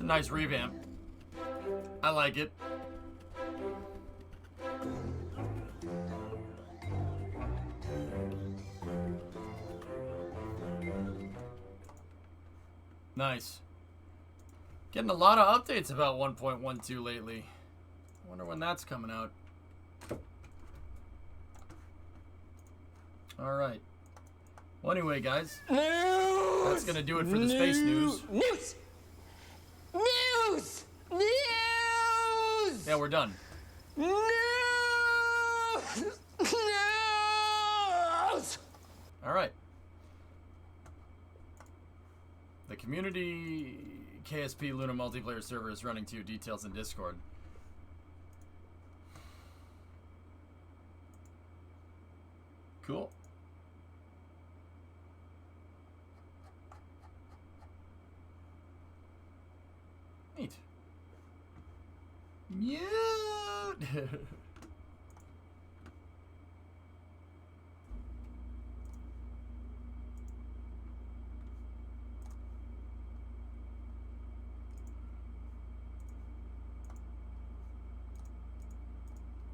It's a nice revamp. I like it. Nice. Getting a lot of updates about 1.12 lately. Wonder when that's coming out. Alright. Well, anyway, guys. News! That's going to do it for the space news. News! News! News! Yeah, we're done. News! News! Alright. The community KSP Luna multiplayer server is running too. Details in Discord. Cool. Neat. Mute.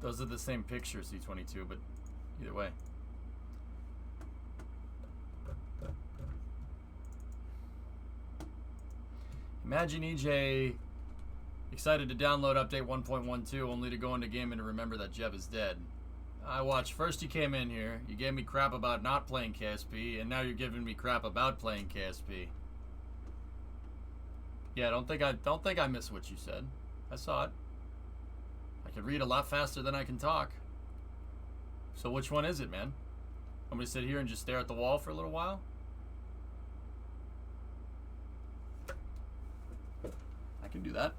Those are the same picture, C22, but either way. Imagine EJ excited to download update 1.12 only to go into game and to remember that Jeb is dead. I watched. First you came in here, you gave me crap about not playing KSP, and now you're giving me crap about playing KSP. Yeah, don't think I missed what you said. I saw it. I can read a lot faster than I can talk. So which one is it, man? I'm gonna sit here and just stare at the wall for a little while? I can do that.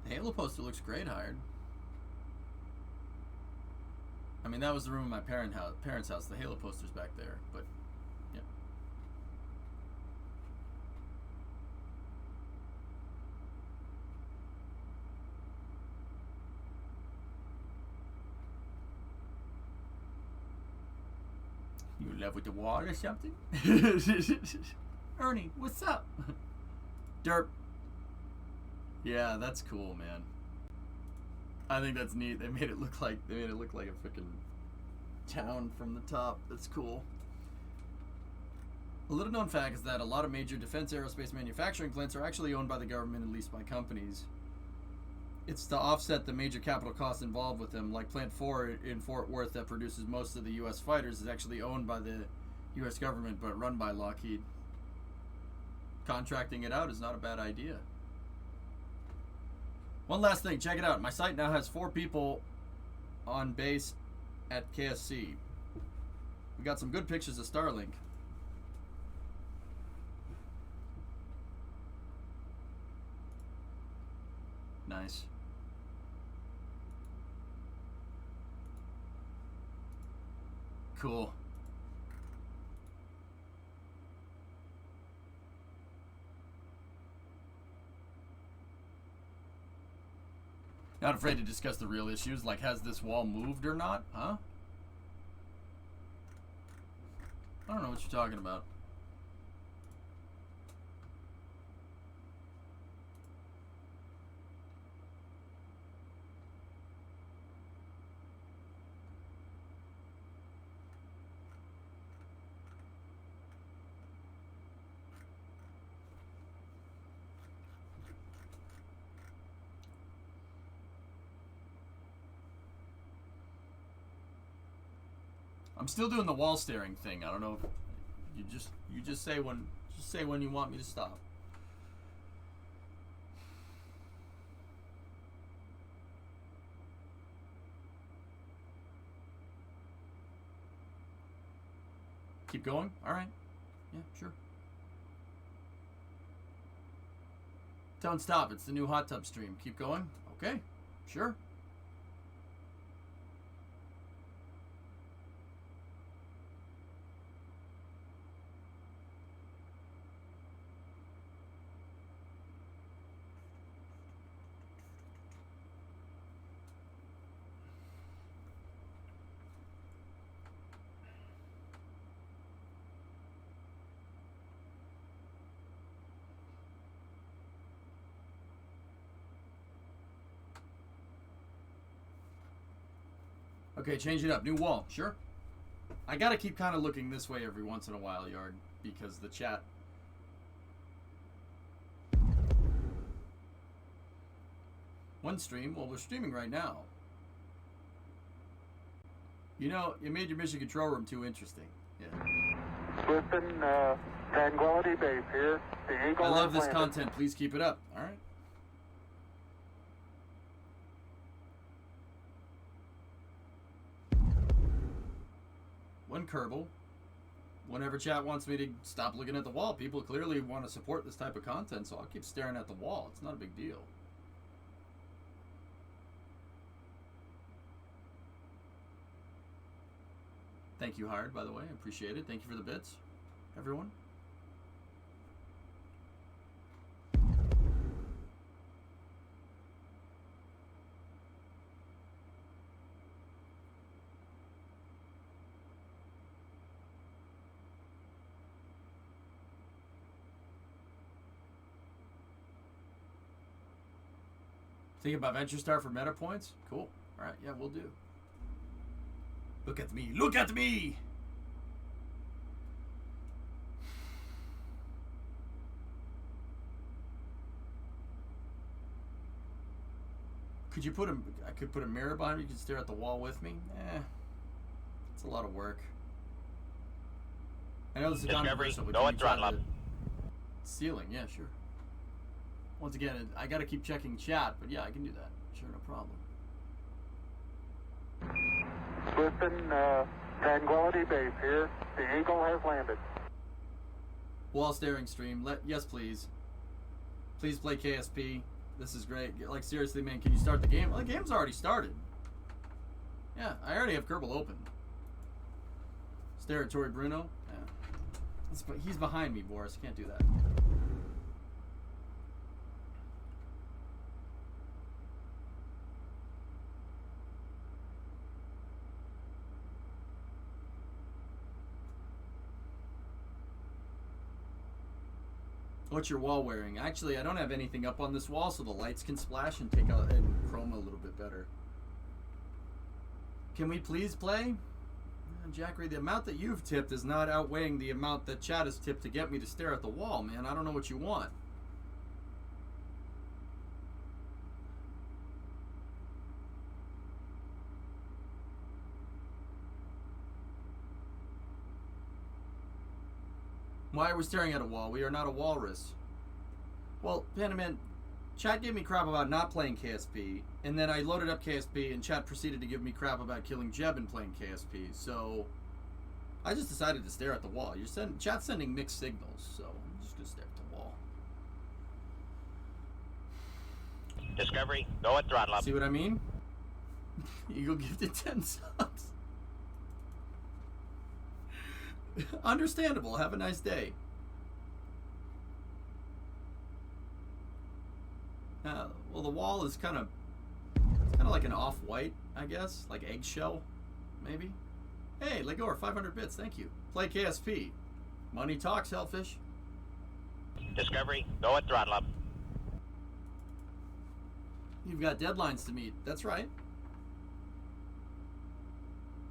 The Halo poster looks great, Hired. I mean, that was the room of my parents' house. The Halo poster's back there, but yeah. You in love with the wall or something? Ernie, what's up? Derp. Yeah, that's cool, man. I think that's neat. They made it look like a freaking town from the top. That's cool. A little known fact is that a lot of major defense aerospace manufacturing plants are actually owned by the government and leased by companies. It's to offset the major capital costs involved with them. Like Plant 4 in Fort Worth that produces most of the U.S. fighters is actually owned by the U.S. government but run by Lockheed. Contracting it out is not a bad idea. One last thing, check it out. My site now has 4 people on base at KSC. We got some good pictures of Starlink. Nice. Cool. Not afraid to discuss the real issues, like has this wall moved or not? Huh? I don't know what you're talking about. I'm still doing the wall staring thing. I don't know if you just say when you want me to stop. Keep going? All right. Yeah, sure. Don't stop. It's the new hot tub stream. Keep going. Okay. Sure. Okay, change it up. New wall. Sure. I gotta keep kind of looking this way every once in a while, Yard, because the chat. One stream? Well, we're streaming right now. You know, you made your mission control room too interesting. Yeah. Listen, Tranquility Base here. The Eagle I love has this landed. content. Please keep it up. All right. One Kerbal. Whenever chat wants me to stop looking at the wall, people clearly want to support this type of content, so I'll keep staring at the wall. It's not a big deal. Thank you, Hired, by the way. I appreciate it. Thank you for the bits, everyone. Think about Venture Star for meta points? Cool. All right, yeah, we'll do. Look at me. Look at me! Could you put a... I could put a mirror behind me. You could stare at the wall with me. It's a lot of work. I know this is controversial, but Go can and you try throttle up. the ceiling? Yeah, sure. Once again, I gotta keep checking chat, but yeah, I can do that. Sure, no problem. Listen, Tranquility Base here. The Eagle has landed. Wall staring stream. Yes, please. Please play KSP. This is great. Like, seriously, man, can you start the game? Well, the game's already started. Yeah, I already have Kerbal open. Stare at Tori Bruno. Yeah. He's behind me, Boris. Can't do that. What's your wall wearing? Actually, I don't have anything up on this wall, so the lights can splash and take out and chroma a little bit better. Can we please play? Jackery, the amount that you've tipped is not outweighing the amount that chat has tipped to get me to stare at the wall, man. I don't know what you want. Why are we staring at a wall? We are not a walrus. Well, Panaman, chat gave me crap about not playing KSP, and then I loaded up KSP, and chat proceeded to give me crap about killing Jeb and playing KSP, so I just decided to stare at the wall. Chat's sending mixed signals, so I'm just going to stare at the wall. Discovery, go and throttle up. See what I mean? Eagle gifted 10 subs. Understandable. Have a nice day. Well, the wall is kind of like an off-white, I guess, like eggshell, maybe. Hey, Legor, 500 bits. Thank you. Play KSP. Money talks, Hellfish. Discovery, go and throttle up. You've got deadlines to meet. That's right.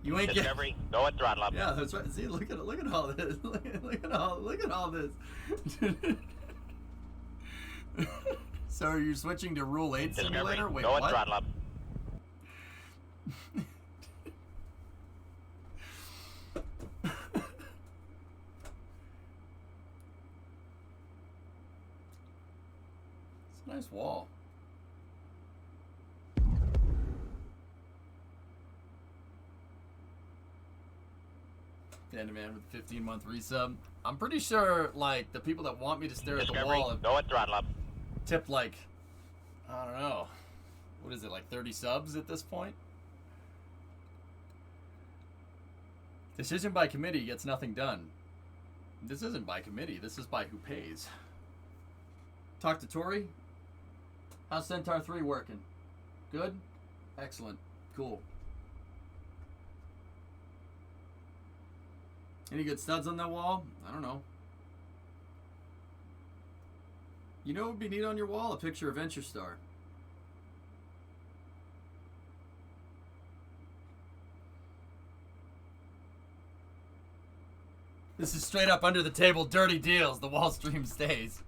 You ain't Discovery, go and throttle up. Yeah, that's right. See, look at all this. Look at all this. So are you switching to Rule 8 Discovery, simulator? Wait, go and what? throttle up. It's a nice wall. Panda-Man with 15-month resub. I'm pretty sure, like, the people that want me to stare at the Discovery, wall go and throttle up. tipped like, I don't know, what is it, like 30 subs at this point? Decision by committee gets nothing done. This isn't by committee. This is by who pays. Talk to Tori. How's Centaur 3 working? Good? Excellent. Cool. Any good studs on that wall? I don't know. You know what would be neat on your wall? A picture of Venture Star. This is straight up under the table dirty deals. The wall stream stays.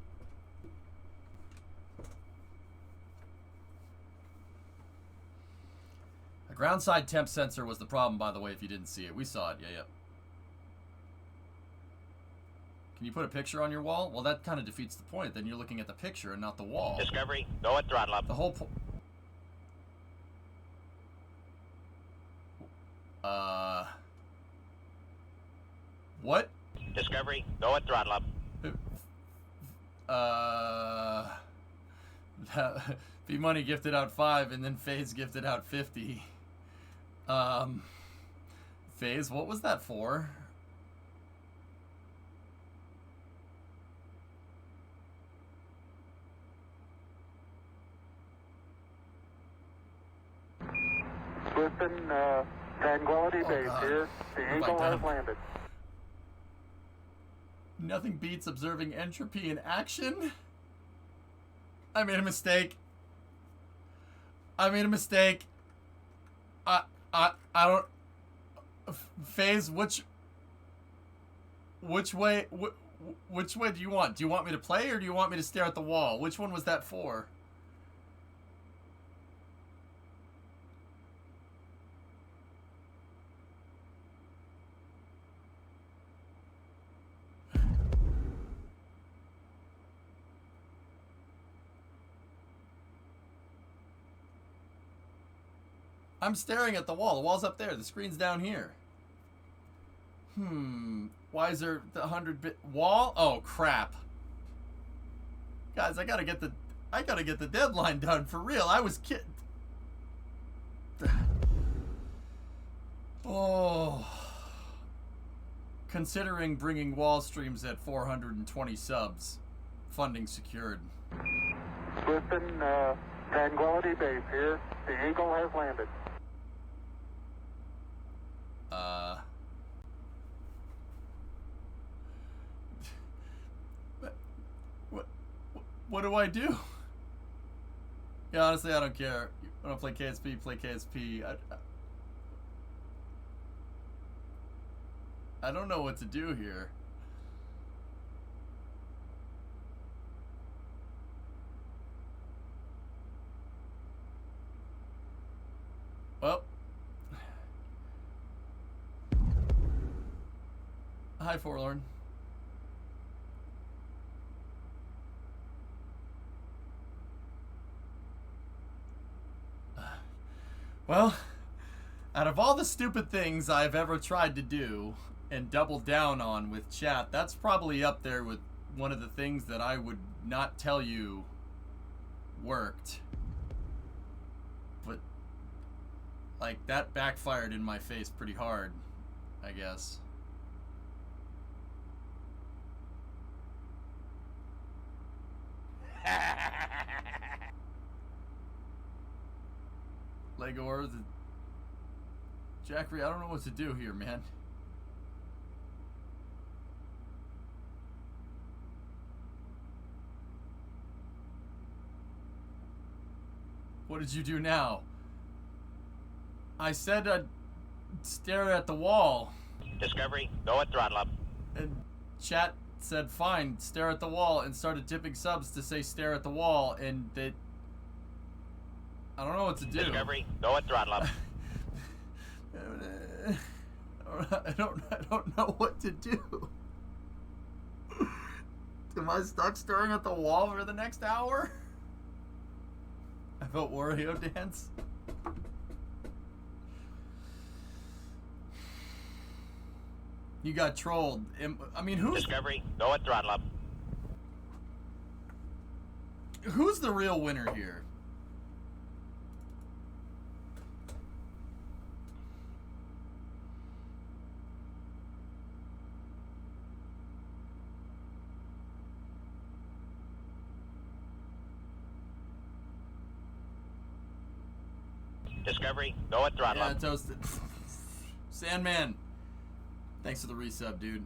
A ground side temp sensor was the problem, by the way, if you didn't see it. We saw it. Yeah. Can you put a picture on your wall? Well, that kind of defeats the point. Then you're looking at the picture and not the wall. Discovery, go at throttle up. The whole what? Discovery, go at throttle up. V-Money gifted out 5 and then FaZe gifted out 50. FaZe, what was that for? Listen, Tranquility Base God. here. The Eagle has landed. Nothing beats observing entropy in action. I made a mistake. I don't. FaZe, which way? Which way do you want? Do you want me to play or do you want me to stare at the wall? Which one was that for? I'm staring at the wall. The wall's up there. The screen's down here. Why is there the 100-bit wall? Oh crap. Guys, I gotta get the deadline done for real. I was kidding. Oh. Considering bringing wall streams at 420 subs. Funding secured. Listen, Tranquility Base here. The Eagle has landed. What do I do? Yeah, honestly, I don't care. You want to play KSP, play KSP. I don't know what to do here. Well. Hi, Forlorn. Well, out of all the stupid things I've ever tried to do and doubled down on with chat, that's probably up there with one of the things that I would not tell you worked. But, like, that backfired in my face pretty hard, I guess. Legor, the Jackery, I don't know what to do here, man. What did you do now? I said I'd stare at the wall. Discovery, go at throttle up. And chat said fine, stare at the wall, and started tipping subs to say stare at the wall, and that I don't know what to do. Discovery, go at throttle up. I don't know what to do. Am I stuck staring at the wall for the next hour? I felt Wario dance. You got trolled. I mean, who's... Discovery, go at throttle up. who's the real winner here? Discovery, go at throttle Yeah, up. toasted. Sandman. Thanks for the resub, dude.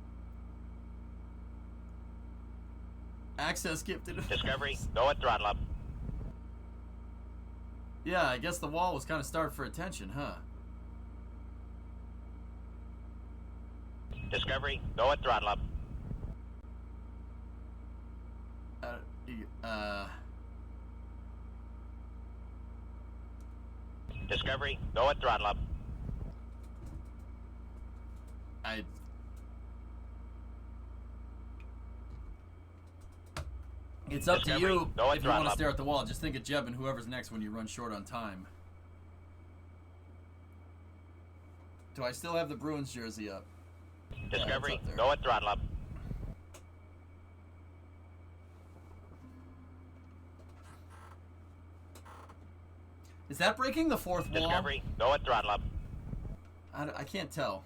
Access gifted. Discovery, go at throttle up. Yeah, I guess the wall was kind of starved for attention, huh? Discovery, go at throttle up. Discovery, go at throttle up. It's up to Discovery, you go at if you want throttle to up. stare at the wall. Just think of Jeb and whoever's next when you run short on time. Do I still have the Bruins jersey up? Discovery, it's up there. go at throttle up. Is that breaking the fourth wall? Discovery, go at throttle up. I can't tell.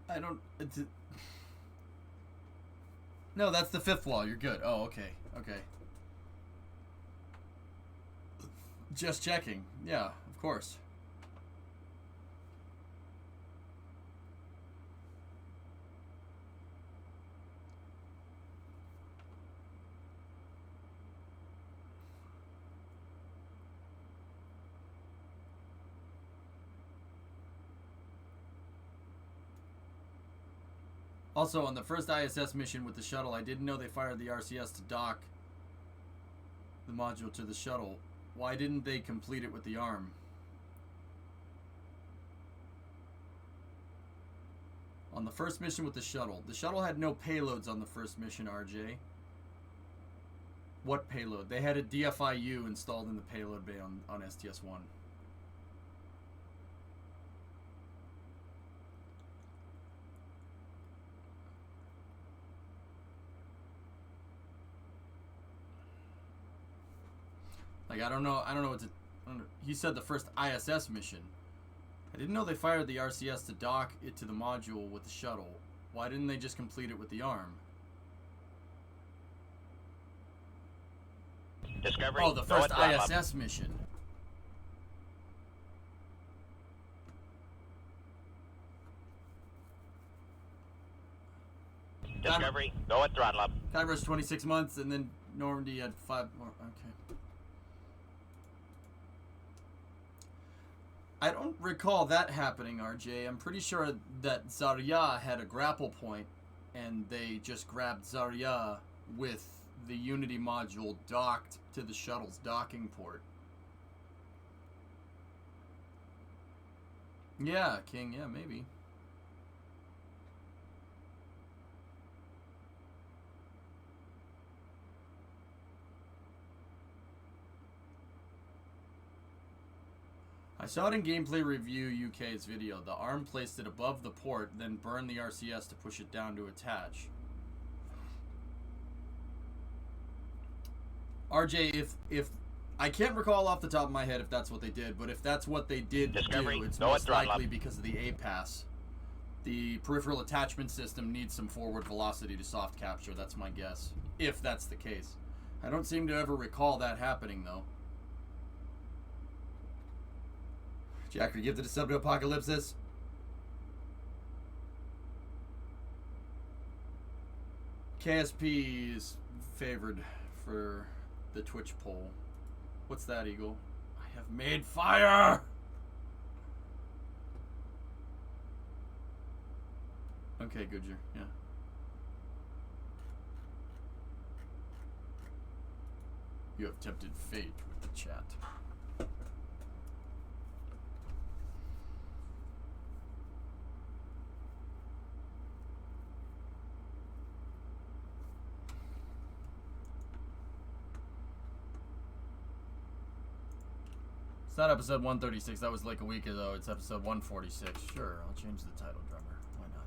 I don't. No, that's the fifth wall. You're good. Oh, okay. Okay. Just checking. Yeah, of course. Also, on the first ISS mission with the shuttle, I didn't know they fired the RCS to dock the module to the shuttle. Why didn't they complete it with the arm? On the first mission with the shuttle had no payloads on the first mission, RJ. What payload? They had a DFIU installed in the payload bay on STS-1. Like, I don't know what to... He said the first ISS mission. I didn't know they fired the RCS to dock it to the module with the shuttle. Why didn't they just complete it with the arm? Discovery, Oh, the go first at throttle up. ISS mission. Discovery, go at throttle up. Kyrus 26 months, and then Normandy had 5 more. Okay. I don't recall that happening, RJ. I'm pretty sure that Zarya had a grapple point, and they just grabbed Zarya with the Unity module docked to the shuttle's docking port. Yeah, King, yeah, maybe. I saw it in Gameplay Review UK's video. The arm placed it above the port, then burned the RCS to push it down to attach. RJ, if I can't recall off the top of my head if that's what they did, but if that's what they did Discovery, do, it's go at most throttle likely up. because of the A-Pass. The peripheral attachment system needs some forward velocity to soft capture, that's my guess. If that's the case. I don't seem to ever recall that happening, though. Jacker, gifted a sub to Apocalypsis. KSP is favored for the Twitch poll. What's that, Eagle? I have made fire! Okay, Goodyear, yeah. You have tempted fate with the chat. It's not episode 136. That was like a week ago. It's episode 146. Sure, I'll change the title, drummer. Why not?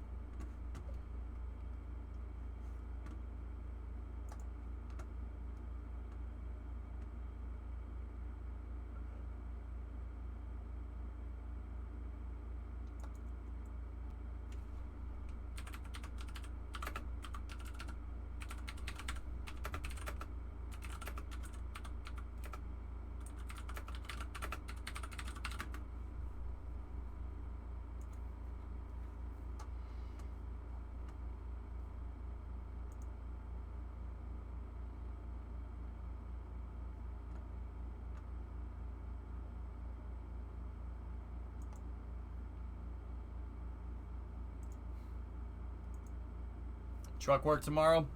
Truck work tomorrow?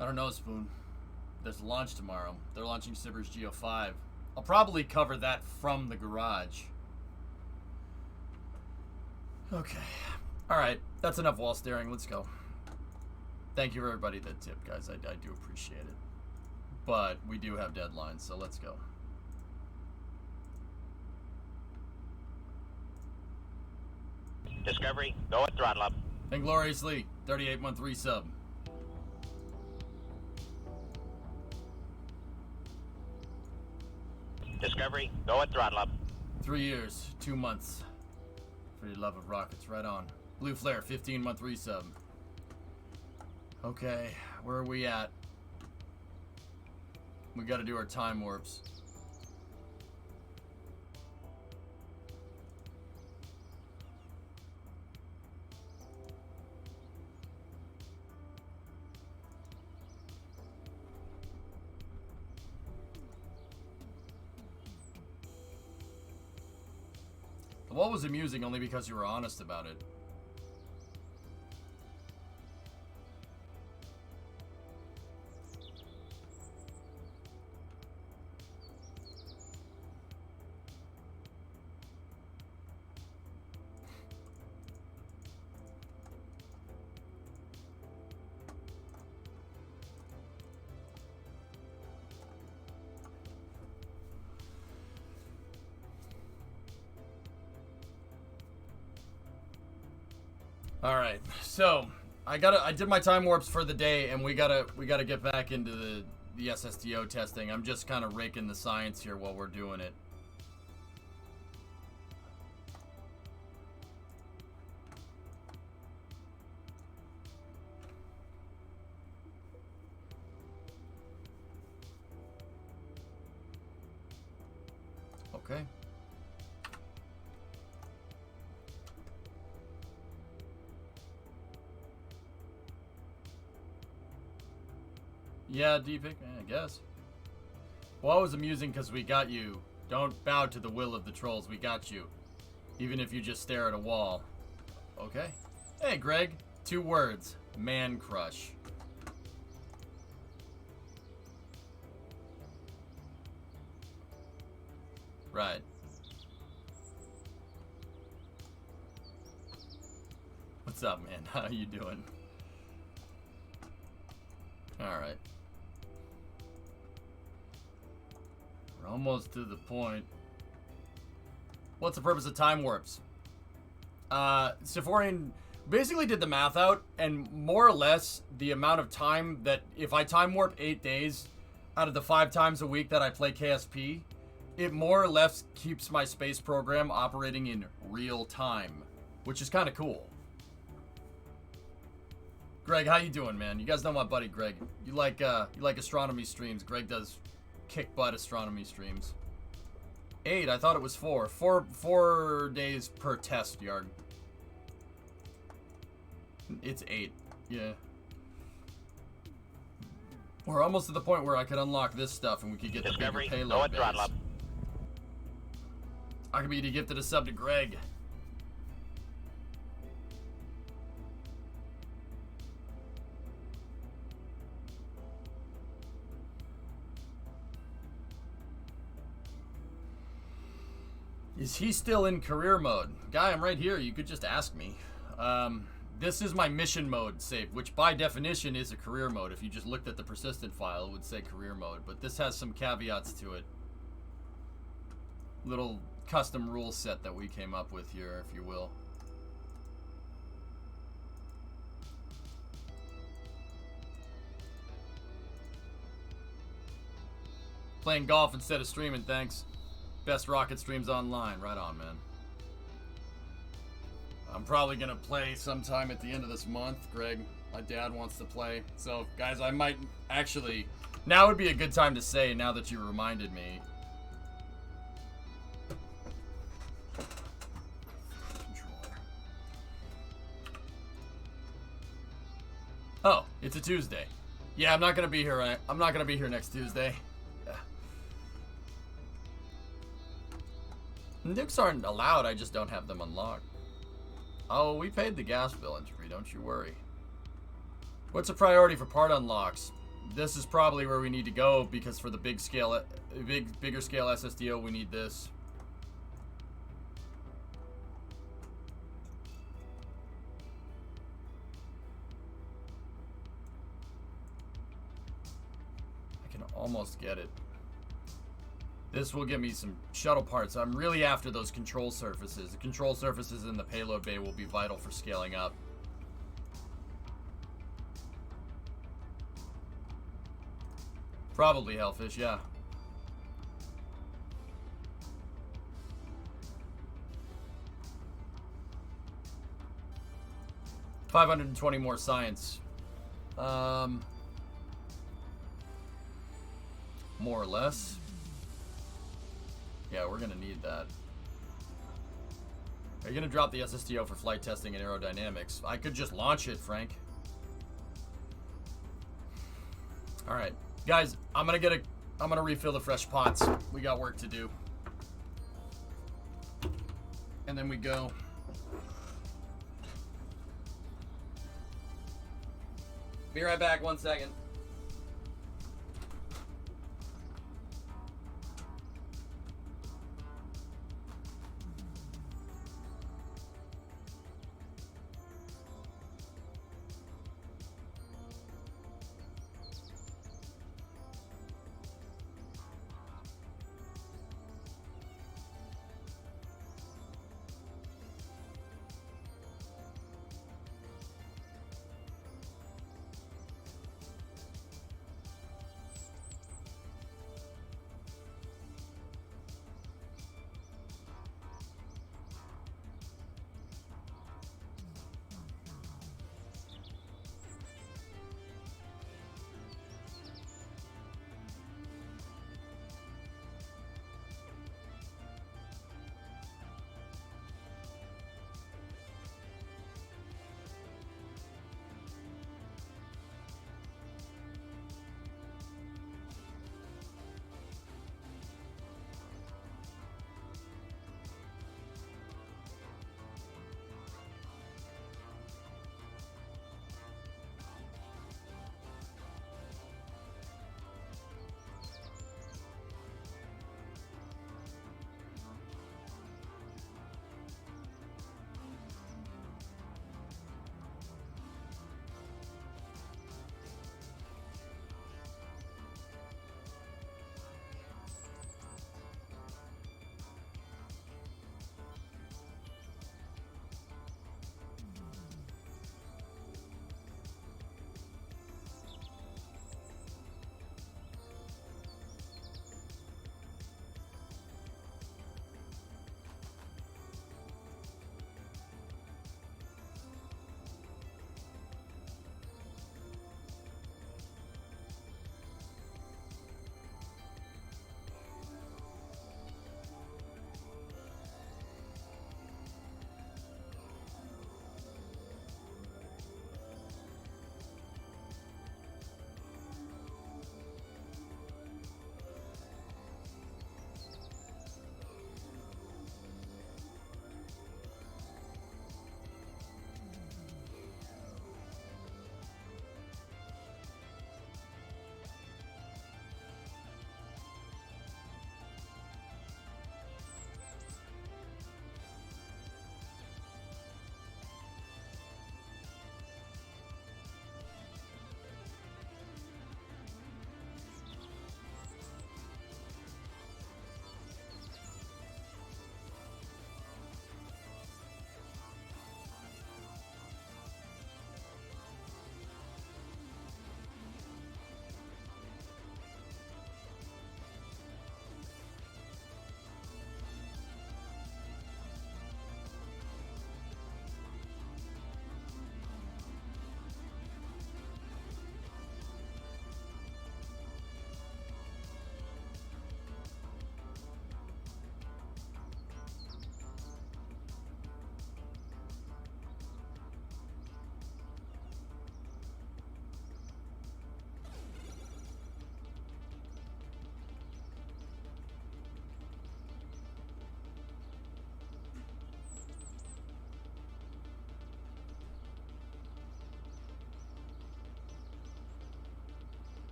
I don't know, Spoon. There's a launch tomorrow. They're launching Sibber's Geo 5. I'll probably cover that from the garage. Okay. Alright, that's enough wall staring. Let's go. Thank you for everybody that tipped, guys. I do appreciate it. But we do have deadlines, so let's go. Discovery, go at throttle up. Ingloriously, 38-month resub. Discovery, go at throttle up. 3 years, 2 months. For your love of rockets, right on. Blue Flare, 15-month resub. Okay, where are we at? We gotta do our time warps. The wall was amusing only because you were honest about it. All right, so I did my time warps for the day, and we gotta get back into the SSTO testing. I'm just kind of raking the science here while we're doing it. Okay. Yeah, Deepak, I guess. Well, it was amusing because we got you. Don't bow to the will of the trolls. We got you. Even if you just stare at a wall. Okay. Hey, Greg. 2 words. Man crush. Right. What's up, man? How you doing? Alright. We're almost to the point. What's the purpose of time warps? Sephorian basically did the math out, and more or less the amount of time that if I time warp 8 days out of the 5 times a week that I play KSP, it more or less keeps my space program operating in real time, which is kind of cool. Greg, how you doing, man? You guys know my buddy Greg. You like astronomy streams. Greg does kick butt astronomy streams. 8, I thought it was 4. 4 days per test, Yard. It's 8. Yeah. We're almost to the point where I could unlock this stuff and we could get Discovery, the bigger go payload at base. throttle up. Akabidi gifted a sub to Greg. Is he still in career mode? Guy, I'm right here. You could just ask me. This is my mission mode save, which by definition is a career mode. If you just looked at the persistent file, it would say career mode. But this has some caveats to it. little custom rule set that we came up with here, if you will. Playing golf instead of streaming, thanks. Best rocket streams online. Right on, man. I'm probably going to play sometime at the end of this month. Greg, my dad wants to play. So, guys, I might actually... Now would be a good time to say, now that you reminded me. Controller. Oh, it's a Tuesday. Yeah, I'm not going to be here. I'm not going to be here next Tuesday. Nukes aren't allowed, I just don't have them unlocked. Oh, we paid the gas bill entry, don't you worry. What's a priority for part unlocks? This is probably where we need to go, because for the bigger scale SSDO, we need this. I can almost get it. This will give me some shuttle parts. I'm really after those control surfaces. The control surfaces in the payload bay will be vital for scaling up. Probably Hellfish, yeah. $520 more science. More or less. Yeah, we're gonna need that. Are you gonna drop the SSDO for flight testing and aerodynamics? I could just launch it, Frank. Alright. Guys, I'm gonna refill the fresh pots. We got work to do. And then we go. Be right back, 1 second.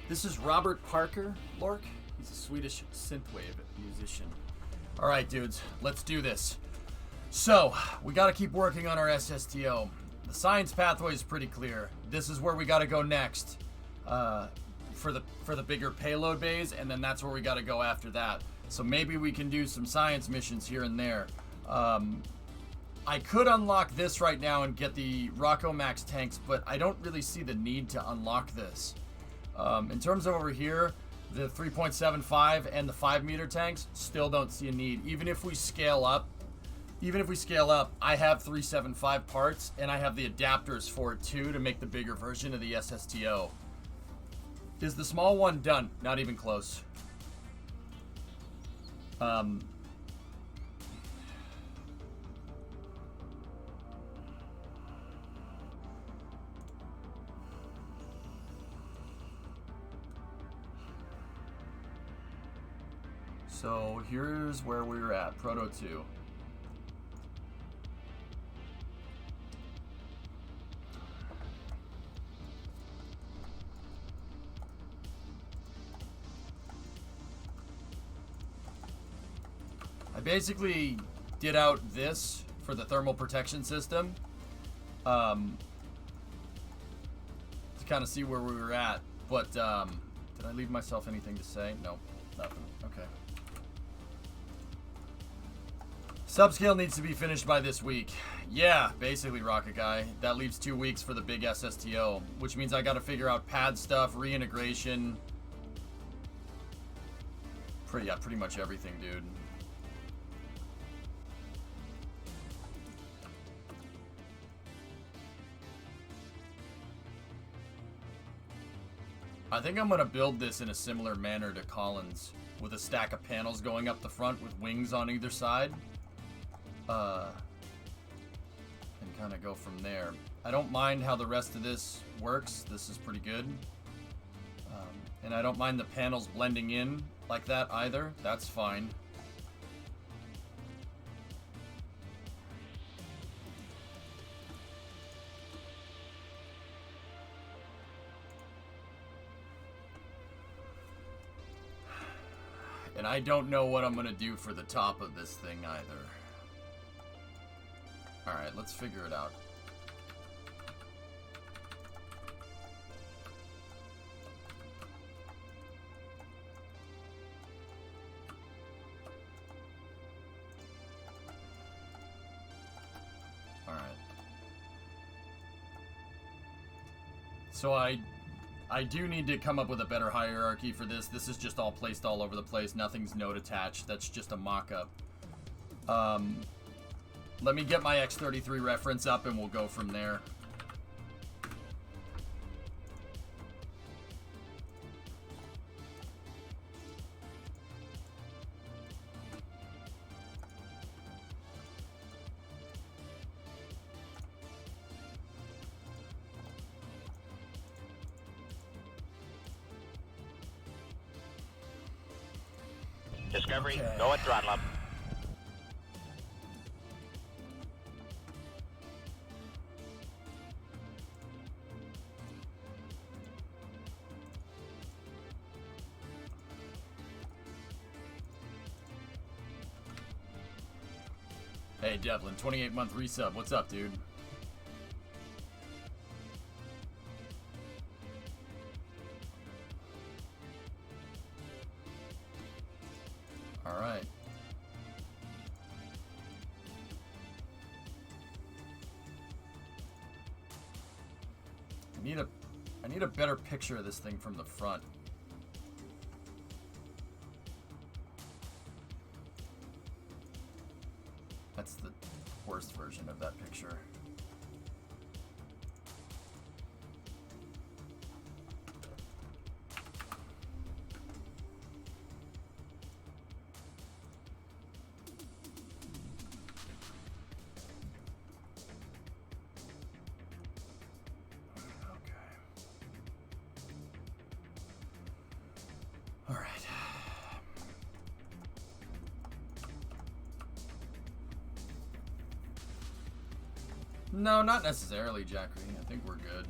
This is Robert Parker, Lork. He's a Swedish synthwave musician. All right, dudes, let's do this. So, we got to keep working on our SSTO. The science pathway is pretty clear. This is where we got to go next for the bigger payload bays, and then that's where we got to go after that. So maybe we can do some science missions here and there. I could unlock this right now and get the Rocco Max tanks, but I don't really see the need to unlock this. In terms of over here, the 3.75 and the 5 meter tanks, still don't see a need. Even if we scale up, I have 375 parts, and I have the adapters for it too to make the bigger version of the SSTO. Is the small one done? Not even close. So here's where we were at, Proto 2. I basically did out this for the thermal protection system to kind of see where we were at, but did I leave myself anything to say? No, nothing. Okay. Subscale needs to be finished by this week. Yeah, basically, Rocket Guy. That leaves 2 weeks for the big SSTO, which means I got to figure out pad stuff, reintegration. Pretty much everything, dude. I think I'm going to build this in a similar manner to Collins, with a stack of panels going up the front with wings on either side. And kind of go from there. I don't mind how the rest of this works. This is pretty good. And I don't mind the panels blending in like that either. That's fine. And I don't know what I'm going to do for the top of this thing either. Alright, let's figure it out. Alright. So I do need to come up with a better hierarchy for this. This is just all placed all over the place. Nothing's node attached. That's just a mock-up. Let me get my X33 reference up and we'll go from there. Discovery, Okay. go at throttle up. Hey Devlin, 28-month resub. What's up, dude? All right. I need a better picture of this thing from the front. That's the worst version of that picture. All right. No, not necessarily, Jackery. I think we're good.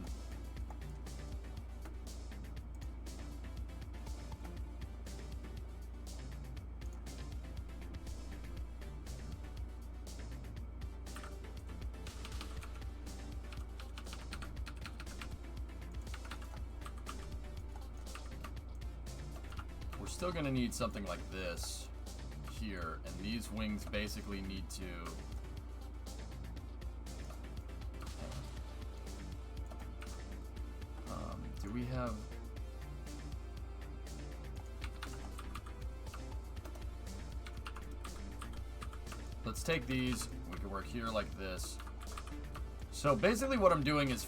We're still going to need something like this here, and these wings basically need to... do we have... Let's take these. We can work here like this. So basically what I'm doing is...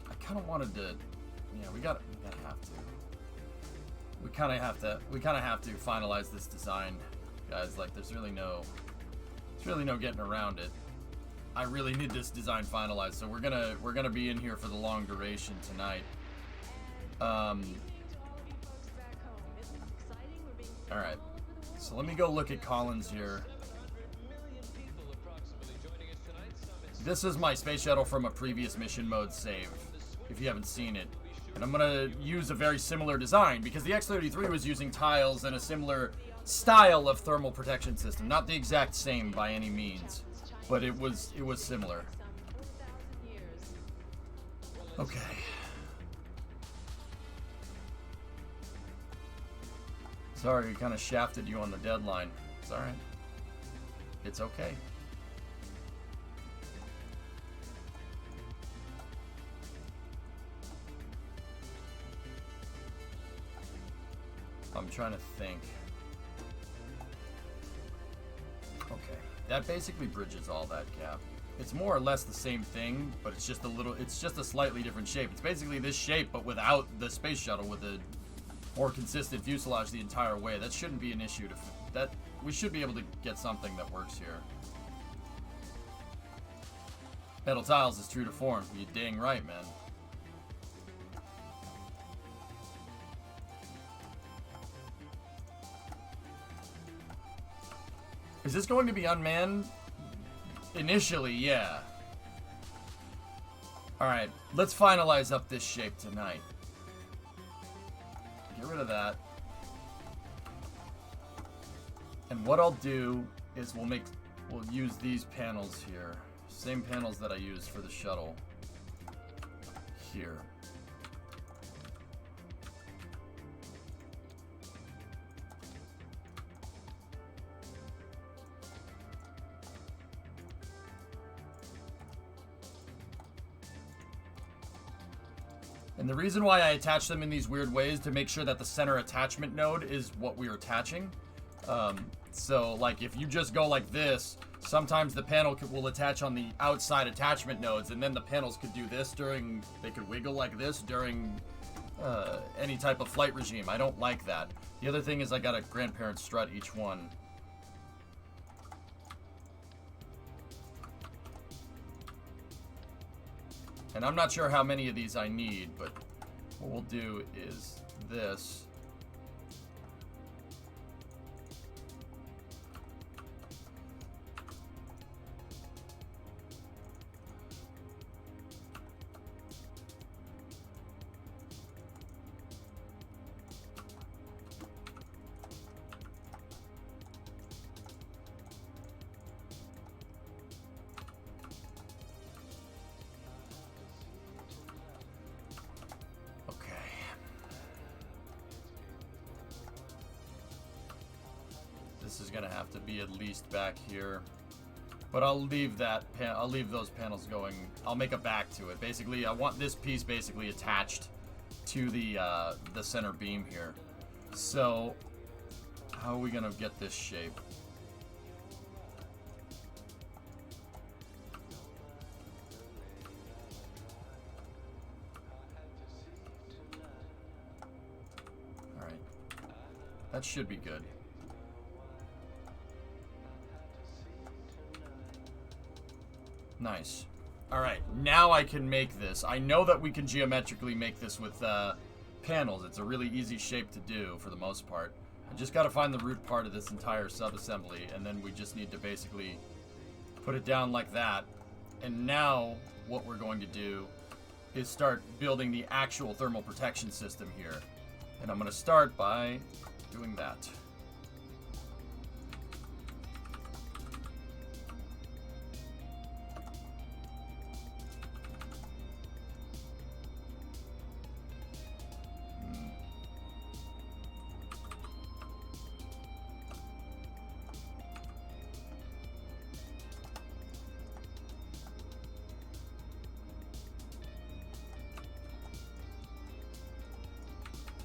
I kind of wanted to... Yeah, we gotta have to. We kind of have to finalize this design, guys. Like, there's really no getting around it. I really need this design finalized, so we're gonna be in here for the long duration tonight. All right, so let me go look at Collins here. This is my space shuttle from a previous mission mode save, if you haven't seen it. And I'm gonna use a very similar design because the X-33 was using tiles and a similar style of thermal protection system. Not the exact same by any means, but it was similar. Okay. Sorry, we kind of shafted you on the deadline. It's alright. It's okay. I'm trying to think. Okay, that basically bridges all that gap. It's more or less the same thing, but it's just a slightly different shape. It's basically this shape, but without the space shuttle with a more consistent fuselage the entire way. That shouldn't be an issue. We should be able to get something that works here. Metal tiles is true to form. You dang right, man. Is this going to be unmanned? Initially, yeah. Alright, let's finalize up this shape tonight. Get rid of that. And what I'll do is we'll use these panels here. Same panels that I used for the shuttle. Here. And the reason why I attach them in these weird ways to make sure that the center attachment node is what we're attaching. So, like, if you just go like this, sometimes the panel will attach on the outside attachment nodes, and then the panels could do this they could wiggle like this during any type of flight regime. I don't like that. The other thing is I got a grandparent strut each one. And I'm not sure how many of these I need, but what we'll do is this. This is gonna have to be at least back here, but I'll leave those panels going. I'll make a back to it. Basically, I want this piece basically attached to the center beam here. So, how are we gonna get this shape? All right, that should be good. Nice. Alright, now I can make this. I know that we can geometrically make this with panels. It's a really easy shape to do for the most part. I just got to find the root part of this entire sub-assembly, and then we just need to basically put it down like that. And now what we're going to do is start building the actual thermal protection system here. And I'm going to start by doing that.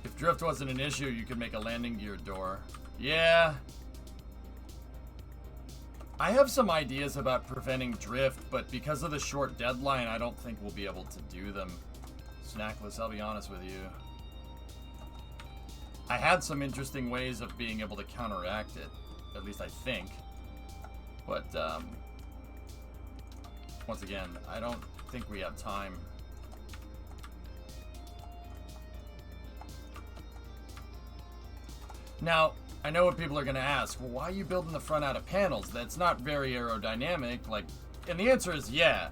If drift wasn't an issue, you could make a landing gear door. Yeah. I have some ideas about preventing drift, but because of the short deadline, I don't think we'll be able to do them. Snackless, I'll be honest with you. I had some interesting ways of being able to counteract it. At least I think. But, once again, I don't think we have time. Now, I know what people are going to ask. Well, why are you building the front out of panels? That's not very aerodynamic. Like, and the answer is yeah.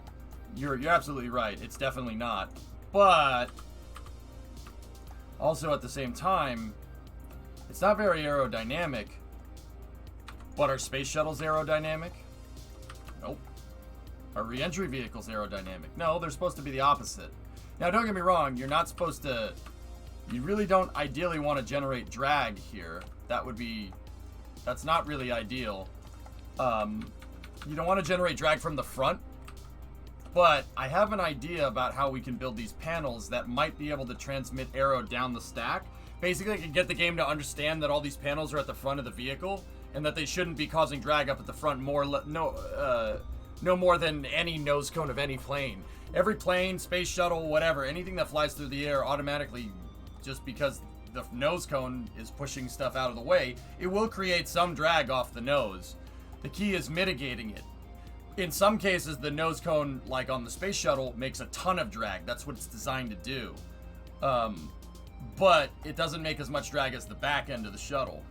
You're absolutely right. It's definitely not. But also at the same time, it's not very aerodynamic. But are space shuttles aerodynamic? Nope. Are re-entry vehicles aerodynamic? No, they're supposed to be the opposite. Now, don't get me wrong. You're not supposed to... You really don't ideally want to generate drag here. That's not really ideal. You don't want to generate drag from the front. But I have an idea about how we can build these panels that might be able to transmit aero down the stack. Basically, I can get the game to understand that all these panels are at the front of the vehicle and that they shouldn't be causing drag up at the front no more than any nose cone of any plane. Every plane, space shuttle, whatever, anything that flies through the air automatically, just because the nose cone is pushing stuff out of the way, it will create some drag off the nose. The key is mitigating it. In some cases, the nose cone, like on the space shuttle, makes a ton of drag. That's what it's designed to do. But it doesn't make as much drag as the back end of the shuttle.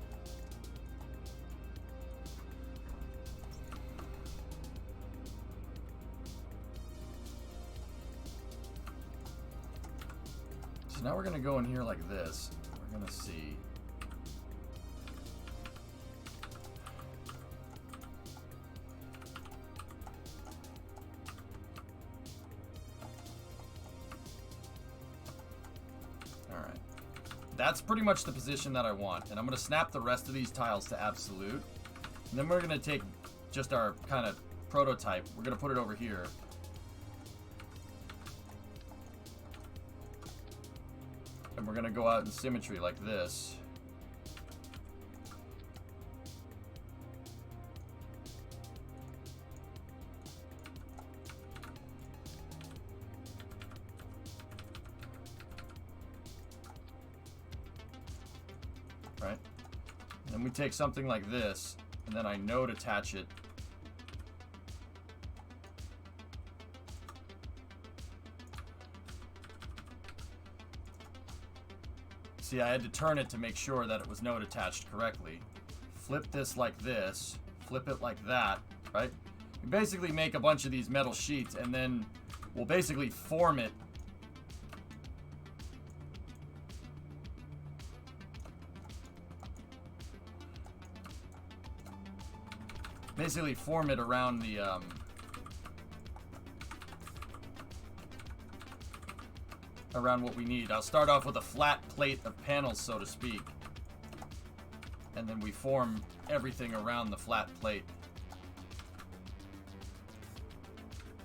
So now we're going to go in here like this. We're going to see. All right. That's pretty much the position that I want. And I'm going to snap the rest of these tiles to absolute. And then we're going to take just our kind of prototype. We're going to put it over here. And we're going to go out in symmetry like this. Right? And then we take something like this, and then I node attach it. See, I had to turn it to make sure that it was node attached correctly. Flip this like this, flip it like that, right? You basically make a bunch of these metal sheets, and then we'll basically form it. Basically form it around the, around what we need. I'll start off with a flat plate of panels, so to speak. And then we form everything around the flat plate.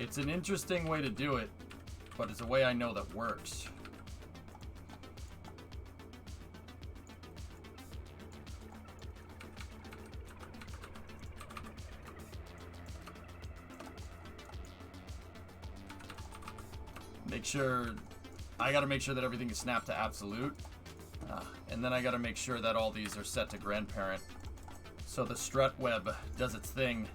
It's an interesting way to do it, but it's a way I know that works. Make sure... I gotta make sure that everything is snapped to absolute. And then I gotta make sure that all these are set to grandparent. So the strut web does its thing.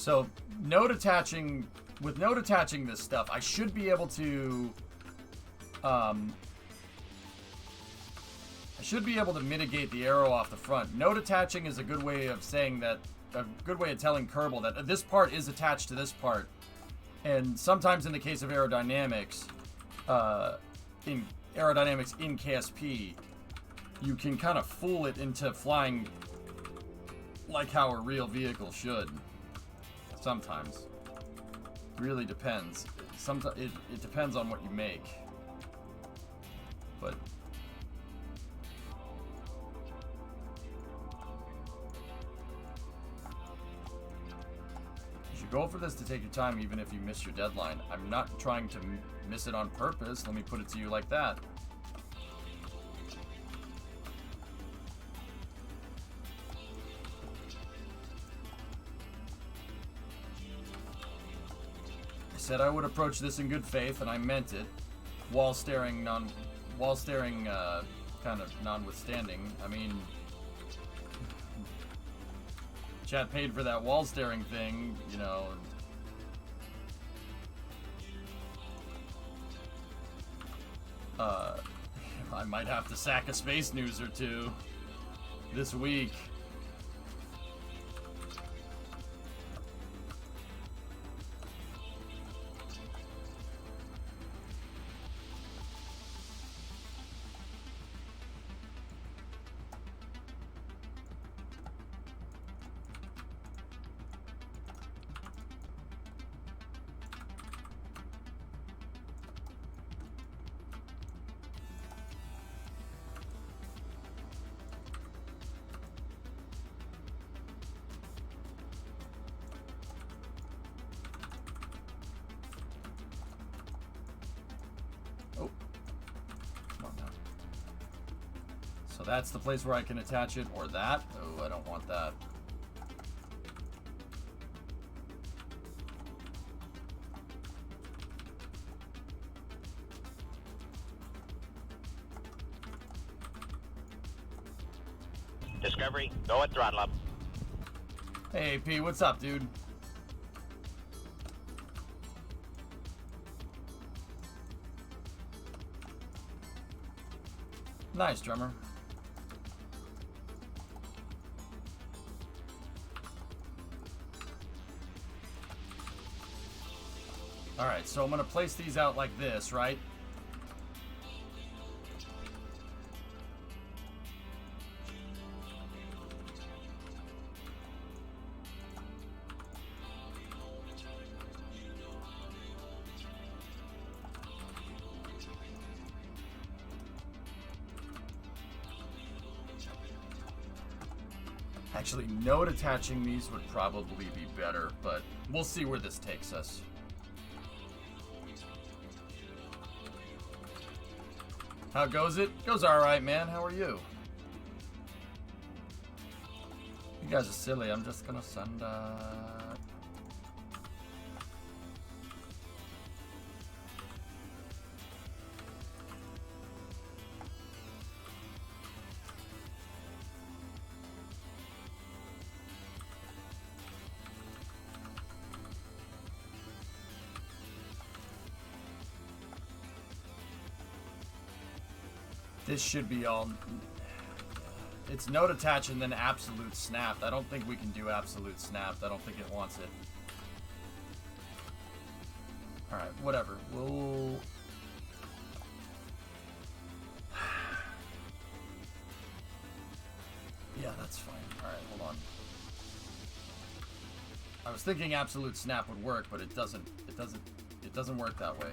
So with node attaching this stuff, I should be able to mitigate the arrow off the front. Node attaching is a good way of saying that, a good way of telling Kerbal that this part is attached to this part. And sometimes in the case of aerodynamics, in KSP, you can kind of fool it into flying like how a real vehicle should. Sometimes. Really depends. Sometimes it depends on what you make. But you should go for this to take your time even if you miss your deadline. I'm not trying to miss it on purpose. Let me put it to you like that. I said I would approach this in good faith, and I meant it. Wall staring, kind of notwithstanding. I mean, chat paid for that wall staring thing, you know. I might have to sack a space news or two this week. So that's the place where I can attach it, or that. Oh, I don't want that. Discovery, go at throttle up. Hey, P, what's up, dude? Nice, drummer. Alright, so I'm going to place these out like this, right? Actually, node attaching these would probably be better, but we'll see where this takes us. How goes it? Goes alright, man. How are you? You guys are silly. I'm just gonna send, This should be all... It's node attach and then absolute snapped. I don't think we can do absolute snapped. I don't think it wants it. Alright, whatever. We'll... Yeah, that's fine. Alright, hold on. I was thinking absolute snap would work, but it doesn't work that way.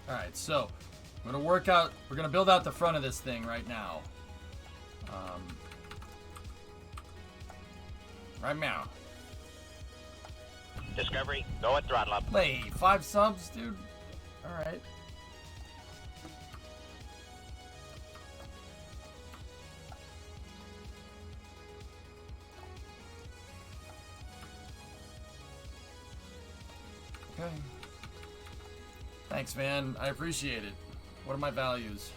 Alright, so we're gonna build out the front of this thing right now. Right now. Discovery, go at throttle up. Hey, 5 subs, dude. Alright. Okay. Thanks, man. I appreciate it. What are my values?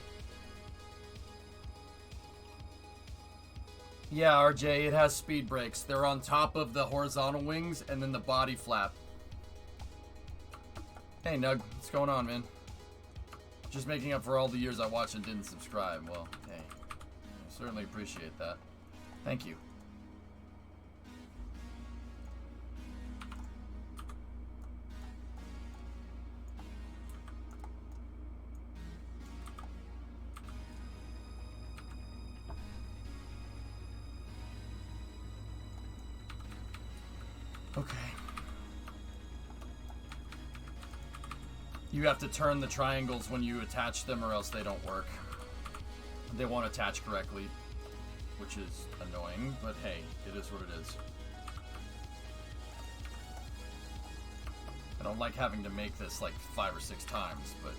Yeah, RJ, it has speed brakes. They're on top of the horizontal wings and then the body flap. Hey, Nug. What's going on, man? Just making up for all the years I watched and didn't subscribe. Well, hey. I certainly appreciate that. Thank you. Okay. You have to turn the triangles when you attach them or else they don't work. They won't attach correctly, which is annoying, but hey, it is what it is. I don't like having to make this like 5 or 6 times, but...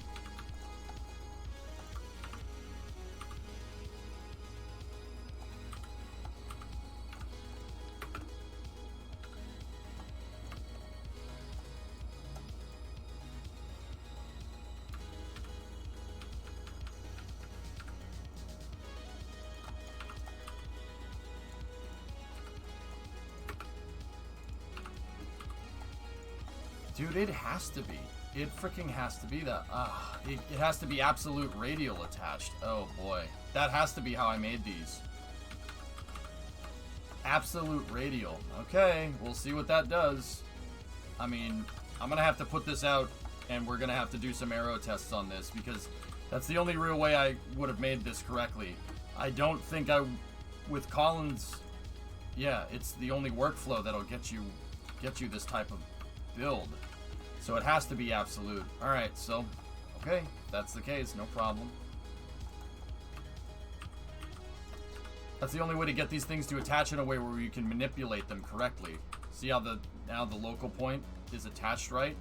Dude, it has to be. It freaking has to be that. It has to be absolute radial attached. Oh boy. That has to be how I made these. Absolute radial. Okay, we'll see what that does. I mean, I'm gonna have to put this out and we're gonna have to do some aero tests on this because that's the only real way I would have made this correctly. I don't think with Collins, yeah, it's the only workflow that'll get you this type of build. So it has to be absolute. Alright, so, okay, if that's the case, no problem. That's the only way to get these things to attach in a way where you can manipulate them correctly. See how now the local point is attached right?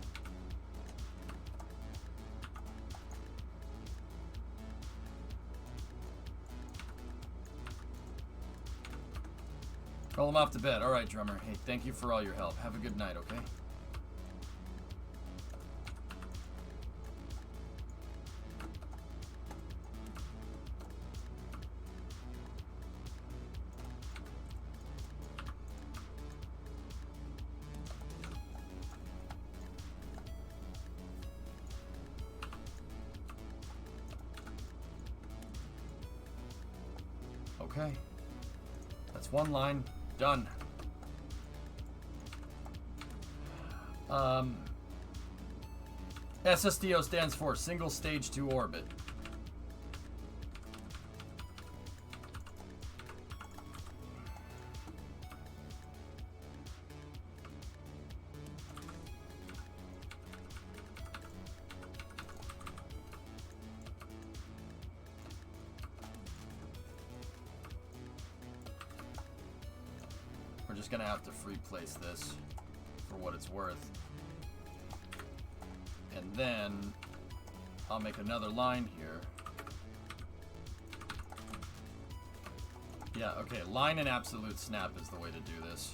Roll him off to bed. Alright, drummer. Hey, thank you for all your help. Have a good night, okay? Okay. That's one line. Done. SSDO stands for Single Stage to Orbit. We're just gonna have to free place this for what it's worth. And then I'll make another line here. Yeah, okay, line and absolute snap is the way to do this.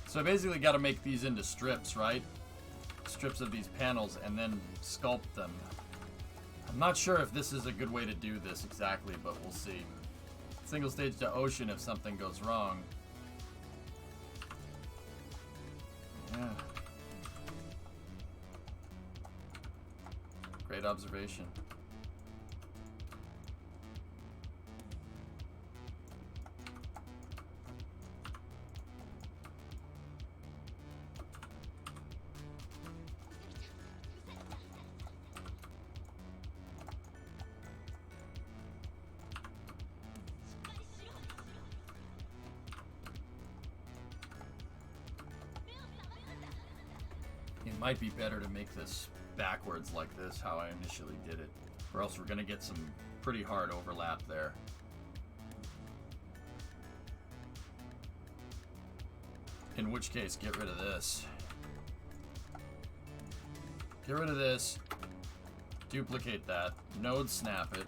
So I basically got to make these into strips, right? Strips of these panels and then sculpt them. I'm not sure if this is a good way to do this exactly, but we'll see. Single stage to ocean if something goes wrong. Yeah. Great observation. It might be better to make this backwards like this, how I initially did it. Or else we're going to get some pretty hard overlap there. In which case, get rid of this. Get rid of this. Duplicate that. Node snap it.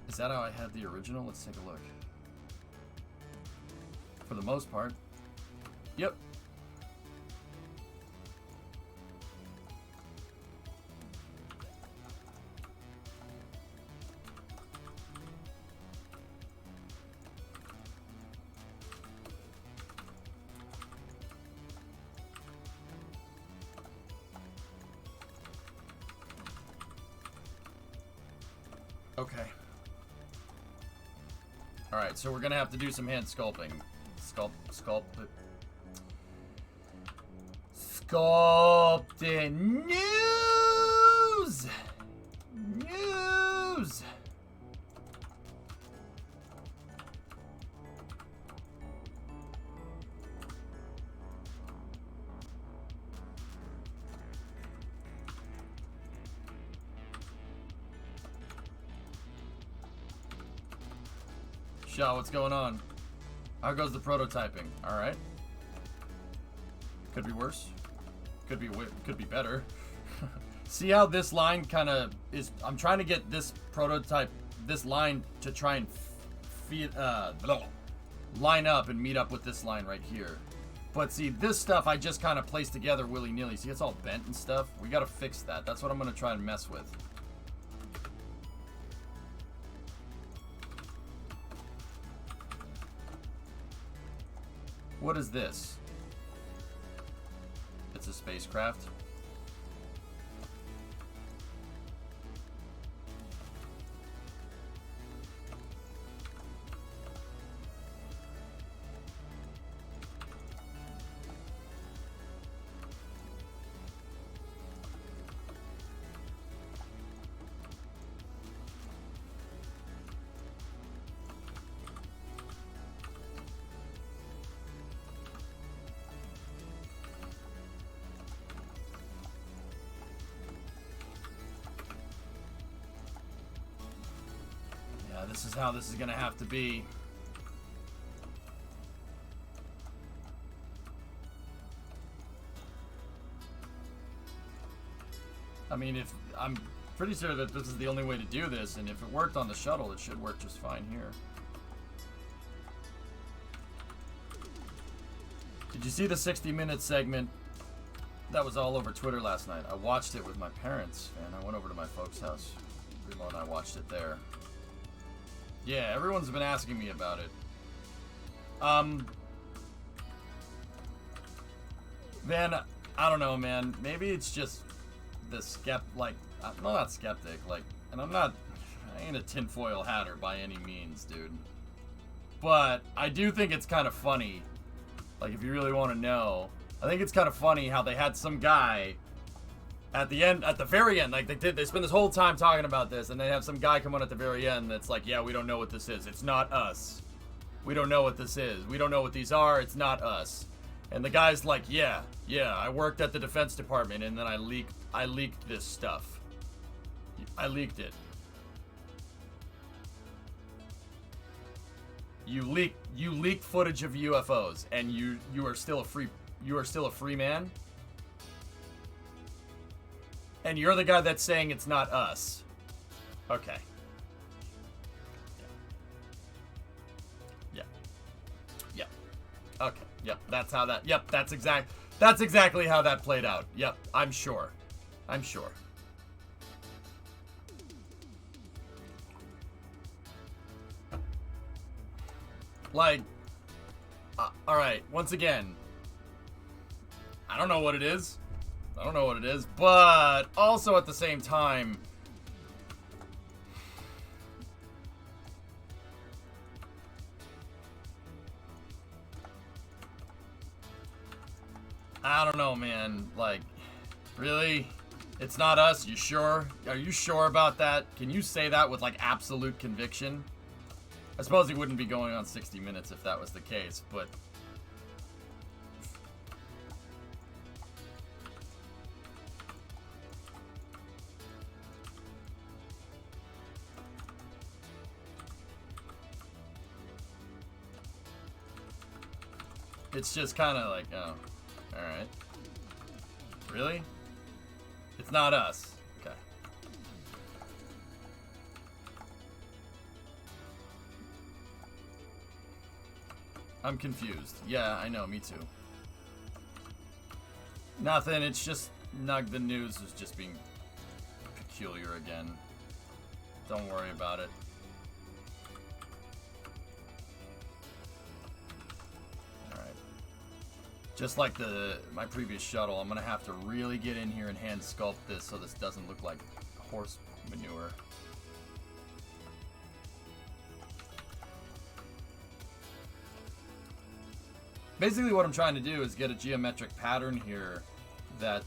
Is that how I had the original? Let's take a look. For the most part. Yep. Okay. Alright, so we're gonna have to do some hand sculpting. Sculpting news! News! Shaw, what's going on? How goes the prototyping? All right. Could be worse. Could be better. See how this line kind of is? I'm trying to get this prototype, this line to try and line up and meet up with this line right here. But see, this stuff I just kind of placed together willy-nilly. See, it's all bent and stuff. We got to fix that. That's what I'm going to try and mess with. What is this? It's a spacecraft. This is how this is gonna have to be. I mean, if I'm pretty sure that this is the only way to do this, and if it worked on the shuttle, it should work just fine here. Did you see the 60-minute segment that was all over Twitter last night? I watched it with my parents, and I went over to my folks' house. Remo and I watched it there. Yeah, everyone's been asking me about it. Man, I don't know, man. Maybe it's just the I'm not skeptic, and I ain't a tinfoil hatter by any means, dude. But I do think it's kind of funny. Like, if you really want to know, I think it's kind of funny how they had some guy at the very end, like they spend this whole time talking about this, and they have some guy come on at the very end that's like, yeah, we don't know what this is. It's not us. We don't know what this is. We don't know what these are. It's not us. And the guy's like, yeah, I worked at the Defense Department, and then I leaked this stuff. I leaked it. You leaked footage of UFOs, and you are still a free man? And you're the guy that's saying it's not us. Okay. Yeah. Okay. Yep. That's how that. Yep. That's exactly how that played out. Yep. I'm sure. Like, all right. Once again, I don't know what it is. But also at the same time, I don't know, man. Like, really? It's not us? You sure? Are you sure about that? Can you say that with, like, absolute conviction? I suppose he wouldn't be going on 60 minutes if that was the case, but... It's just kind of like, oh, alright. Really? It's not us. Okay. I'm confused. Yeah, I know, me too. Nothing, it's just, the news was just being peculiar again. Don't worry about it. Just like my previous shuttle, I'm gonna have to really get in here and hand sculpt this so this doesn't look like horse manure. Basically what I'm trying to do is get a geometric pattern here that,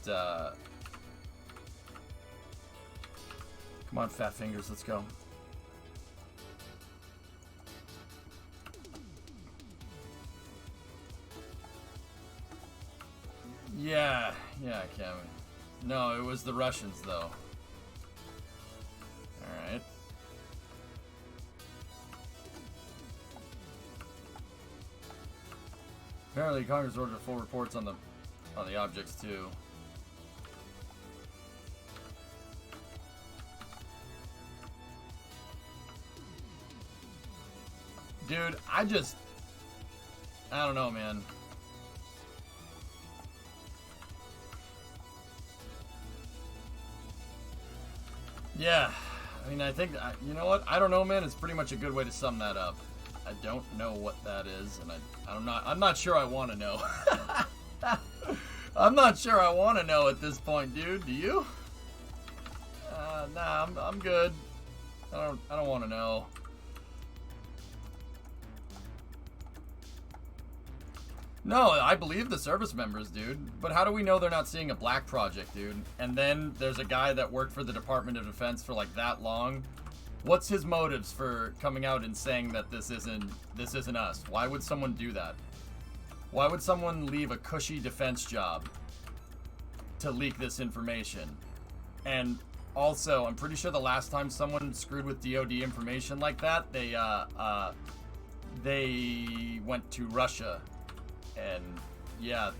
come on, fat fingers, let's go. Yeah, Kevin. No, it was the Russians, though. Alright. Apparently, Congress ordered full reports on the objects, too. Dude, I don't know, man. Yeah, I mean, I think, you know what? I don't know, man. It's pretty much a good way to sum that up. I don't know what that is, and I'm not sure I want to know. I'm not sure I want to know at this point, dude. Do you? Nah, I'm good. I don't want to know. No, I believe the service members, dude. But how do we know they're not seeing a black project, dude? And then there's a guy that worked for the Department of Defense for like that long. What's his motives for coming out and saying that this isn't us? Why would someone do that? Why would someone leave a cushy defense job to leak this information? And also, I'm pretty sure the last time someone screwed with DoD information like that, they went to Russia. And yeah,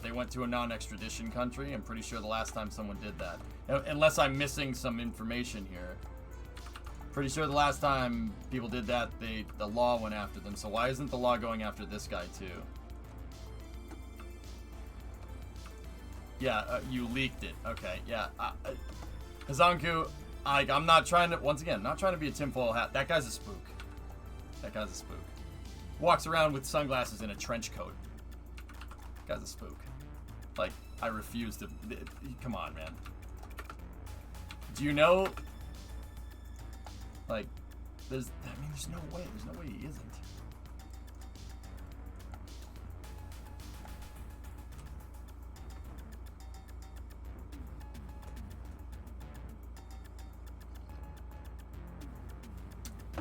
they went to a non-extradition country. I'm pretty sure the last time someone did that, unless I'm missing some information here. Pretty sure the last time people did that, the law went after them. So why isn't the law going after this guy too? Yeah, you leaked it. Okay, yeah. Kazanku, I'm not trying to, once again, not trying to be a tinfoil hat. That guy's a spook. That guy's a spook. Walks around with sunglasses and a trench coat. Guy's a spook. Like, I refuse to... Come on, man. Do you know... Like, there's no way. There's no way he isn't.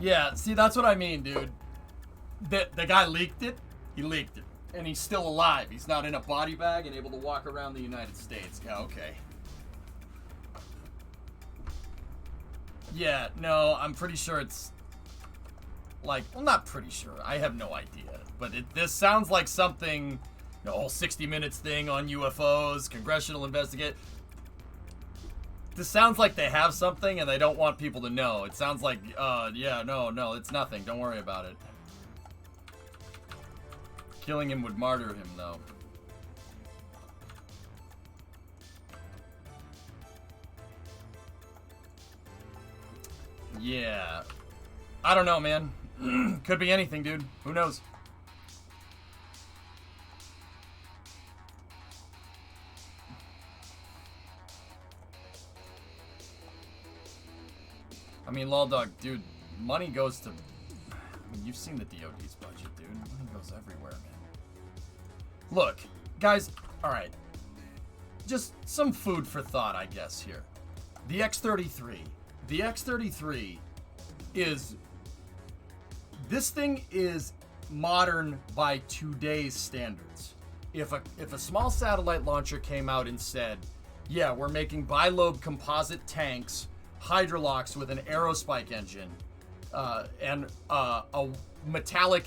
Yeah, see, that's what I mean, dude. The guy leaked it. He leaked it. And he's still alive. He's not in a body bag and able to walk around the United States. Yeah, okay. Yeah, no, I'm pretty sure it's... Like, well, not pretty sure. I have no idea. But this sounds like something... The whole 60 Minutes thing on UFOs, congressional investigate... This sounds like they have something and they don't want people to know. It sounds like, yeah, no, it's nothing. Don't worry about it. Killing him would martyr him, though. Yeah. I don't know, man. Could be anything, dude. Who knows? I mean, Lawdog, dude, money goes to... I mean, you've seen the DoD's budget, dude. Money goes everywhere, man. Look, guys, alright. Just some food for thought, I guess, here. The X-33. The X-33 is this thing is modern by today's standards. If a small satellite launcher came out and said, yeah, we're making bilobe composite tanks, hydrolox with an aerospike engine, and a metallic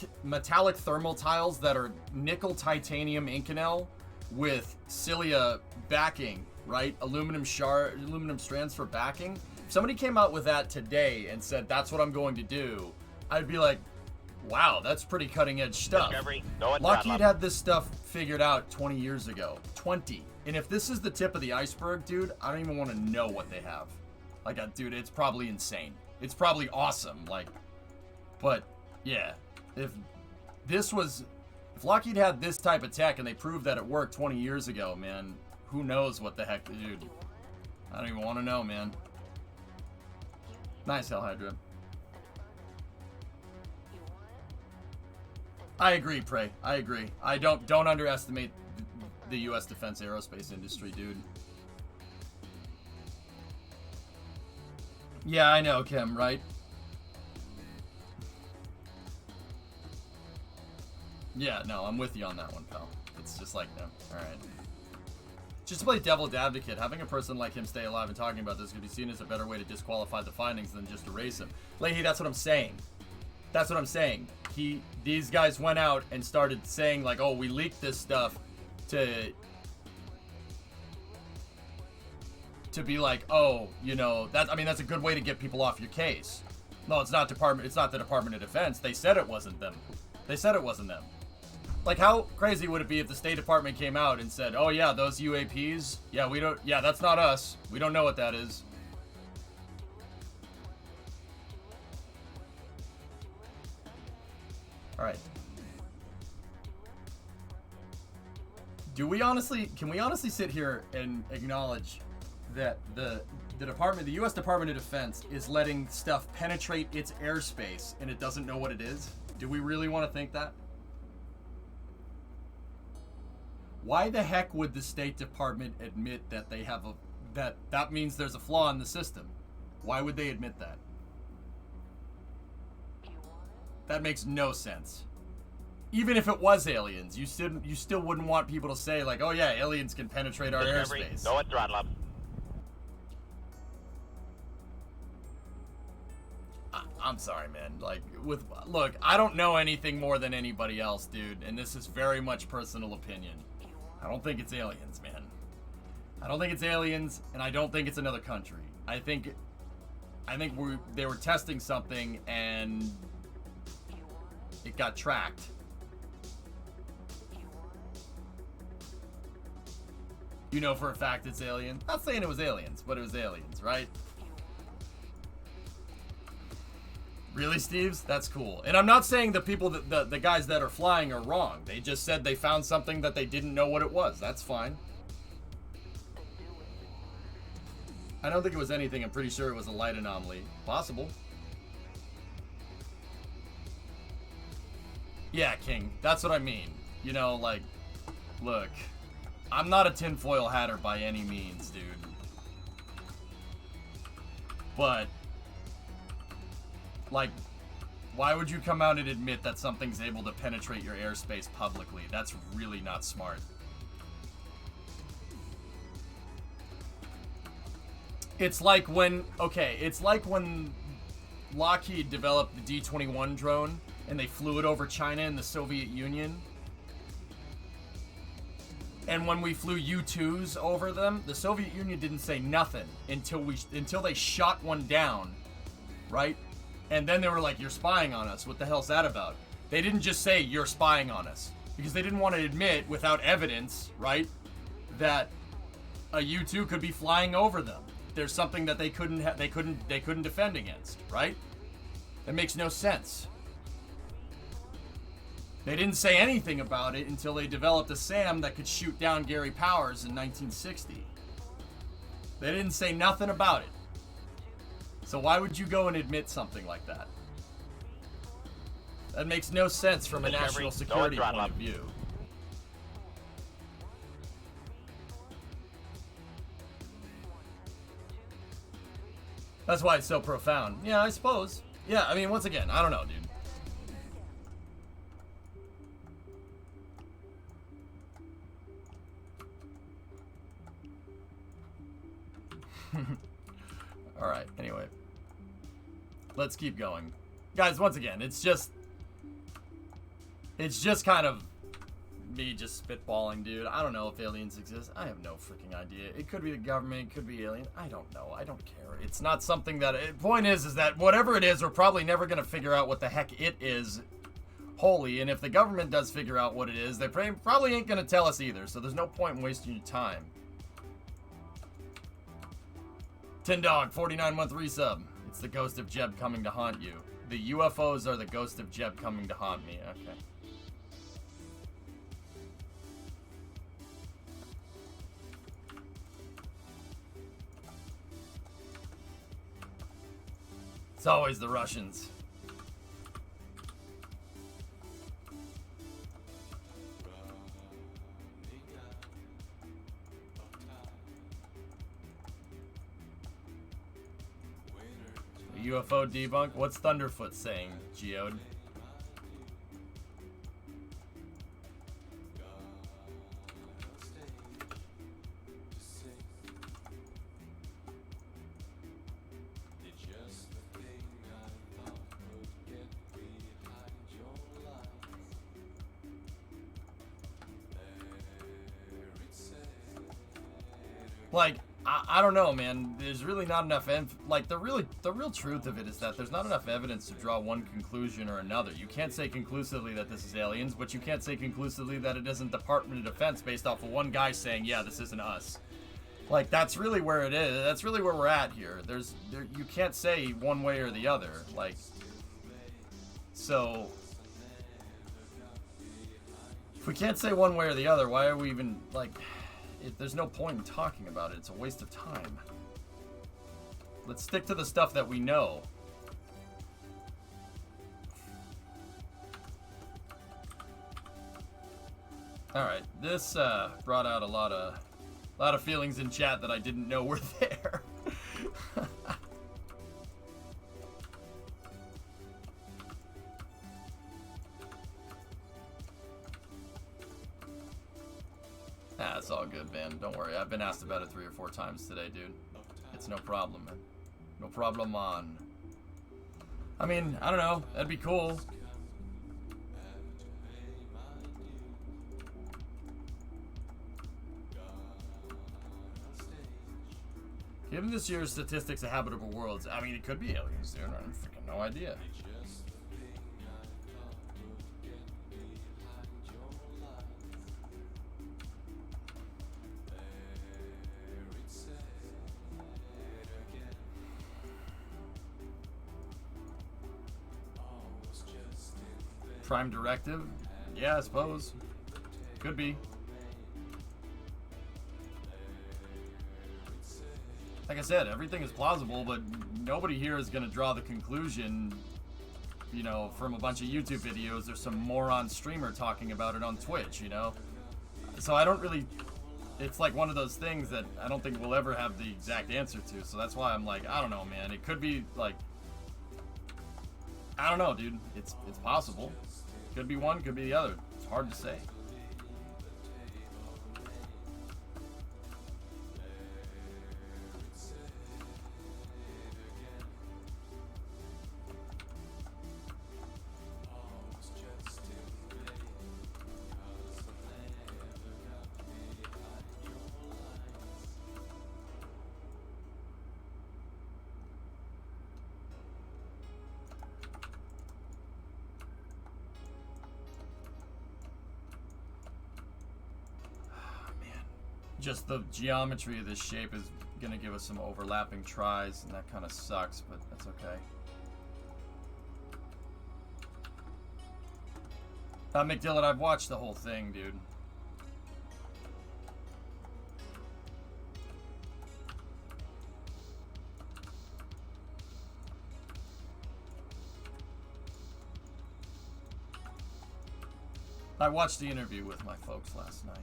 thermal tiles that are nickel titanium Inconel with cilia backing, right? Aluminum strands for backing. If somebody came out with that today and said, that's what I'm going to do, I'd be like, wow, that's pretty cutting edge stuff. Discovery, go at Lockheed throttle up. had this stuff figured out 20 years ago. 20. And if this is the tip of the iceberg, dude, I don't even want to know what they have. Like, dude, it's probably insane. It's probably awesome. Like, but yeah, if Lockheed had this type of tech and they proved that it worked 20 years ago, man, who knows what the heck, dude. I don't even want to know, man. Nice, Hell Hydra. I agree, Prey. I agree. I don't underestimate the U.S. defense aerospace industry, dude. Yeah, I know, Kim, right? Yeah, no, I'm with you on that one, pal. It's just like, no. Alright. Just to play devil's advocate, having a person like him stay alive and talking about this could be seen as a better way to disqualify the findings than just erase him. Leahy, that's what I'm saying. That's what I'm saying. These guys went out and started saying, like, oh, we leaked this stuff to be like, oh, you know, that's a good way to get people off your case. No, it's not the Department of Defense. They said it wasn't them. They said it wasn't them. Like, how crazy would it be if the State Department came out and said, oh yeah, those UAPs, yeah, that's not us. We don't know what that is. All right. Can we honestly sit here and acknowledge that the U.S. Department of Defense is letting stuff penetrate its airspace and it doesn't know what it is? Do we really want to think that? Why the heck would the State Department admit that they have that means there's a flaw in the system? Why would they admit that? That makes no sense. Even if it was aliens, you still wouldn't want people to say, like, oh yeah, aliens can penetrate our Discovery, airspace. go at throttle up. I'm sorry, man. Like, look, I don't know anything more than anybody else, dude, and this is very much personal opinion. I don't think it's aliens, man. I don't think it's aliens, and I don't think it's another country. I think they were testing something and it got tracked. You know for a fact it's alien. Not saying it was aliens, but it was aliens, right? Really, Steves? That's cool. And I'm not saying the people the guys that are flying are wrong. They just said they found something that they didn't know what it was. That's fine. I don't think it was anything. I'm pretty sure it was a light anomaly. Possible. Yeah, King. That's what I mean. You know, like, look, I'm not a tinfoil hatter by any means, dude. But, like, why would you come out and admit that something's able to penetrate your airspace publicly? That's really not smart. It's like when Lockheed developed the D-21 drone and they flew it over China and the Soviet Union. And when we flew U-2s over them, the Soviet Union didn't say nothing until they shot one down, right? And then they were like, you're spying on us. What the hell's that about? They didn't just say, you're spying on us. Because they didn't want to admit, without evidence, right, that a U-2 could be flying over them. There's something that they couldn't defend against, right? That makes no sense. They didn't say anything about it until they developed a SAM that could shoot down Gary Powers in 1960. They didn't say nothing about it. So why would you go and admit something like that? That makes no sense from a national security point of view. That's why it's so profound. Yeah, I suppose. Yeah, I mean, once again, I don't know, dude. All right. Anyway, let's keep going, guys. Once again, it's just kind of me just spitballing, dude. I don't know if aliens exist. I have no freaking idea. It could be the government. It could be alien. I don't know. I don't care. It's not something that. Point is that whatever it is, we're probably never gonna figure out what the heck it is wholly. And if the government does figure out what it is, they probably ain't gonna tell us either. So there's no point in wasting your time. Tin Dog, 49-month resub. It's the ghost of Jeb coming to haunt you. The UFOs are the ghost of Jeb coming to haunt me. Okay. It's always the Russians. UFO debunk? What's Thunderfoot saying, Geode? Like, I don't know, man. There's really not enough like the real truth of it is that there's not enough evidence to draw one conclusion or another. You can't say conclusively that this is aliens, but you can't say conclusively that it isn't Department of Defense based off of one guy saying, yeah, this isn't us. Like, that's really where it is. That's really where we're at here. You can't say one way or the other. Like, so if we can't say one way or the other, why are we even, like, there's no point in talking about it. It's a waste of time. Let's stick to the stuff that we know. All right, this brought out a lot of feelings in chat that I didn't know were there. Nah, it's all good, man. Don't worry. I've been asked about it 3 or 4 times today, dude. It's no problem, man. No problem on. I mean, I don't know. That'd be cool. Given this year's statistics of habitable worlds, I mean, it could be aliens, dude. I have freaking no idea. Prime Directive? Yeah, I suppose. Could be. Like I said, everything is plausible, but nobody here is going to draw the conclusion, you know, from a bunch of YouTube videos. There's some moron streamer talking about it on Twitch, you know? So I don't really... It's like one of those things that I don't think we'll ever have the exact answer to. So that's why I'm like, I don't know, man. It could be, like... I don't know, dude. It's possible. Could be one, could be the other. It's hard to say. Just the geometry of this shape is gonna give us some overlapping tries, and that kind of sucks, but that's okay. McDillon, I've watched the whole thing, dude. I watched the interview with my folks last night.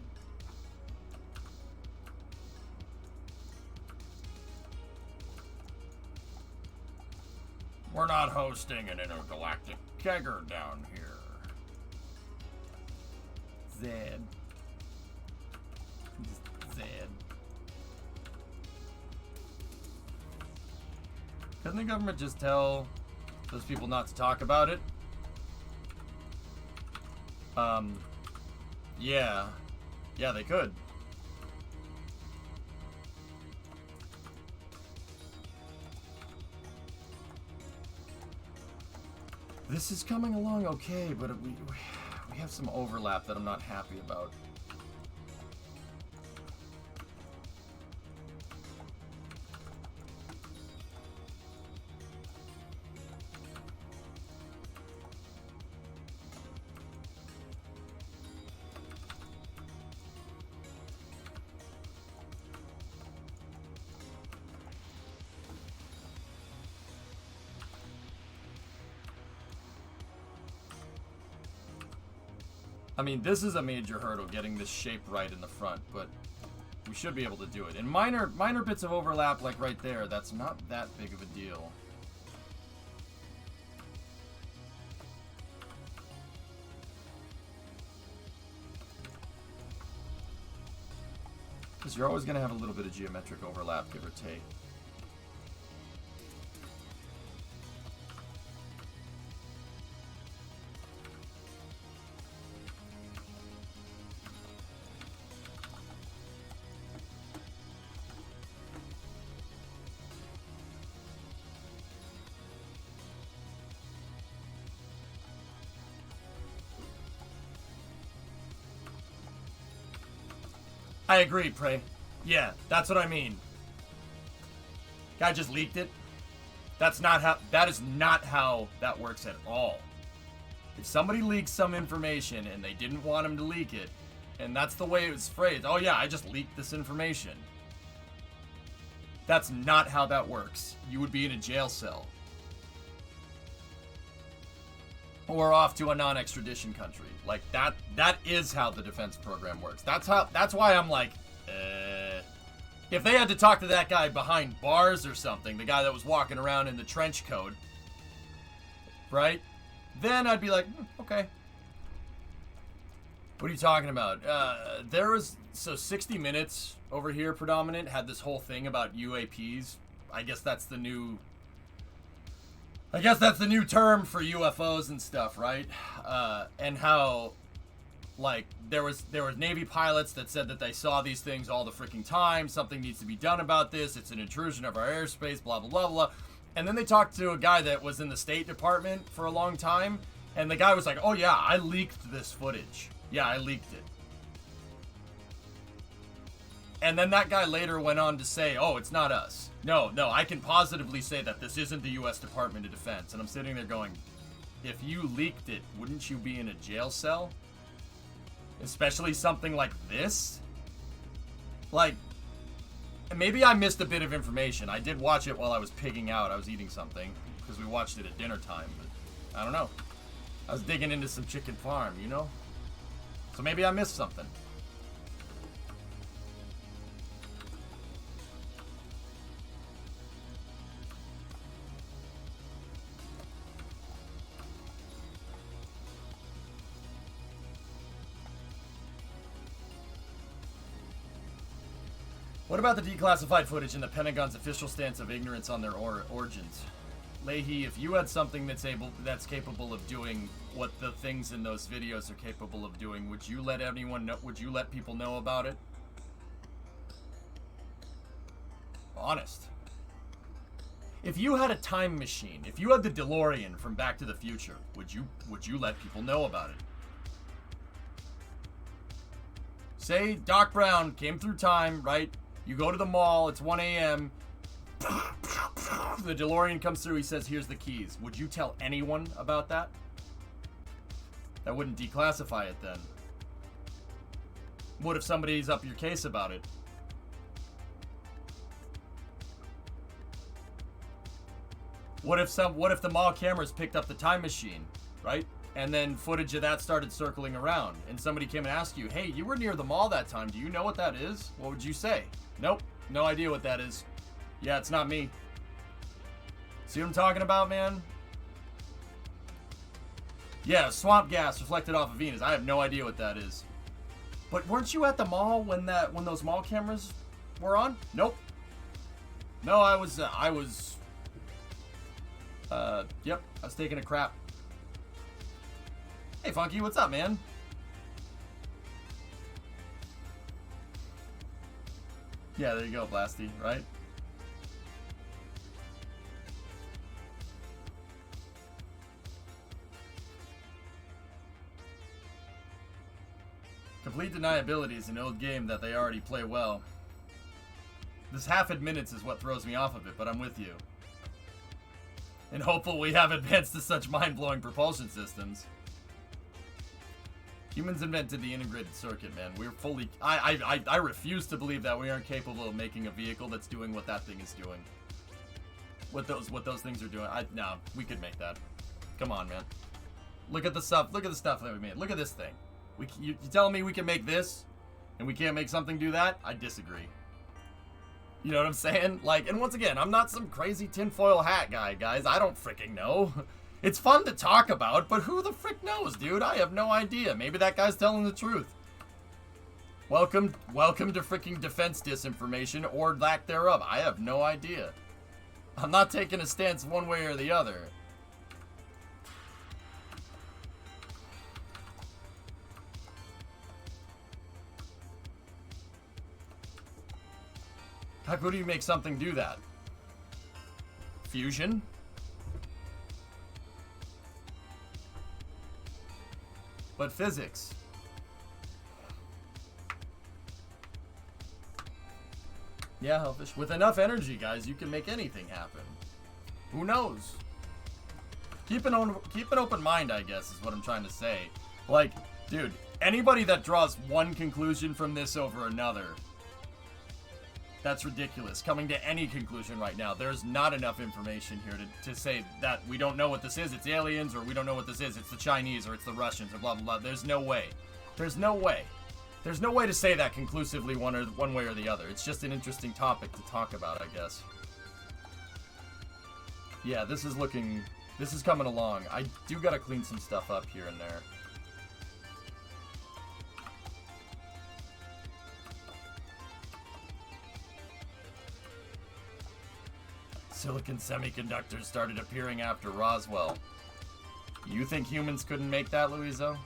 We're not hosting an intergalactic kegger down here. Zed. Zed. Couldn't the government just tell those people not to talk about it? Yeah. Yeah, they could. This is coming along okay, but we have some overlap that I'm not happy about. I mean, this is a major hurdle, getting this shape right in the front, but we should be able to do it. And minor bits of overlap, like right there, that's not that big of a deal. Because you're always going to have a little bit of geometric overlap, give or take. I agree, Prey. Yeah, that's what I mean. Guy just leaked it. That is not how that works at all. If somebody leaks some information and they didn't want him to leak it, and that's the way it was phrased, oh yeah, I just leaked this information. That's not how that works. You would be in a jail cell. Or off to a non-extradition country. Like, that is how the defense program works. That's why I'm like, if they had to talk to that guy behind bars or something, the guy that was walking around in the trench coat, right? Then I'd be like, okay. What are you talking about? So 60 Minutes over here, Predominant, had this whole thing about UAPs. I guess that's the new term for UFOs and stuff, right? And how, like, there was Navy pilots that said that they saw these things all the freaking time. Something needs to be done about this. It's an intrusion of our airspace, blah, blah, blah, blah. And then they talked to a guy that was in the State Department for a long time. And the guy was like, oh, yeah, I leaked this footage. Yeah, I leaked it. And then that guy later went on to say, oh, it's not us. No, I can positively say that this isn't the U.S. Department of Defense. And I'm sitting there going, if you leaked it, wouldn't you be in a jail cell? Especially something like this? Like, maybe I missed a bit of information. I did watch it while I was pigging out. I was eating something, because we watched it at dinner time. But I don't know. I was digging into some chicken farm, you know? So maybe I missed something. What about the declassified footage and the Pentagon's official stance of ignorance on their origins? Leahy, if you had something that's capable of doing what the things in those videos are capable of doing, would you let anyone know? Would you let people know about it? Honest. If you had a time machine, if you had the DeLorean from Back to the Future, would you let people know about it? Say Doc Brown came through time, right? You go to the mall, it's 1 a.m. The DeLorean comes through, he says, here's the keys. Would you tell anyone about that? That wouldn't declassify it then. What if somebody's up your case about it? What if the mall cameras picked up the time machine, right? And then footage of that started circling around, and somebody came and asked you, hey, you were near the mall that time. Do you know what that is? What would you say? Nope, no idea what that is. Yeah, it's not me. See what I'm talking about, man? Yeah, swamp gas reflected off of Venus. I have no idea what that is. But weren't you at the mall when those mall cameras were on? Nope. No, I was Yep, I was taking a crap. Hey, Funky, what's up, man? Yeah, there you go, Blasty, right? Complete deniability is an old game that they already play well. This half minutes is what throws me off of it, but I'm with you. And hopeful we have advanced to such mind-blowing propulsion systems. Humans invented the integrated circuit, man. We're fully... I refuse to believe that we aren't capable of making a vehicle that's doing what that thing is doing. What those things are doing. No, we could make that. Come on, man. Look at the stuff. Look at the stuff that we made. Look at this thing. You telling me we can make this, and we can't make something do that? I disagree. You know what I'm saying? Like, and once again, I'm not some crazy tinfoil hat guy, guys. I don't freaking know. It's fun to talk about, but who the frick knows, dude? I have no idea. Maybe that guy's telling the truth. Welcome to freaking defense disinformation, or lack thereof. I have no idea. I'm not taking a stance one way or the other. How could you make something do that? Fusion? But physics. Yeah, Hellfish. With enough energy, guys, you can make anything happen. Who knows? Keep an open mind, I guess, is what I'm trying to say. Like, dude, anybody that draws one conclusion from this over another, that's ridiculous. Coming to any conclusion right now. There's not enough information here to say that we don't know what this is. It's aliens, or we don't know what this is. It's the Chinese, or it's the Russians, or blah, blah, blah. There's no way. There's no way. There's no way to say that conclusively one way or the other. It's just an interesting topic to talk about, I guess. Yeah, this is coming along. I do gotta clean some stuff up here and there. Silicon semiconductors started appearing after Roswell. You think humans couldn't make that, Louiso?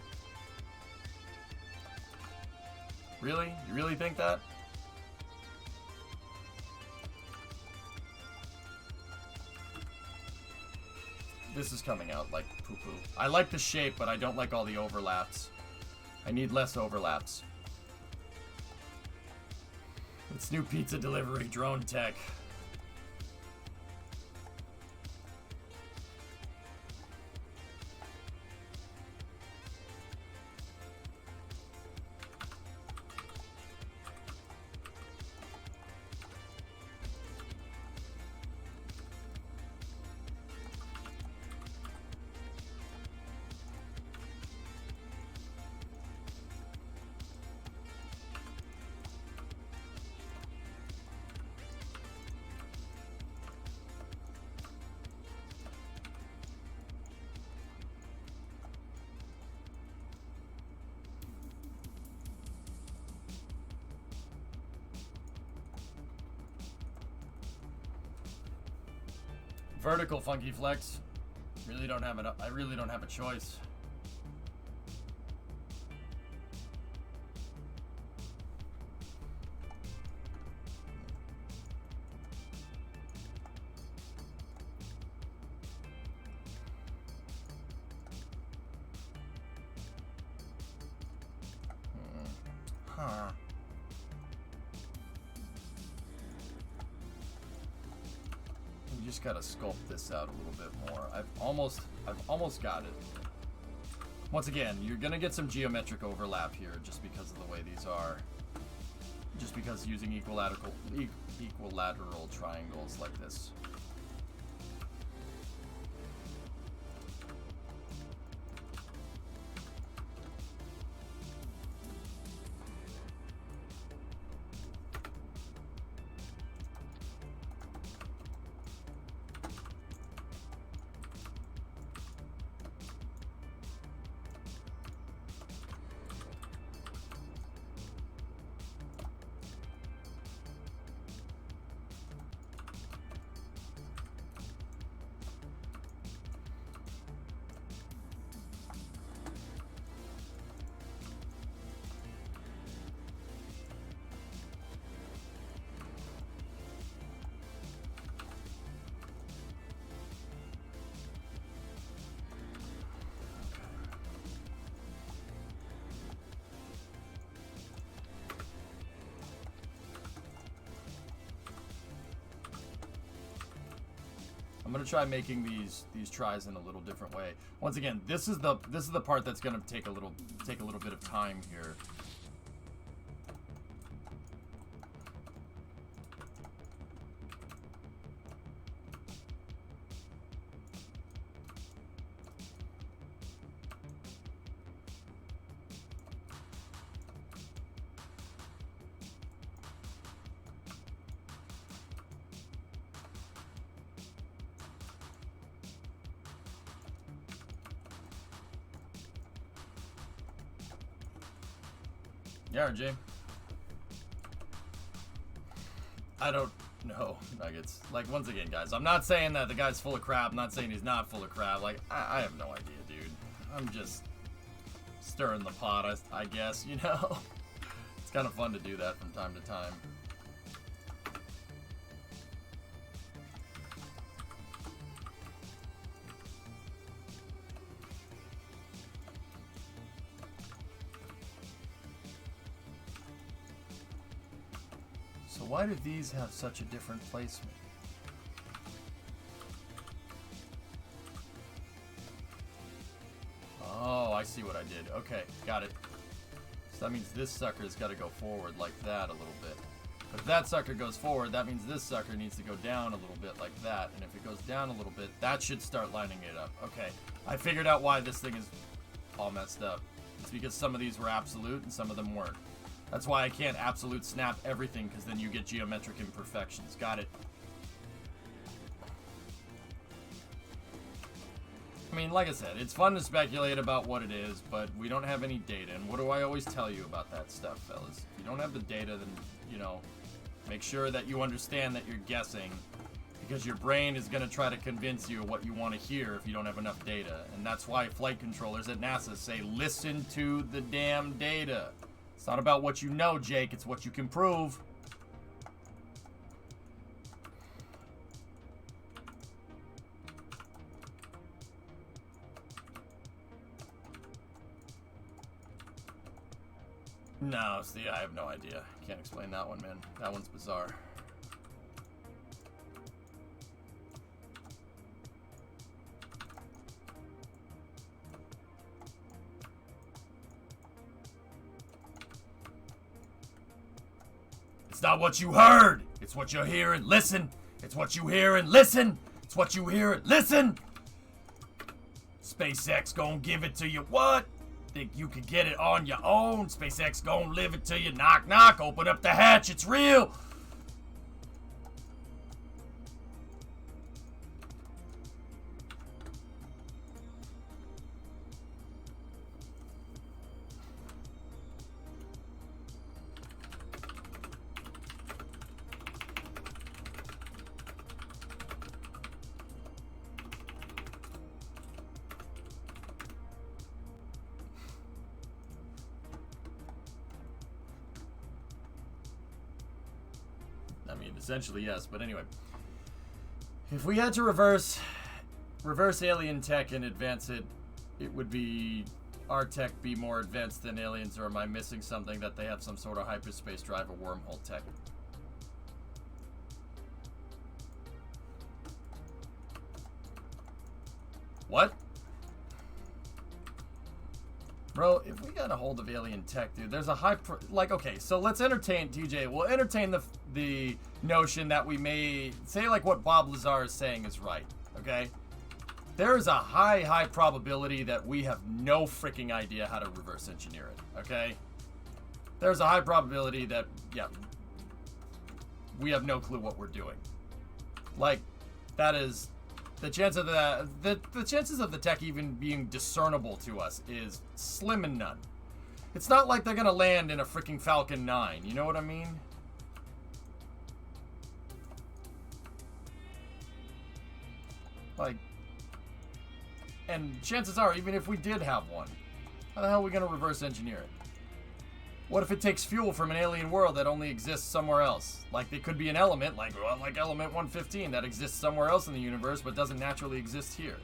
Really? You really think that? This is coming out like poo-poo. I like the shape, but I don't like all the overlaps. I need less overlaps. It's new pizza delivery drone tech. Vertical Funky Flex. I really don't have a choice. Huh. You just gotta sculpt this out a little bit more. I've almost got it. Once again, you're gonna get some geometric overlap here just because of the way these are. Just because using equilateral triangles like this. I'm gonna try making these tries in a little different way. Once again, this is the part that's gonna take a little bit of time here. Yeah, RJ. I don't know, Nuggets. Like, once again, guys, I'm not saying that the guy's full of crap. I'm not saying he's not full of crap. Like, I have no idea, dude. I'm just stirring the pot, I guess, you know? It's kind of fun to do that from time to time. So why do these have such a different placement? Oh, I see what I did. Okay, got it. So that means this sucker's got to go forward like that a little bit. But if that sucker goes forward, that means this sucker needs to go down a little bit like that. And if it goes down a little bit, that should start lining it up. Okay, I figured out why this thing is all messed up. It's because some of these were absolute and some of them weren't. That's why I can't absolute snap everything, because then you get geometric imperfections. Got it. I mean, like I said, it's fun to speculate about what it is, but we don't have any data. And what do I always tell you about that stuff, fellas? If you don't have the data, then, you know, make sure that you understand that you're guessing, because your brain is going to try to convince you of what you want to hear if you don't have enough data. And that's why flight controllers at NASA say, listen to the damn data. It's not about what you know, Jake. It's what you can prove. No, see, I have no idea. Can't explain that one, man. That one's bizarre. It's not what you heard. It's what you hear and listen. It's what you hear and listen. It's what you hear and listen. SpaceX gonna give it to you. What? Think you can get it on your own? SpaceX gonna live it to you. Knock, knock. Open up the hatch. It's real. I mean, essentially, yes. But anyway, if we had to reverse alien tech and advance it, it would be our tech be more advanced than aliens, or am I missing something that they have some sort of hyperspace drive or wormhole tech? What? Bro, if we got a hold of alien tech, dude, there's a like, okay, so let's entertain, TJ, we'll entertain the notion that we may, say like what Bob Lazar is saying is right, okay? There is a high probability that we have no freaking idea how to reverse engineer it, okay? There's a high probability that, yeah, we have no clue what we're doing. Like, that is... The chance of the chances of the tech even being discernible to us is slim and none. It's not like they're gonna land in a freaking Falcon 9. You know what I mean? Like, and chances are, even if we did have one, how the hell are we gonna reverse engineer it? What if it takes fuel from an alien world that only exists somewhere else? Like, it could be an element, like element 115, that exists somewhere else in the universe but doesn't naturally exist here.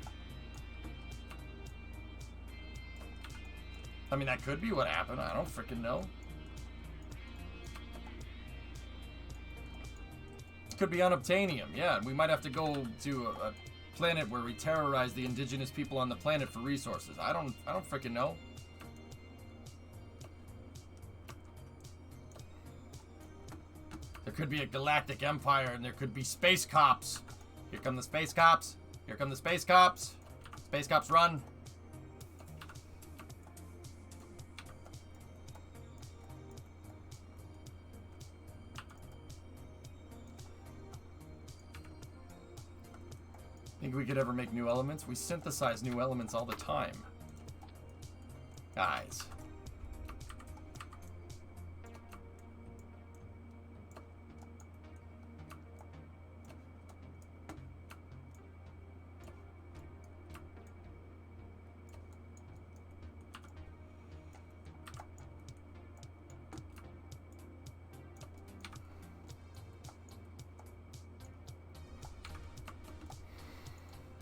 I mean, that could be what happened. I don't freaking know. It could be unobtainium, yeah. We might have to go to planet where we terrorize the indigenous people on the planet for resources. I don't freaking know. There could be a galactic empire and there could be space cops. Here come the space cops. Here come the space cops. Space cops run. Think we could ever make new elements? We synthesize new elements all the time. Guys.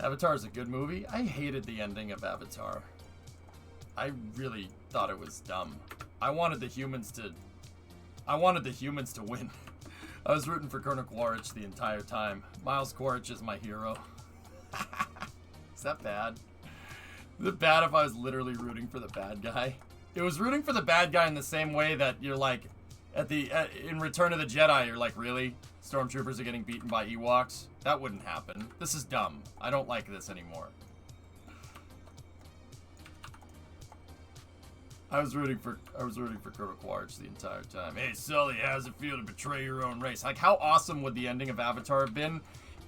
Avatar is a good movie. I hated the ending of Avatar. I really thought it was dumb. I wanted the humans to win. I was rooting for Colonel Quaritch the entire time. Miles Quaritch is my hero. Is that bad? Is it bad if I was literally rooting for the bad guy? It was rooting for the bad guy in the same way that you're like, in Return of the Jedi, you're like, really? Stormtroopers are getting beaten by Ewoks? That wouldn't happen. This is dumb. I don't like this anymore. I was rooting for Colonel Quaritch the entire time. Hey Sully, how's it feel to betray your own race? Like, how awesome would the ending of Avatar have been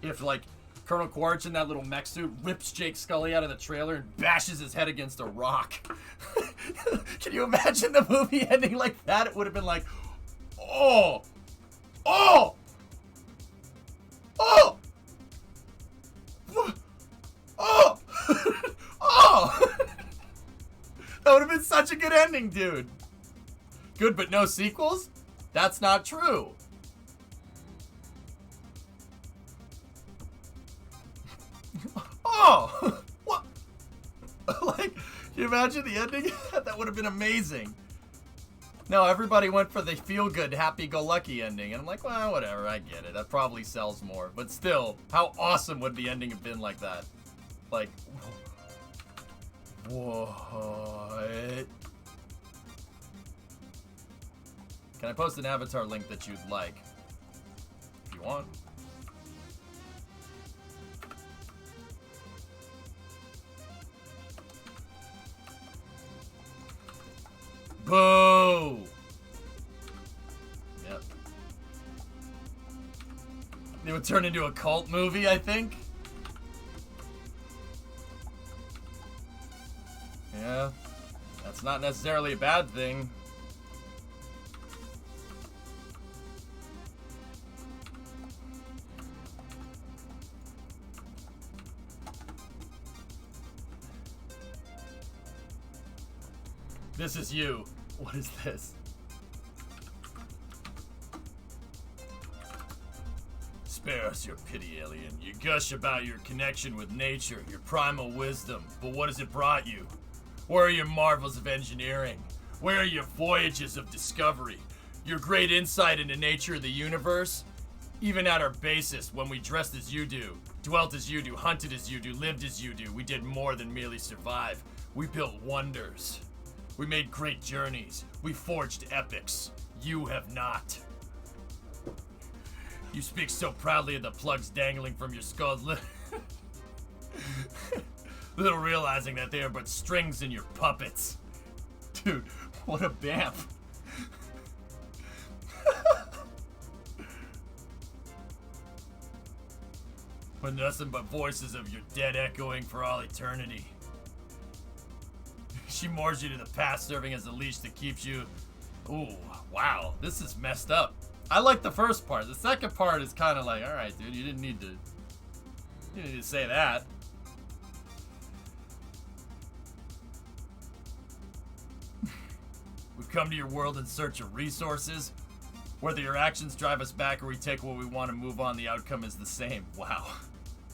if, like, Colonel Quaritch in that little mech suit whips Jake Sully out of the trailer and bashes his head against a rock? Can you imagine the movie ending like that? It would have been like, oh! Oh! Oh! Oh! Oh! That would have been such a good ending, dude. Good, but no sequels? That's not true. Oh! What? Like, can you imagine the ending? That would have been amazing. No, everybody went for the feel-good, happy-go-lucky ending. And I'm like, well, whatever, I get it. That probably sells more. But still, how awesome would the ending have been like that? Like, what? Can I post an Avatar link that you'd like? If you want. Boo! Yep. It would turn into a cult movie, I think. Yeah. That's not necessarily a bad thing. This is you. What is this? Spare us your pity, alien. You gush about your connection with nature, your primal wisdom, but what has it brought you? Where are your marvels of engineering? Where are your voyages of discovery? Your great insight into nature of the universe? Even at our basest, when we dressed as you do, dwelt as you do, hunted as you do, lived as you do, we did more than merely survive. We built wonders. We made great journeys. We forged epics. You have not. You speak so proudly of the plugs dangling from your skull, little realizing that they are but strings in your puppets. Dude, what a bamf. But nothing but voices of your dead echoing for all eternity. She moors you to the past, serving as a leash that keeps you... Ooh, wow, this is messed up. I like the first part. The second part is kind of like, alright, dude, you didn't need to say that. We've come to your world in search of resources. Whether your actions drive us back or we take what we want and move on, the outcome is the same. Wow.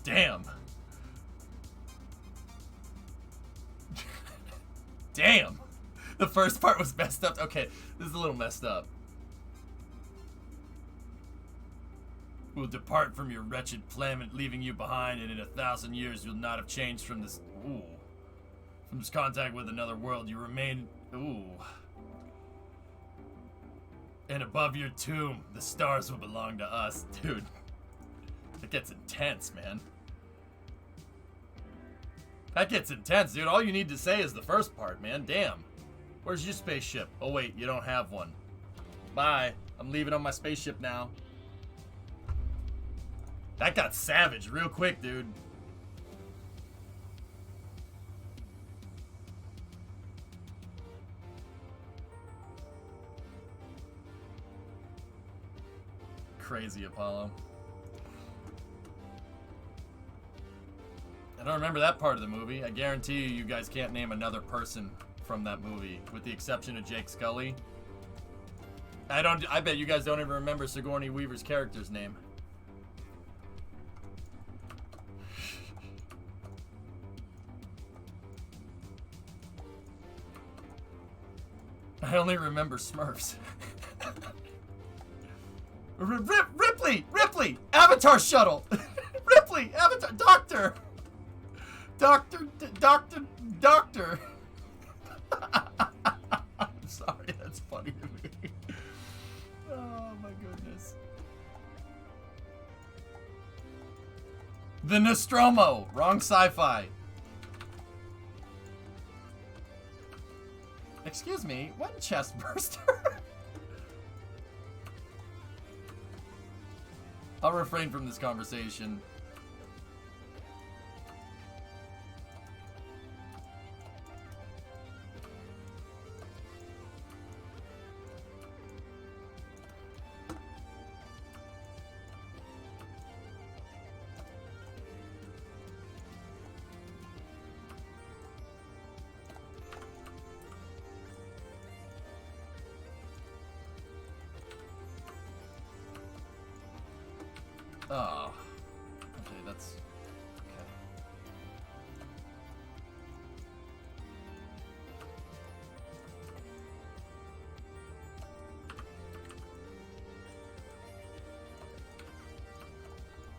Damn. Damn. The first part was messed up. Okay, this is a little messed up. will depart from your wretched planet, leaving you behind, and in 1,000 years you'll not have changed from this. Ooh. From this contact with another world, you remain. Ooh. And above your tomb, the stars will belong to us. Dude, that gets intense, man. That gets intense, dude. All you need to say is the first part, man. Damn. Where's your spaceship? Oh, wait, you don't have one. Bye. I'm leaving on my spaceship now. That got savage real quick, dude. Crazy Apollo. I don't remember that part of the movie. I guarantee you guys can't name another person from that movie, with the exception of Jake Scully. I bet you guys don't even remember Sigourney Weaver's character's name. I only remember Smurfs. Ripley! Avatar shuttle! Ripley! Avatar! Doctor! I'm sorry, that's funny to me. Oh my goodness. The Nostromo! Wrong sci-fi. Excuse me, what chest burster? I'll refrain from this conversation. Oh. Okay, that's... Okay.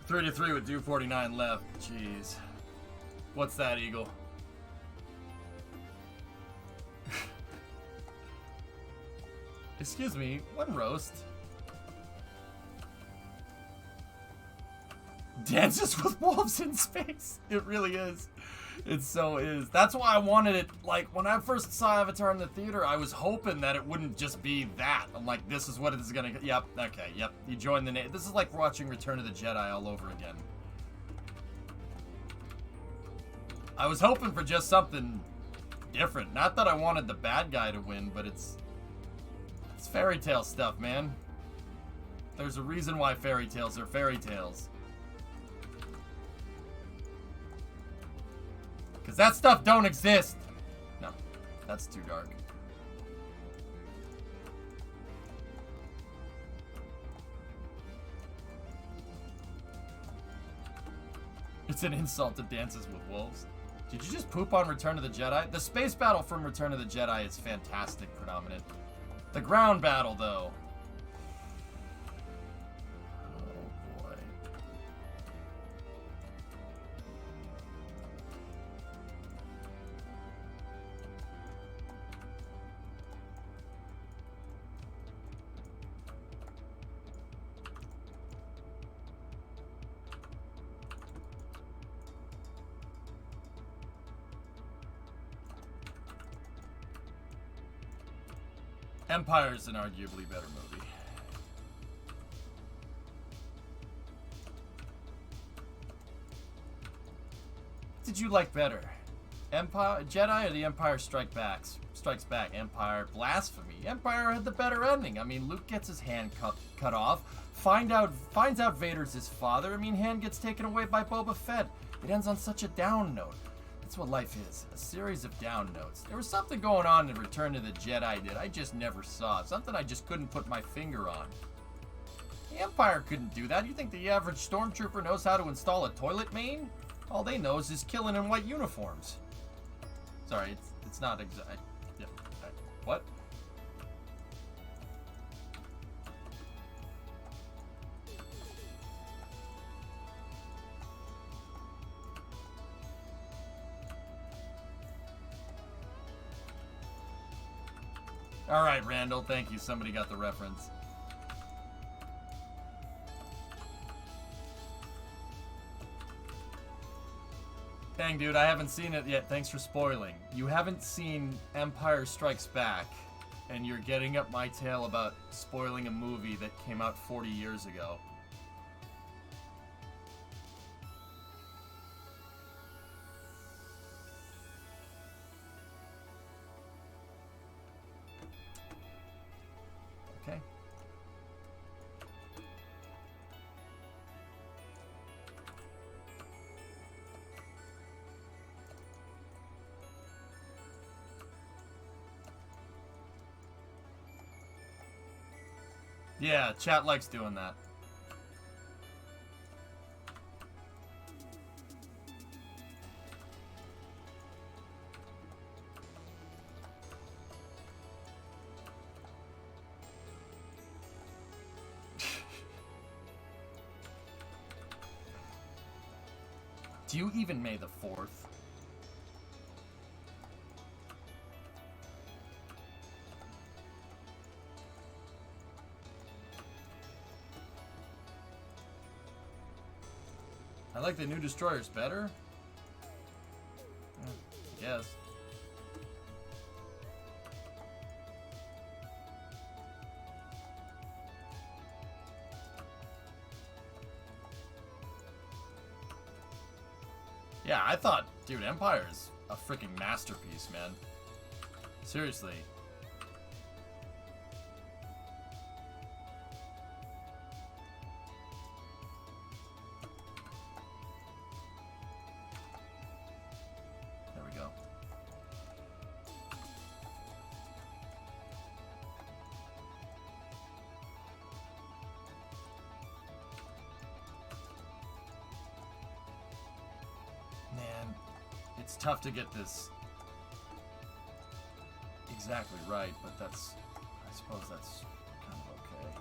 Three to three with 249 left. Jeez. What's that, Eagle? Excuse me, one roast. Dances with wolves in space. It really is. It so is. That's why I wanted it. Like, when I first saw Avatar in the theater, I was hoping that it wouldn't just be that. I'm like, this is what it is gonna. Yep. Okay. Yep. You join the name. This is like watching Return of the Jedi all over again. I was hoping for just something different. Not that I wanted the bad guy to win, but it's fairy tale stuff, man. There's a reason why fairy tales are fairy tales. Because that stuff don't exist. No, that's too dark. It's an insult to Dances with Wolves. Did you just poop on Return of the Jedi? The space battle from Return of the Jedi is fantastic, predominant. The ground battle, though. Oh, boy. Empire's an arguably better movie. Did you like better? Empire Jedi or the Empire Strikes Back? Empire Blasphemy. Empire had the better ending. I mean, Luke gets his hand cut off. Finds out Vader's his father. I mean, hand gets taken away by Boba Fett. It ends on such a down note. That's what life is, a series of down notes. There was something going on in Return of the Jedi that I just never saw. Something I just couldn't put my finger on. The Empire couldn't do that. You think the average stormtrooper knows how to install a toilet main? All they know is killing in white uniforms. Sorry, it's not exact. Yeah, what? All right, Randall. Thank you. Somebody got the reference. Dang, dude, I haven't seen it yet. Thanks for spoiling. You haven't seen Empire Strikes Back, and you're getting up my tail about spoiling a movie that came out 40 years ago. Okay. Yeah, chat likes doing that. Do you even May the 4th? I like the new destroyers better. Yes. Yeah, I thought, dude, Empire's a freaking masterpiece, man. Seriously. There we go. Man, it's tough to get this exactly right, but that's, I suppose that's kind of okay.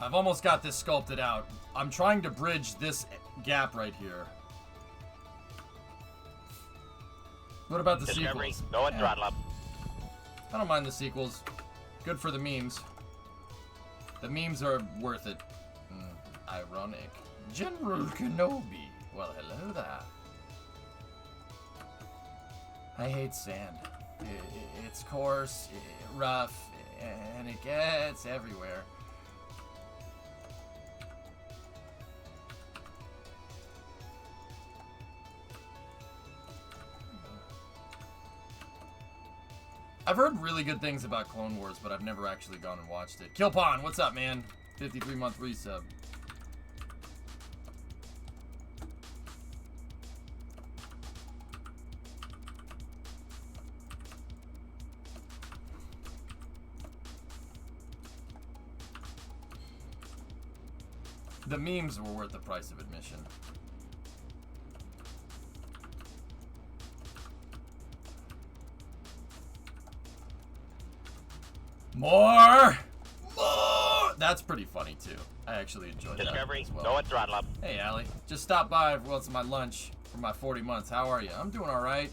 I've almost got this sculpted out. I'm trying to bridge this gap right here. What about the Discovery, sequels? go and throttle up. I don't mind the sequels. Good for the memes. The memes are worth it. Ironic. General Kenobi. Well, hello there. I hate sand. It's coarse, rough, and it gets everywhere. I've heard really good things about Clone Wars, but I've never actually gone and watched it. Killpon, what's up, man? 53-month resub. The memes were worth the price of admission. More! More! That's pretty funny, too. I actually enjoyed that Discovery, as well. go and throttle up. Hey, Allie. Just stopped by for what's my lunch for my 40 months. How are you? I'm doing all right.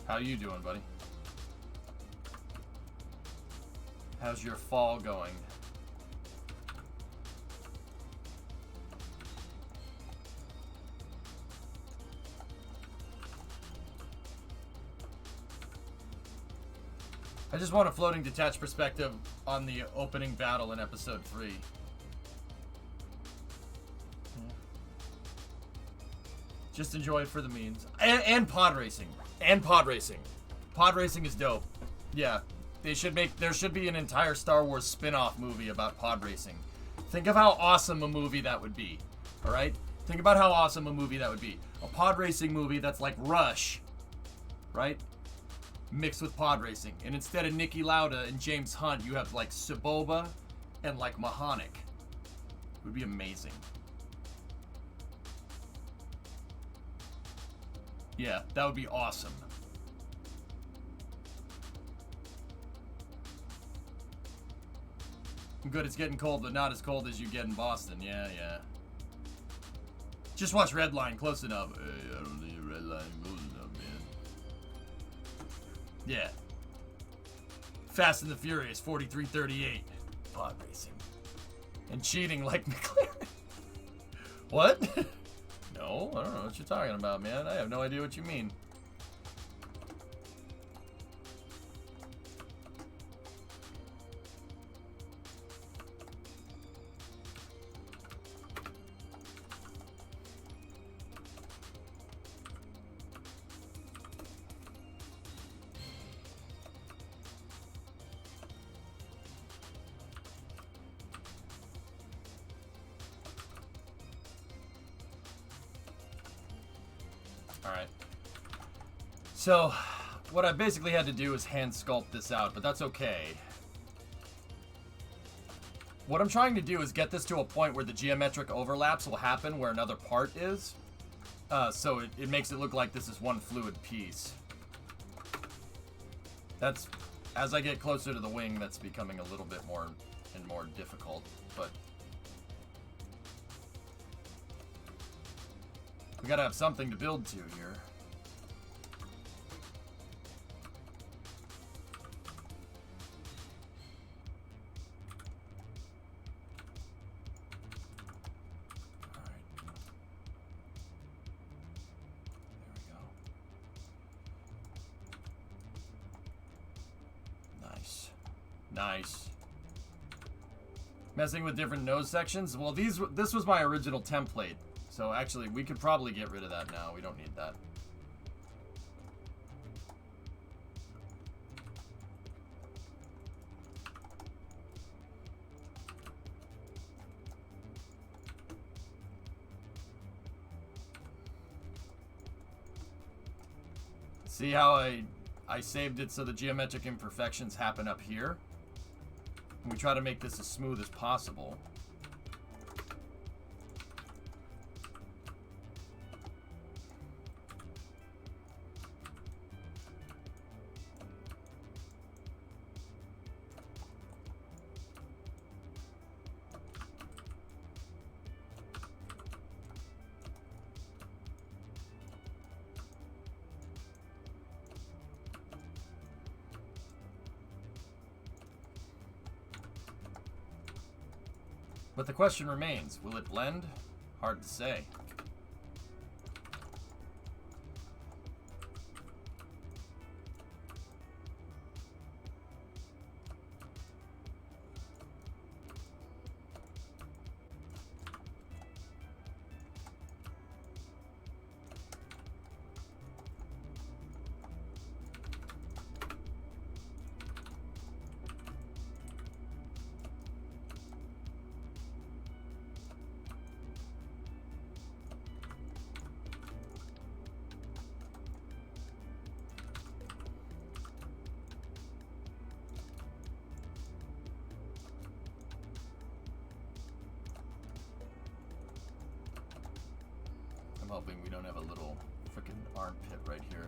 How you doing, buddy? How's your fall going? I just want a floating detached perspective on the opening battle in episode 3. Just enjoy it for the memes. And pod racing. And pod racing. Pod racing is dope. Yeah. There should be an entire Star Wars spin-off movie about pod racing. Think of how awesome a movie that would be. Alright? Think about how awesome a movie that would be. A pod racing movie that's like Rush. Right? Mixed with pod racing. And instead of Niki Lauda and James Hunt, you have like Saboba and like Mahonic. It would be amazing. Yeah, that would be awesome. Good, it's getting cold, but not as cold as you get in Boston. Yeah, yeah. Just watch Redline close enough. Hey, I don't need Redline close enough, man. Yeah. Fast and the Furious, 4338. Pod racing. And cheating like McLaren. What? No, I don't know what you're talking about, man. I have no idea what you mean. Alright. So, what I basically had to do is hand sculpt this out, but that's okay. What I'm trying to do is get this to a point where the geometric overlaps will happen where another part is. So it makes it look like this is one fluid piece. That's, as I get closer to the wing, that's becoming a little bit more and more difficult, but we gotta have something to build to here. Alright. There we go. Nice. Nice. Messing with different nose sections? Well, this was my original template. So actually, we could probably get rid of that now. We don't need that. See how I saved it so the geometric imperfections happen up here? And we try to make this as smooth as possible. But the question remains, will it blend? Hard to say. I'm hoping we don't have a little frickin' armpit right here.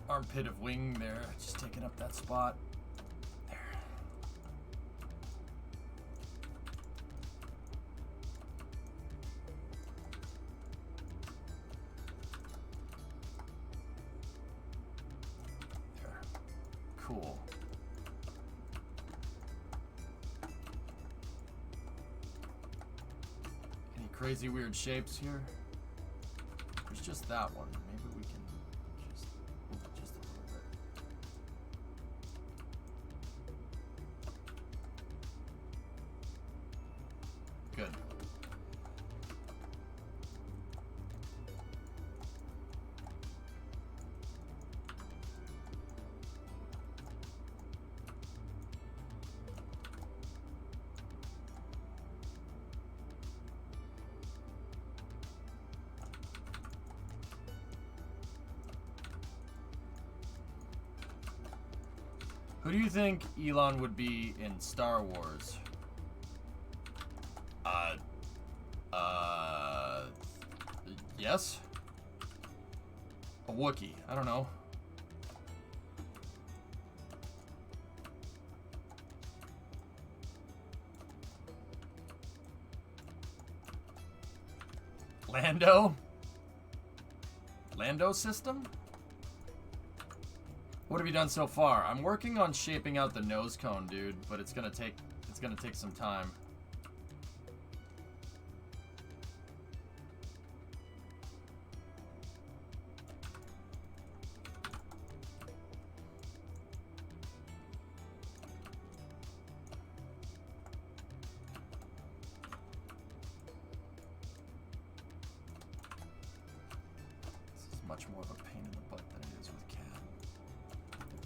Armpit of wing there, just taking up that spot. There. There. Cool. Any crazy weird shapes here? There's just that one. Maybe we can just a little bit. Good. Who do you think Elon would be in Star Wars? Yes? Wookiee. I don't know. Lando system? What have you done so far? I'm working on shaping out the nose cone, dude, but it's gonna take some time. Much more of a pain in the butt than it is with CAD. There we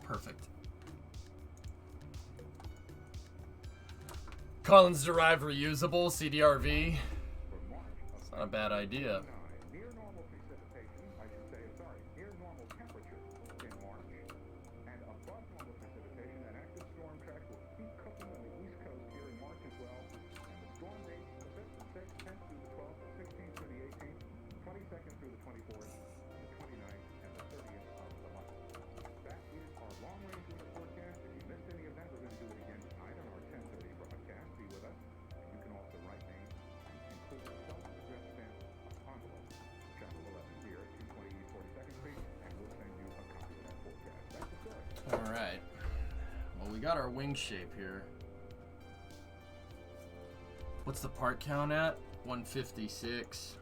go. Perfect. Collins derived reusable CDRV. It's not a bad idea. Near normal precipitation, I should say, sorry, near normal temperature in March, and above normal precipitation, an active storm track will keep cooking on the East Coast here in March as well. Storm dates the 5th, the 6th, 10th through the 12th, the 16th through the 18th, 22nd through the 24th, the 29th, and the 30th of the month. That is our long-range weather forecast. If you missed any of that, we're going to do it again tonight on our 10:30 broadcast. Be with us. And you can also write me and include a self-addressed stamp envelope, Chapel 11 here at 220 East 42nd Street, and we'll send you a copy of that forecast. That's the story. All right. Well, we got our wing shape here. What's the part count at? 156.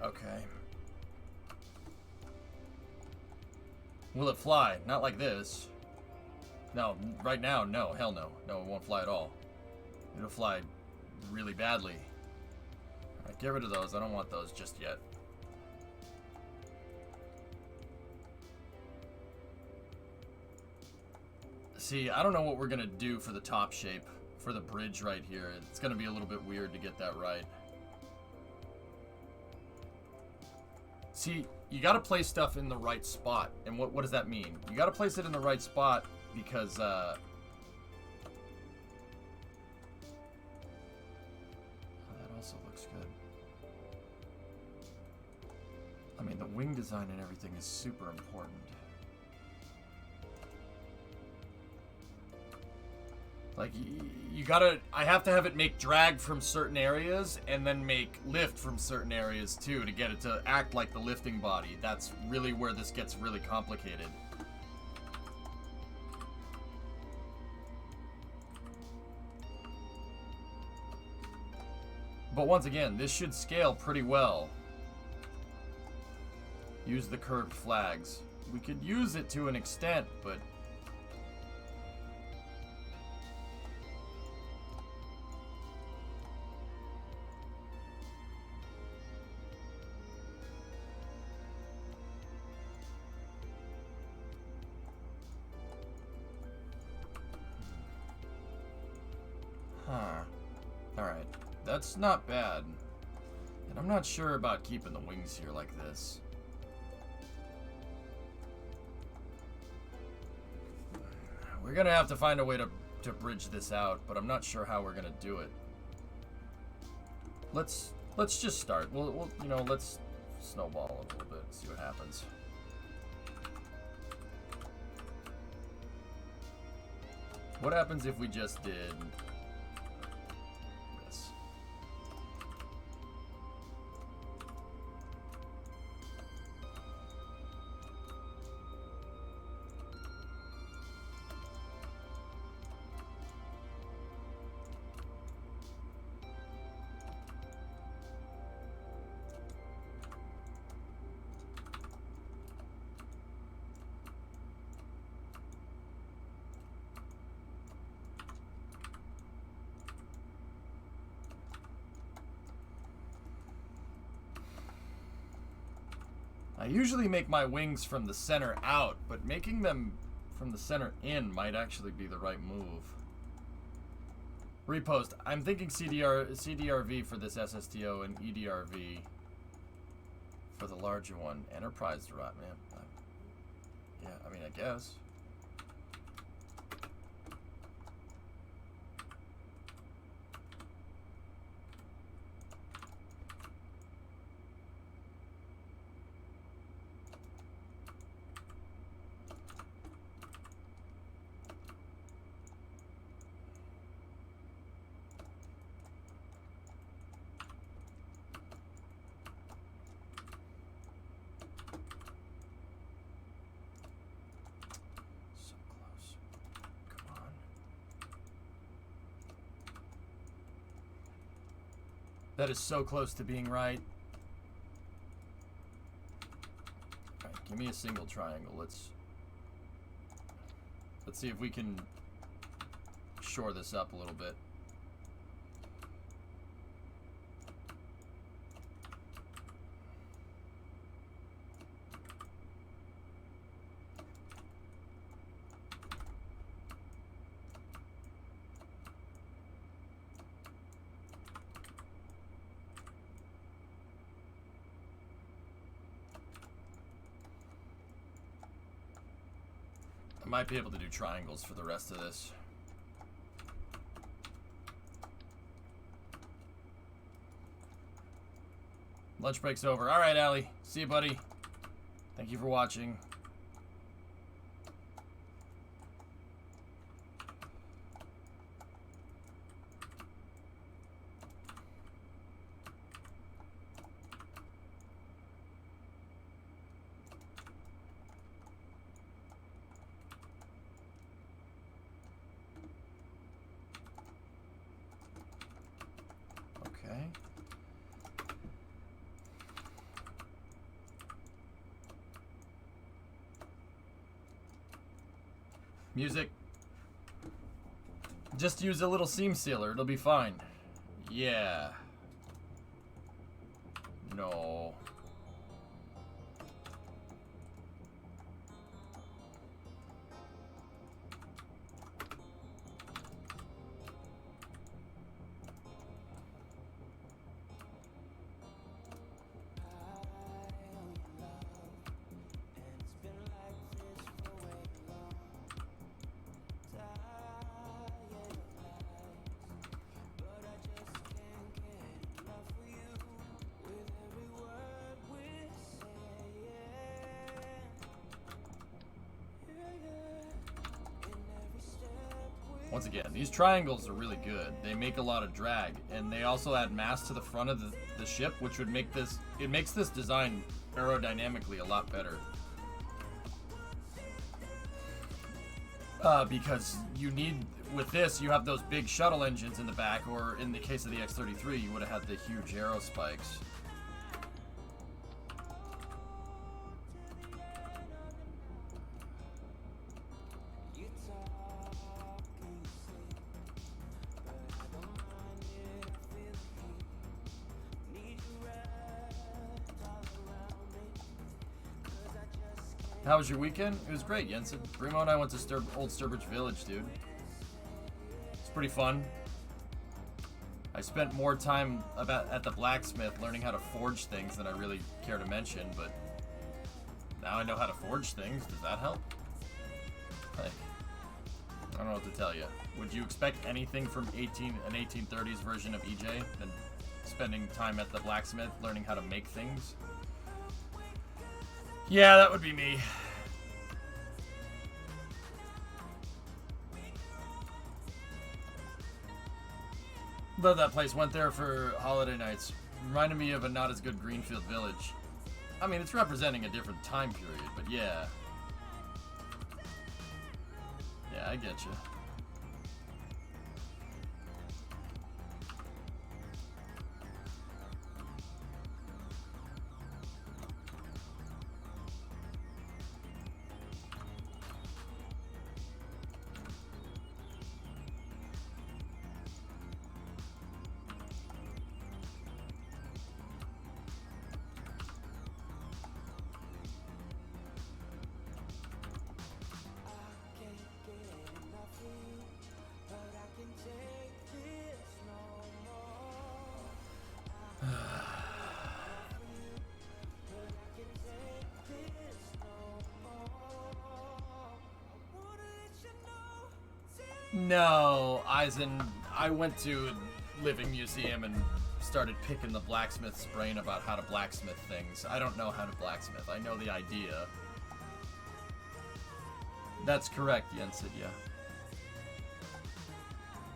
Okay. Will it fly? Not like this. No, right now, no. Hell no. No, it won't fly at all. It'll fly really badly. All right, get rid of those. I don't want those just yet. See, I don't know what we're gonna do for the top shape, for the bridge right here. It's gonna be a little bit weird to get that right. See, you gotta place stuff in the right spot. And what does that mean? You gotta place it in the right spot because, oh, that also looks good. I mean, the wing design and everything is super important. Like, you gotta, I have to have it make drag from certain areas and then make lift from certain areas too to get it to act like the lifting body. That's really where this gets really complicated. But once again, this should scale pretty well. Use the curved flags. We could use it to an extent, but alright, that's not bad. And I'm not sure about keeping the wings here like this. We're gonna have to find a way to bridge this out, but I'm not sure how we're gonna do it. Let's just start. We'll you know, let's snowball a little bit, see what happens. What happens if we just did this? I usually make my wings from the center out, but making them from the center in might actually be the right move. Repost. I'm thinking CDRV for this SSTO and EDRV for the larger one. Enterprise Rot, man. Yeah, I mean, I guess. So close. Come on. That is so close to being right. All right, give me a single triangle. Let's see if we can shore this up a little bit. I might be able to do triangles for the rest of this. Lunch break's over. All right, Allie. See you, buddy. Thank you for watching. Okay. Music. Just use a little seam sealer. It'll be fine. Yeah. No. Once again, these triangles are really good. They make a lot of drag, and they also add mass to the front of the ship, which would make this, it makes this design aerodynamically a lot better. Because you need, with this, you have those big shuttle engines in the back, or in the case of the X-33, you would have had the huge aero spikes. How was your weekend? It was great, Jensen. Brimo and I went to Old Sturbridge Village, dude. It's pretty fun. I spent more time at the blacksmith learning how to forge things than I really care to mention, but now I know how to forge things. Does that help? Like, I don't know what to tell you. Would you expect anything from an 1830s version of EJ than spending time at the blacksmith learning how to make things? Yeah, that would be me. Love that place. Went there for holiday nights. Reminded me of a not as good Greenfield Village. I mean, it's representing a different time period, but yeah. Yeah, I get you. No, Eisen, I went to a living museum and started picking the blacksmith's brain about how to blacksmith things. I don't know how to blacksmith. I know the idea. That's correct, Jensen, yeah.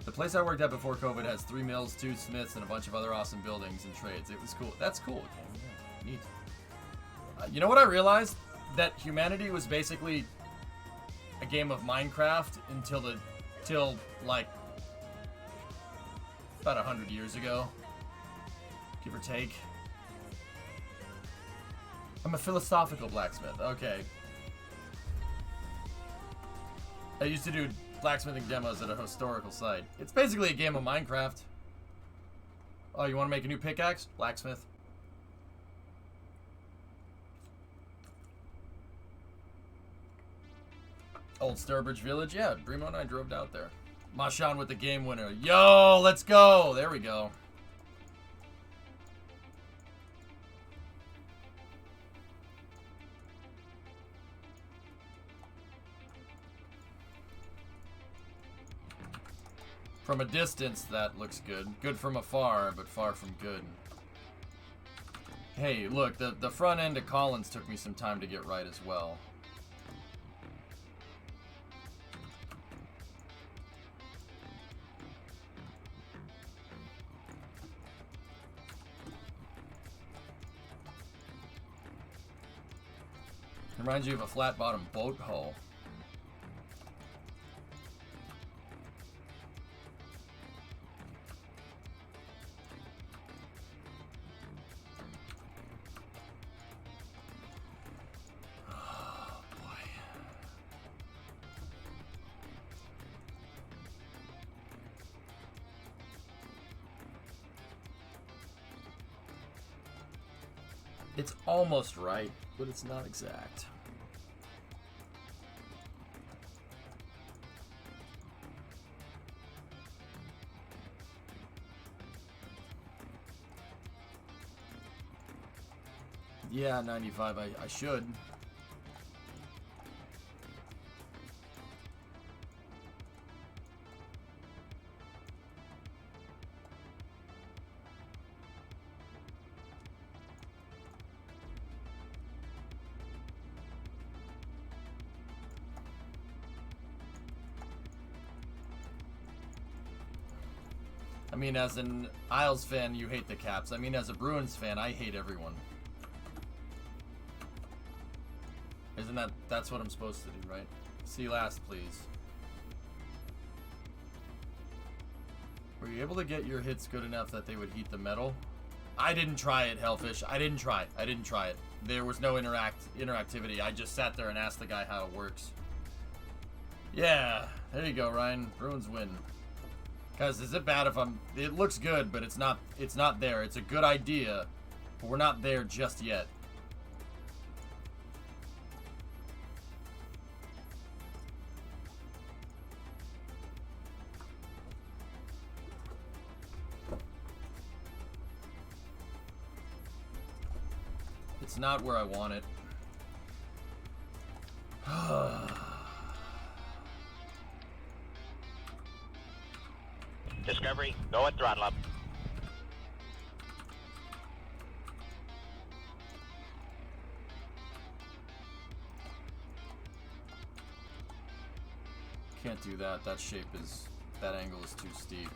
The place I worked at before COVID has 3 mills, 2 smiths, and a bunch of other awesome buildings and trades. It was cool. That's cool. Okay, yeah, neat. You know what I realized? That humanity was basically a game of Minecraft till like about 100 years ago, give or take. I'm a philosophical blacksmith. Okay. I used to do blacksmithing demos at a historical site. It's basically a game of Minecraft. Oh, you want to make a new pickaxe? Blacksmith. Old Sturbridge Village? Yeah, Bremo and I drove out there. Mashan with the game winner. Yo, let's go! There we go. From a distance, that looks good. Good from afar, but far from good. Hey, look, the front end of Collins took me some time to get right as well. Reminds you of a flat-bottom boat hull. Oh, boy. It's almost right, but it's not exact. Yeah, 95, I should. I mean, as an Isles fan, you hate the Caps. I mean, as a Bruins fan, I hate everyone. Isn't that's what I'm supposed to do, right? See last, please. Were you able to get your hits good enough that they would heat the metal? I didn't try it, Hellfish. I didn't try it. There was no interactivity. I just sat there and asked the guy how it works. Yeah, there you go, Ryan. Bruins win. Guys, is it bad if it looks good, but it's not there. It's a good idea, but we're not there just yet. It's not where I want it. Discovery, go at throttle up. Can't do that. That angle is too steep.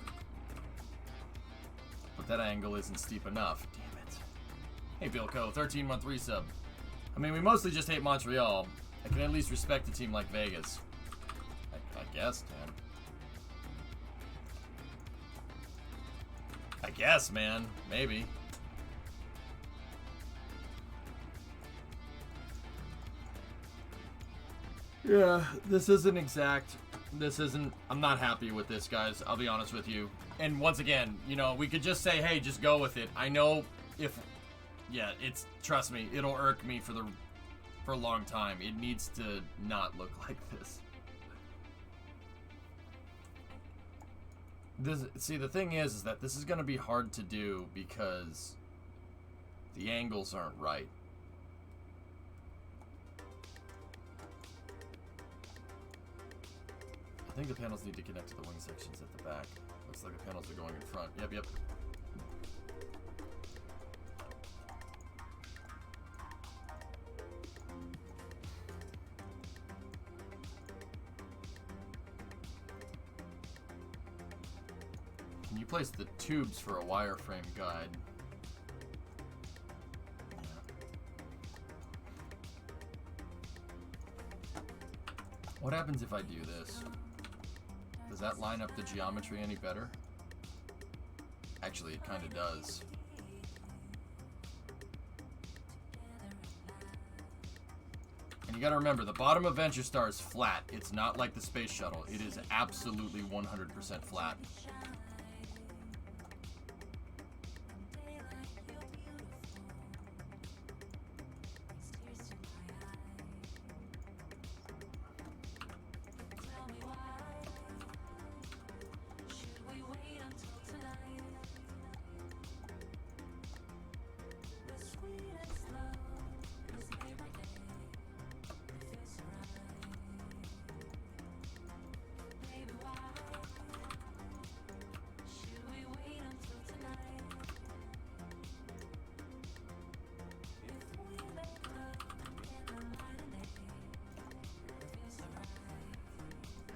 But that angle isn't steep enough. Damn it. Hey, Bilko, 13-month resub. I mean, we mostly just hate Montreal. I can at least respect a team like Vegas. I guess, man. I guess, man. Maybe. Yeah, this isn't exact. I'm not happy with this, guys. I'll be honest with you. And once again, you know, we could just say, hey, just go with it. I know trust me, it'll irk me for a long time. It needs to not look like this. See, the thing is that this is going to be hard to do because the angles aren't right. I think the panels need to connect to the wing sections at the back. Looks like the panels are going in front. Yep. Can you place the tubes for a wireframe guide? What happens if I do this? Does that line up the geometry any better? Actually, it kind of does. And you gotta remember, the bottom of Venture Star is flat. It's not like the Space Shuttle. It is absolutely 100% flat.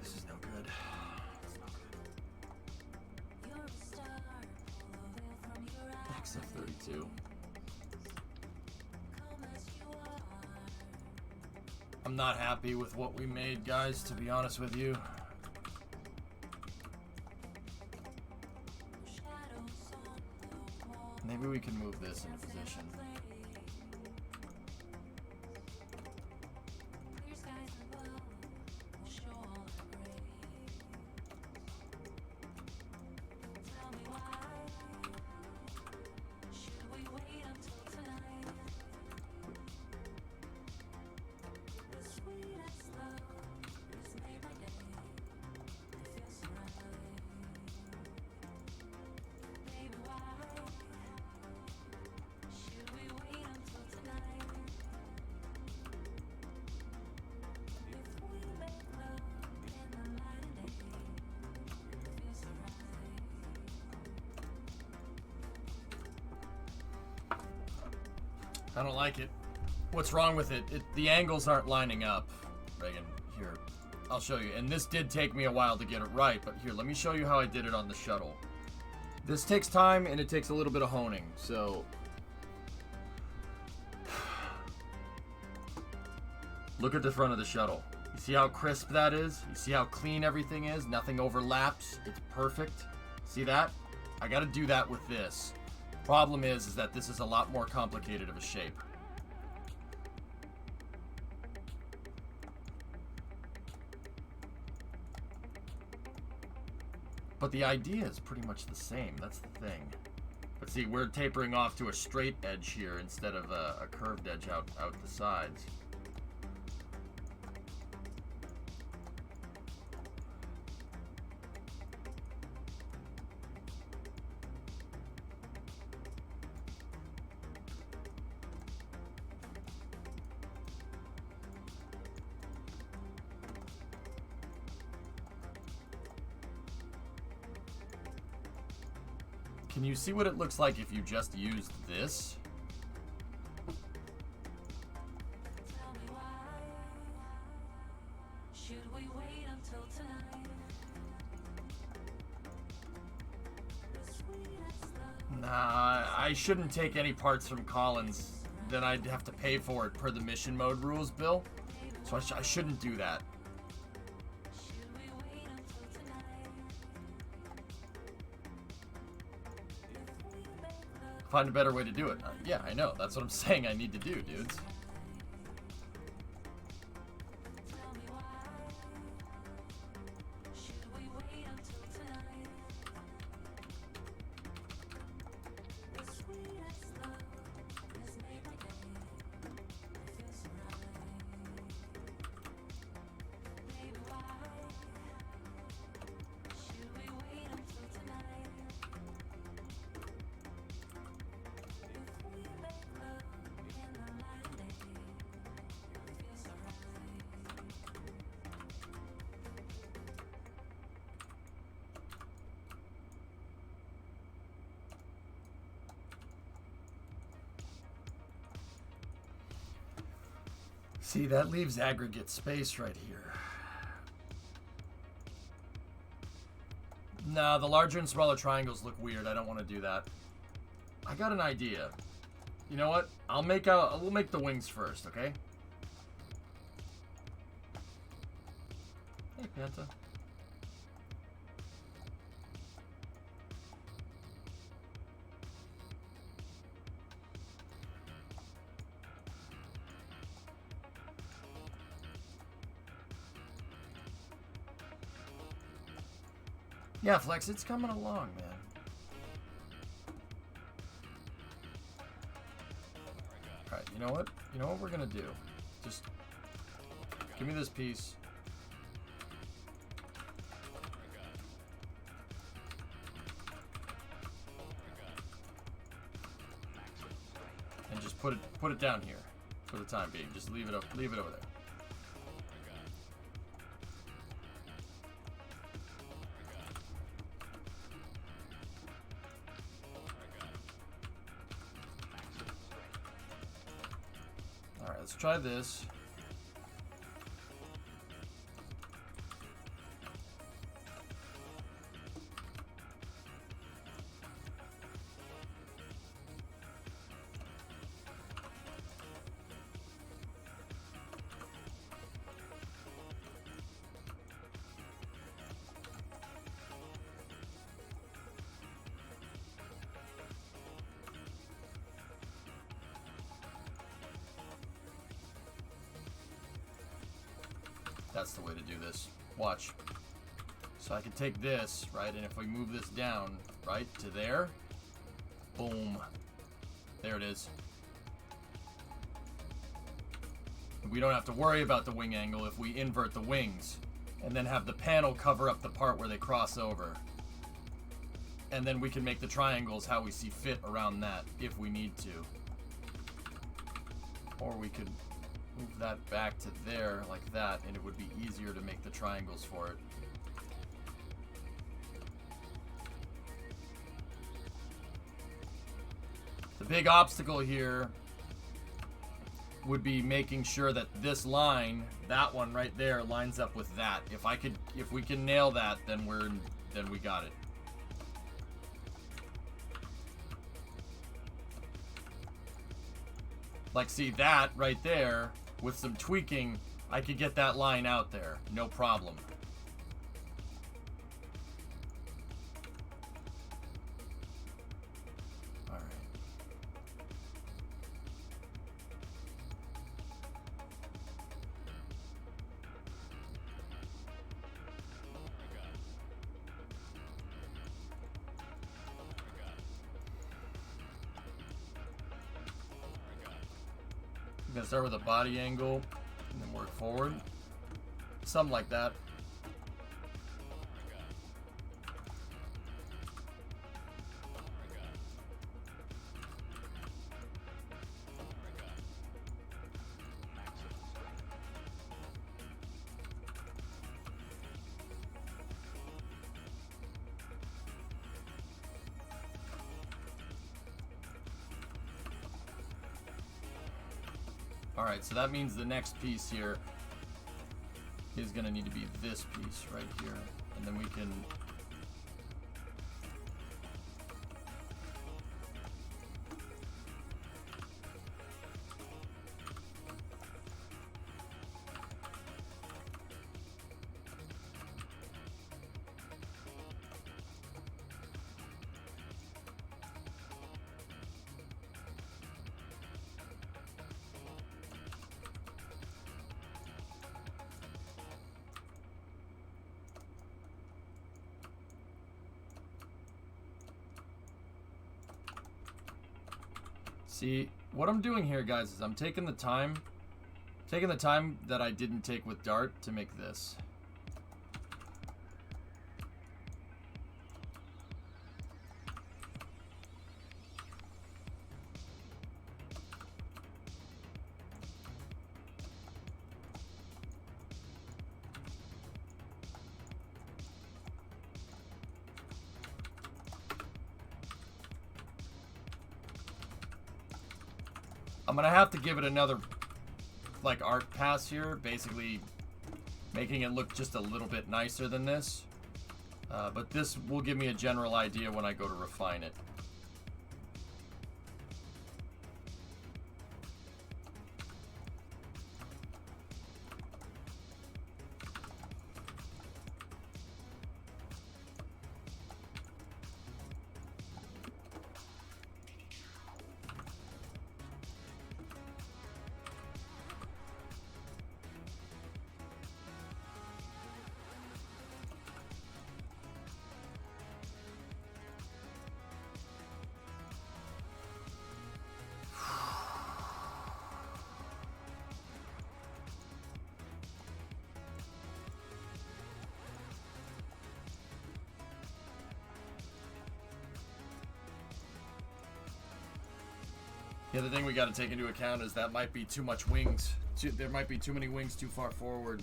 This is no good. It's no good. XF32. I'm not happy with what we made, guys, to be honest with you. Maybe we can move this into position. I don't like it. What's wrong with it? The angles aren't lining up. Reagan, here, I'll show you. And this did take me a while to get it right, but here, let me show you how I did it on the shuttle. This takes time and it takes a little bit of honing, so... Look at the front of the shuttle. You see how crisp that is? You see how clean everything is? Nothing overlaps. It's perfect. See that? I gotta do that with this. Problem is that this is a lot more complicated of a shape. But the idea is pretty much the same. That's the thing. But see, we're tapering off to a straight edge here instead of a curved edge out the sides. Can you see what it looks like if you just used this? Nah, I shouldn't take any parts from Collins. Then I'd have to pay for it per the mission mode rules, Bill. So I shouldn't do that. Find a better way to do it. Yeah, I know. That's what I'm saying I need to do, dudes. See, that leaves aggregate space right here. No, the larger and smaller triangles look weird. I don't want to do that. I got an idea. You know what? We'll make the wings first, okay? Hey, Panta. Yeah, Flex, it's coming along, man. Alright, you know what? You know what we're gonna do? Just give me this piece. And just put it down here for the time being. Just leave it over there. Let's try this. That's the way to do this. Watch. So I can take this, right, and if we move this down, right, to there, boom. There it is. We don't have to worry about the wing angle if we invert the wings and then have the panel cover up the part where they cross over. And then we can make the triangles how we see fit around that if we need to. Or we could move that back to there like that, and it would be easier to make the triangles for it. The big obstacle here would be making sure that this line, that one right there, lines up with that. If we can nail that, then we got it. Like, see that right there, with some tweaking, I could get that line out there, no problem. All right. I'm gonna start with a body angle and then work forward. Something like that. Alright, so that means the next piece here is going to need to be this piece right here. And then we can... See, what I'm doing here, guys, is I'm taking the time that I didn't take with Dart to make this. I'm gonna have to give it another like art pass here, basically making it look just a little bit nicer than this. But this will give me a general idea when I go to refine it. The other thing we got to take into account is that might be too much wings. There might be too many wings too far forward.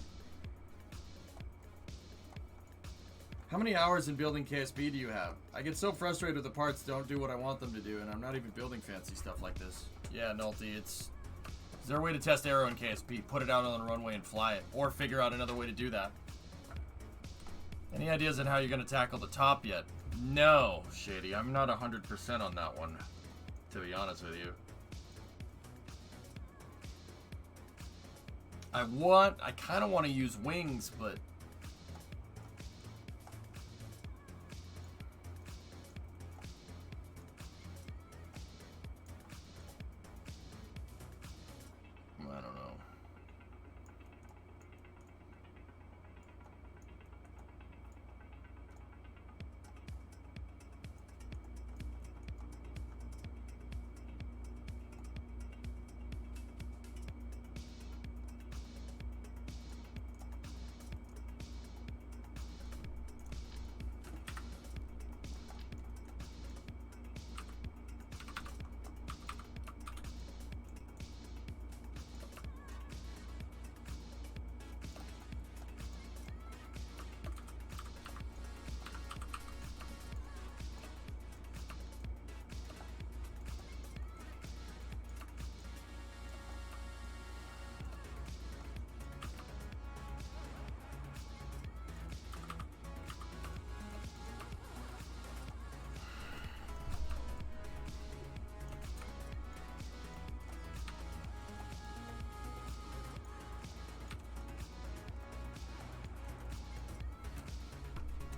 How many hours in building KSP do you have? I get so frustrated with the parts don't do what I want them to do, and I'm not even building fancy stuff like this. Yeah, Nulty, is there a way to test aero in KSP? Put it out on the runway and fly it, or figure out another way to do that. Any ideas on how you're going to tackle the top yet? No, Shady, I'm not 100% on that one, to be honest with you. I kind of want to use wings, but I don't know.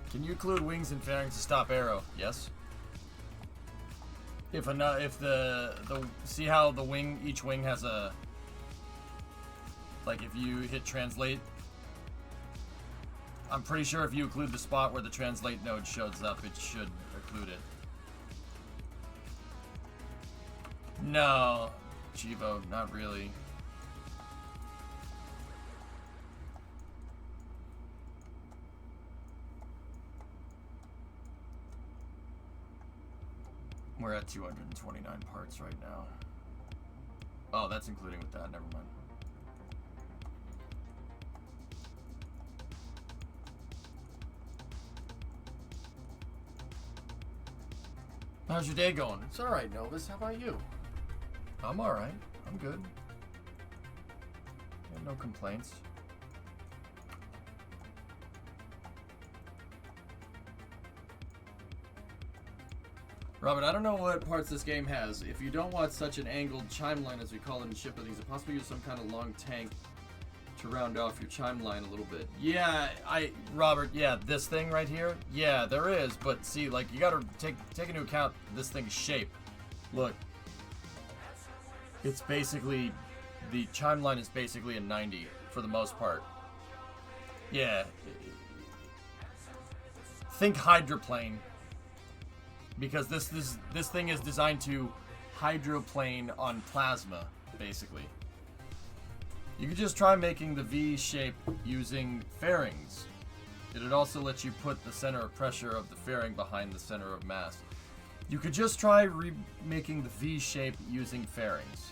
Can you include wings and fairings to stop aero? Yes. If the see how the wing, each wing has a, like if you hit translate, I'm pretty sure if you include the spot where the translate node shows up, it should include it. No, Chivo, not really. We're at 229 parts right now. Oh, that's including with that. Never mind. How's your day going? It's all right, Novus. How about you? I'm all right. I'm good. No complaints. Robert, I don't know what parts this game has. If you don't want such an angled chime line, as we call it in shipping, is it possible to use some kind of long tank to round off your chime line a little bit? Yeah, Robert, yeah, this thing right here, yeah, there is, but see, like, you gotta take into account this thing's shape. Look, it's basically, the chime line is basically a 90 for the most part. Yeah. Think hydroplane. Because this thing is designed to hydroplane on plasma, basically. You could just try making the V shape using fairings. It'd also let you put the center of pressure of the fairing behind the center of mass. You could just try making the V shape using fairings.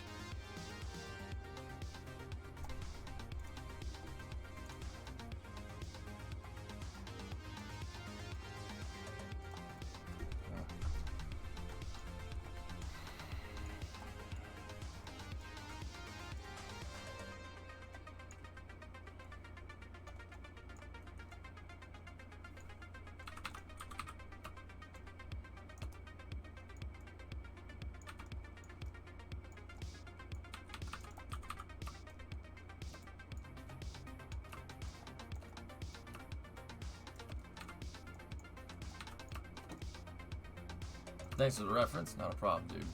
Thanks for the reference. Not a problem, dude.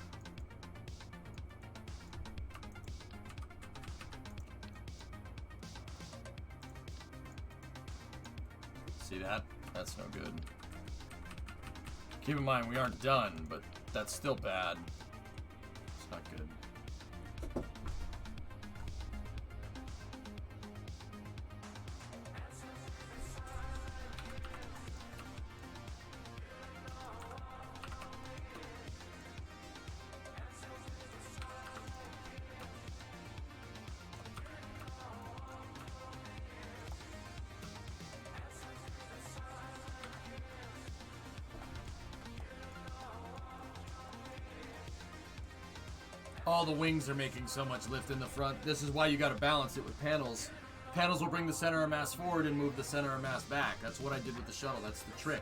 See that? That's no good. Keep in mind, we aren't done, but that's still bad. It's not good. All the wings are making so much lift in the front. This is why you got to balance it with panels. Panels will bring the center of mass forward and move the center of mass back. That's what I did with the shuttle. That's the trick.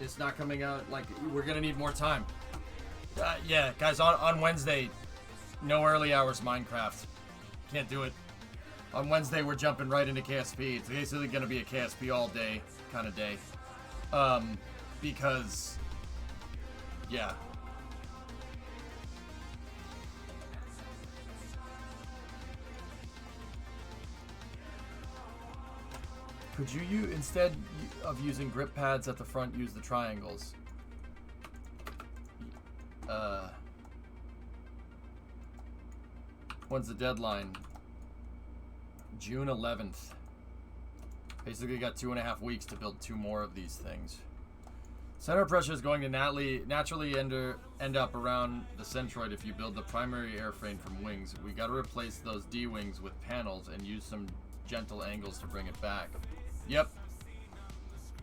It's not coming out. Like, we're going to need more time. Yeah, guys, on Wednesday, no early hours Minecraft. Can't do it. On Wednesday, we're jumping right into KSP. It's basically going to be a KSP all day kind of day. Because, yeah. Could you, instead of using grip pads at the front, use the triangles? When's the deadline? June 11th. Basically got 2.5 weeks to build 2 more of these things. Center pressure is going to naturally end up around the centroid if you build the primary airframe from wings. We got to replace those D-wings with panels and use some gentle angles to bring it back. Yep.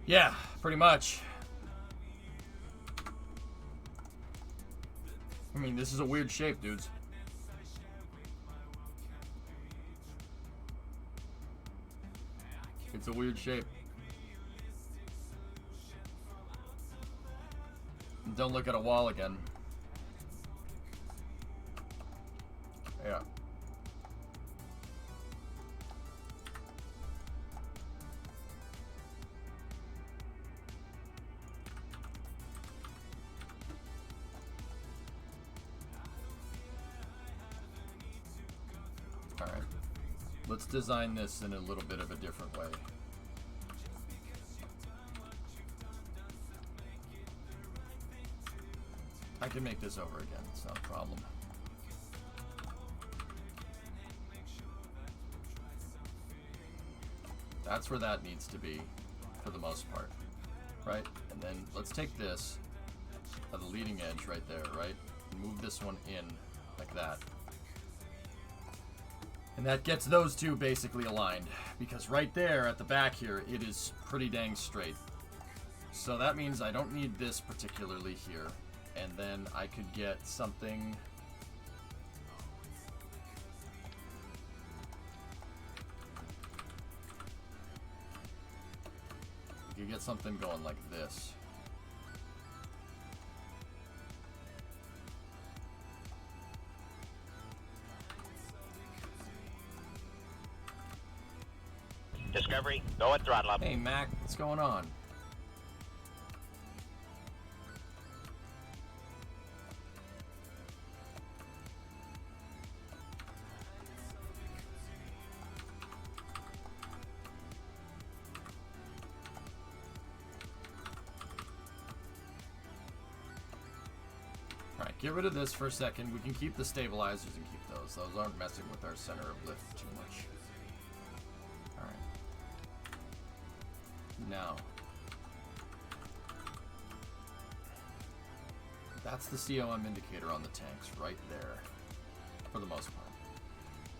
Yeah, pretty much. I mean, this is a weird shape, dudes. It's a weird shape. Don't look at a wall again. Yeah. Alright. Let's design this in a little bit of a different way. I can make this over again, it's not a problem. That's where that needs to be, for the most part, right? And then let's take this, at the leading edge right there, right? And move this one in, like that. And that gets those two basically aligned, because right there at the back here, it is pretty dang straight. So that means I don't need this particularly here. And then I could get something... You could get something going like this. Discovery, go at throttle up. Hey Mac, what's going on? Alright, get rid of this for a second. We can keep the stabilizers and keep those. Those aren't messing with our center of lift too much. Alright. Now. That's the COM indicator on the tanks right there. For the most part.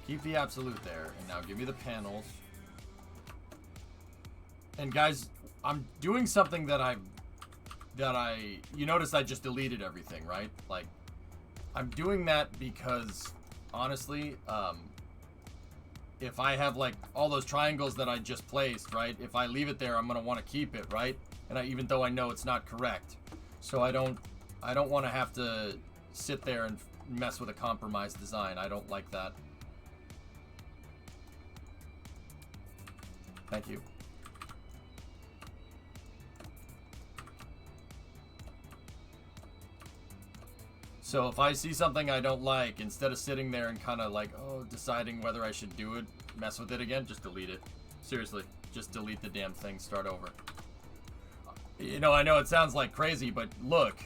Keep the absolute there. And now give me the panels. And guys, I'm doing something that you notice I just deleted everything, right? Like, I'm doing that because, honestly, if I have, like, all those triangles that I just placed, right? If I leave it there, I'm going to want to keep it, right? And even though I know it's not correct. So I don't want to have to sit there and mess with a compromised design. I don't like that. Thank you. So if I see something I don't like, instead of sitting there and kind of like, oh, deciding whether I should do it, mess with it again, just delete it. Seriously, just delete the damn thing, start over. You know, I know it sounds like crazy, but look,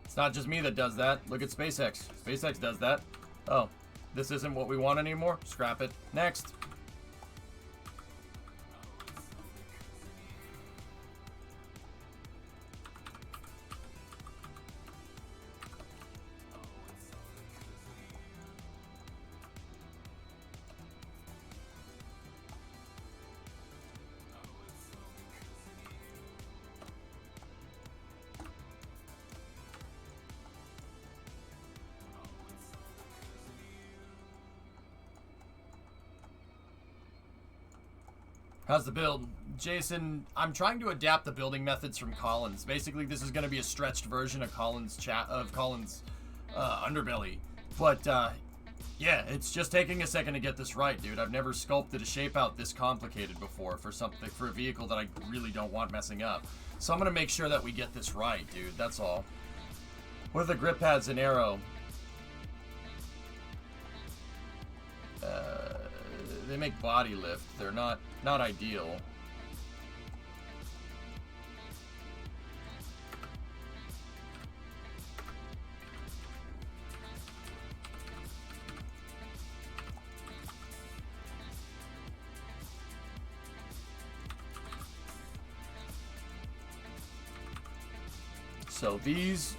it's not just me that does that. Look at SpaceX. SpaceX does that. Oh, this isn't what we want anymore? Scrap it. Next. How's the build? Jason, I'm trying to adapt the building methods from Collins. Basically, this is going to be a stretched version of Collins' underbelly. But, yeah, it's just taking a second to get this right, dude. I've never sculpted a shape out this complicated before for a vehicle that I really don't want messing up. So I'm going to make sure that we get this right, dude. That's all. What are the grip pads in Aero? They make body lift. They're not ideal. So these,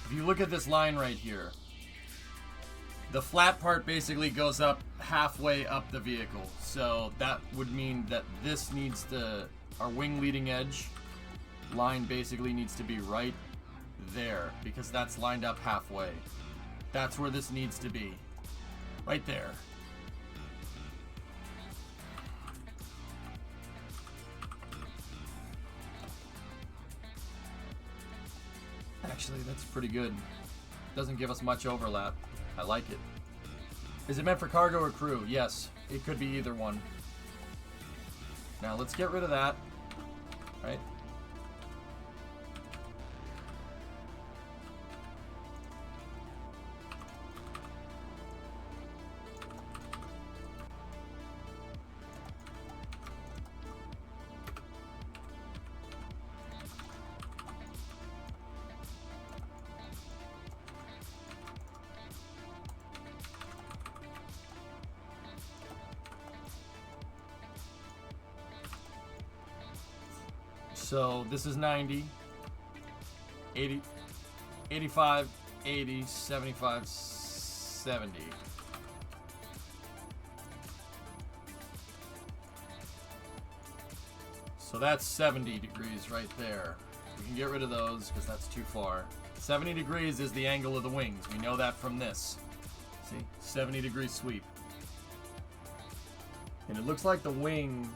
if you look at this line right here, the flat part basically goes up halfway up the vehicle. So that would mean that this needs to, our wing leading edge line basically needs to be right there because that's lined up halfway. That's where this needs to be. Right there. Actually, that's pretty good. Doesn't give us much overlap. I like it. Is it meant for cargo or crew? Yes, it could be either one. Now let's get rid of that. Right? So this is 90, 80, 85, 80, 75, 70. So that's 70 degrees right there. We can get rid of those because that's too far. 70 degrees is the angle of the wings. We know that from this. See? 70 degree sweep. And it looks like the wing...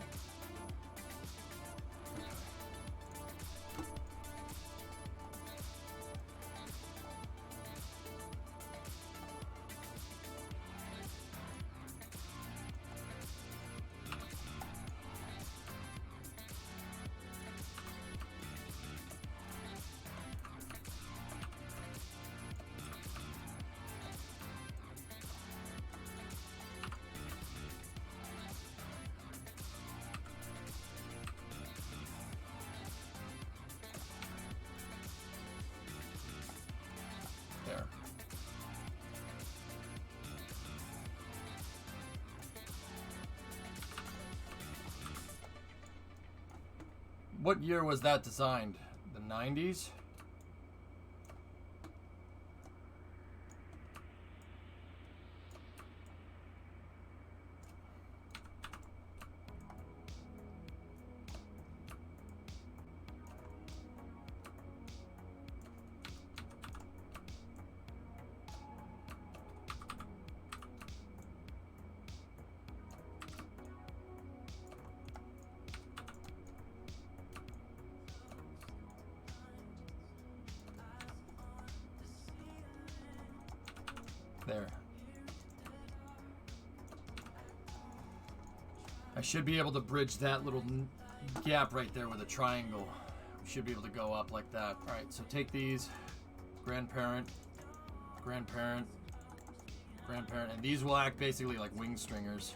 There. What year was that designed? The 90s? There. I should be able to bridge that little gap right there with a triangle. We should be able to go up like that. All right, so take these, grandparent, grandparent, and these will act basically like wing stringers,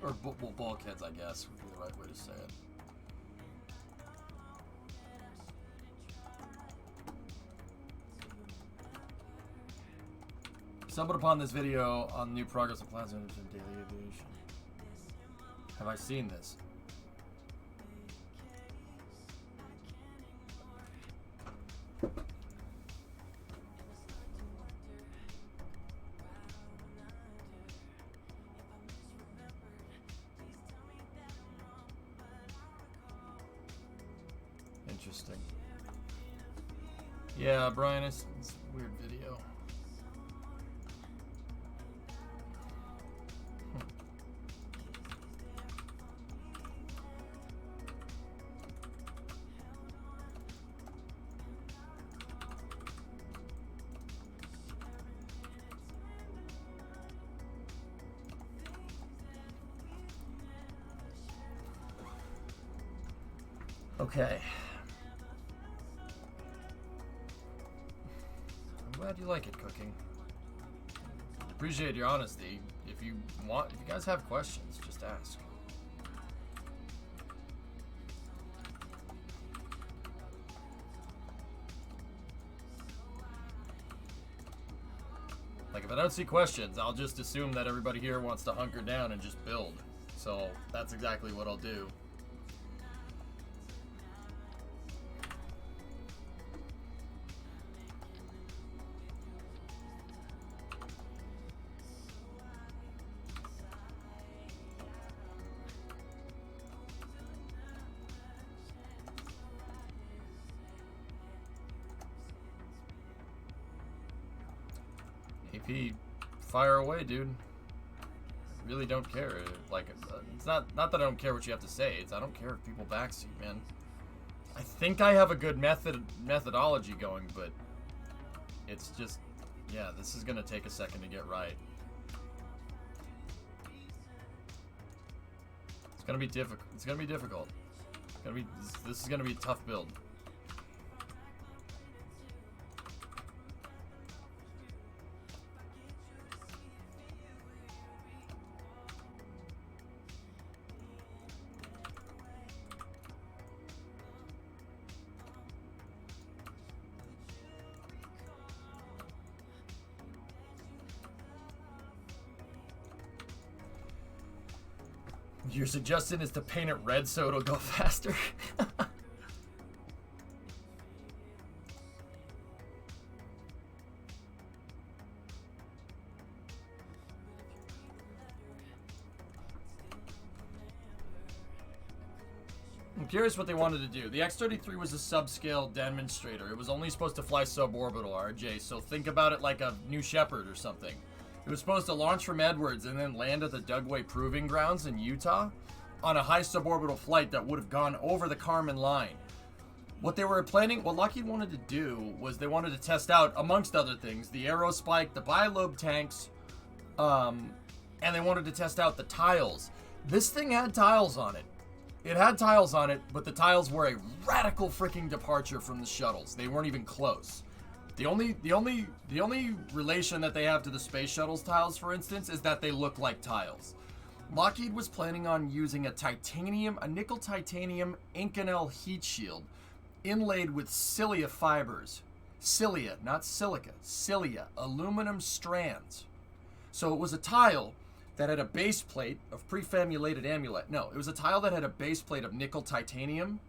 or well, bulkheads, I guess would be the right way to say it. Stumbled upon this video on new progress of plans in daily aviation. Have I seen this? Interesting. Yeah, Brian, it's a weird video. Okay. I'm glad you like it, Cooking. Appreciate your honesty. If you guys have questions, just ask. Like, if I don't see questions, I'll just assume that everybody here wants to hunker down and just build. So that's exactly what I'll do. AP, fire away, dude. I really don't care. Like, it's not that I don't care what you have to say. It's I don't care if people backseat, man. I think I have a good methodology going, but it's just, yeah, this is gonna take a second to get right. It's gonna be difficult. It's gonna be difficult. This is gonna be a tough build. Your suggestion is to paint it red so it'll go faster? I'm curious what they wanted to do. The X-33 was a subscale demonstrator. It was only supposed to fly suborbital, RJ, so think about it like a New Shepard or something. It was supposed to launch from Edwards and then land at the Dugway Proving Grounds in Utah on a high suborbital flight that would have gone over the Kármán line. What Lockheed wanted to do was they wanted to test out, amongst other things, the Aerospike, the bilobe tanks, and they wanted to test out the tiles. This thing had tiles on it. It had tiles on it, but the tiles were a radical freaking departure from the shuttles. They weren't even close. The only relation that they have to the space shuttle's tiles, for instance, is that they look like tiles. Lockheed was planning on using a nickel titanium Inconel heat shield inlaid with cilia fibers. Cilia, not silica. Cilia, aluminum strands. So it was a tile that had a base plate of prefamulated amulet. No, it was a tile that had a base plate of nickel titanium.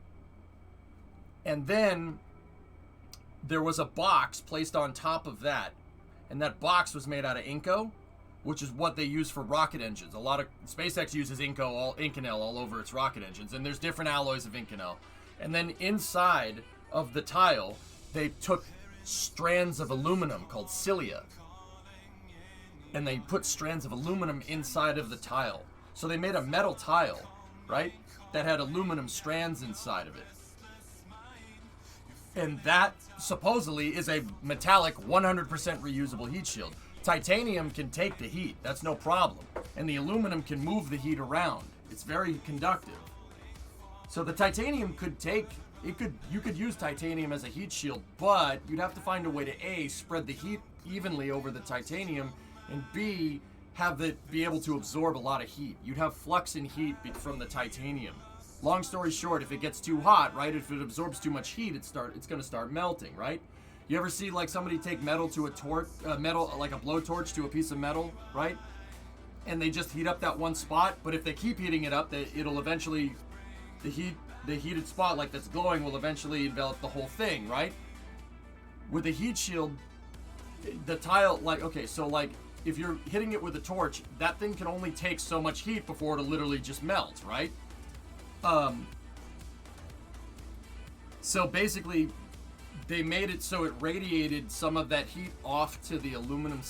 And then there was a box placed on top of that, and that box was made out of Inco, which is what they use for rocket engines. A lot of SpaceX uses Inconel all over its rocket engines, and there's different alloys of Inconel. And then inside of the tile, they took strands of aluminum called cilia, and they put strands of aluminum inside of the tile. So they made a metal tile, right, that had aluminum strands inside of it. And that supposedly is a metallic 100% reusable heat shield. Titanium can take the heat, that's no problem. And the aluminum can move the heat around. It's very conductive. So the titanium you could use titanium as a heat shield, but you'd have to find a way to spread the heat evenly over the titanium, and B, have it be able to absorb a lot of heat. You'd have flux in heat from the titanium. Long story short, if it gets too hot, right, if it absorbs too much heat, it's going to start melting, right? You ever see like somebody take metal to a torch, metal like a blowtorch to a piece of metal, right? And they just heat up that one spot, but if they keep heating it up, it'll eventually, the heated spot like that's glowing will eventually envelop the whole thing, right? With a heat shield, the tile, like, okay, so like if you're hitting it with a torch, that thing can only take so much heat before it'll literally just melt, right? So basically, they made it so it radiated some of that heat off to the aluminum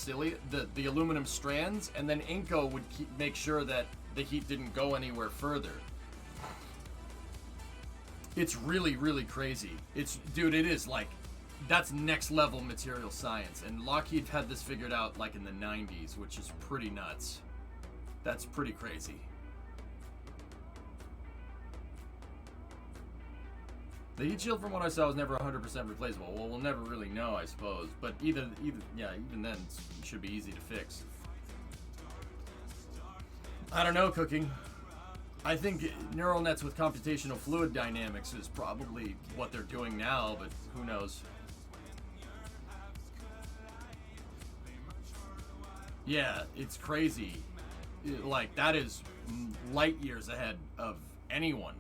the aluminum strands, and then Inco would make sure that the heat didn't go anywhere further. It's really, really crazy. Dude, it is like, that's next level material science, and Lockheed had this figured out like in the 90s, which is pretty nuts. That's pretty crazy. The heat shield, from what I saw, was never 100% replaceable. Well, we'll never really know, I suppose. But even then, it should be easy to fix. I don't know, Cooking. I think neural nets with computational fluid dynamics is probably what they're doing now, but who knows? Yeah, it's crazy. Like, that is light years ahead of anyone.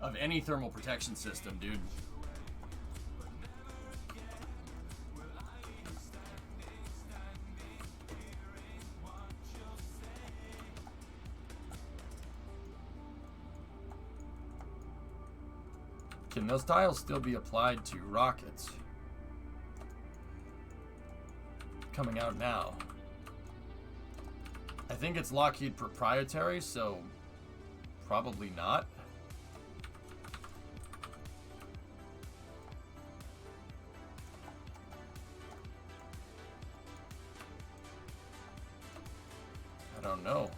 Of any thermal protection system, dude. Can those tiles still be applied to rockets? Coming out now. I think it's Lockheed proprietary, so probably not. I don't know.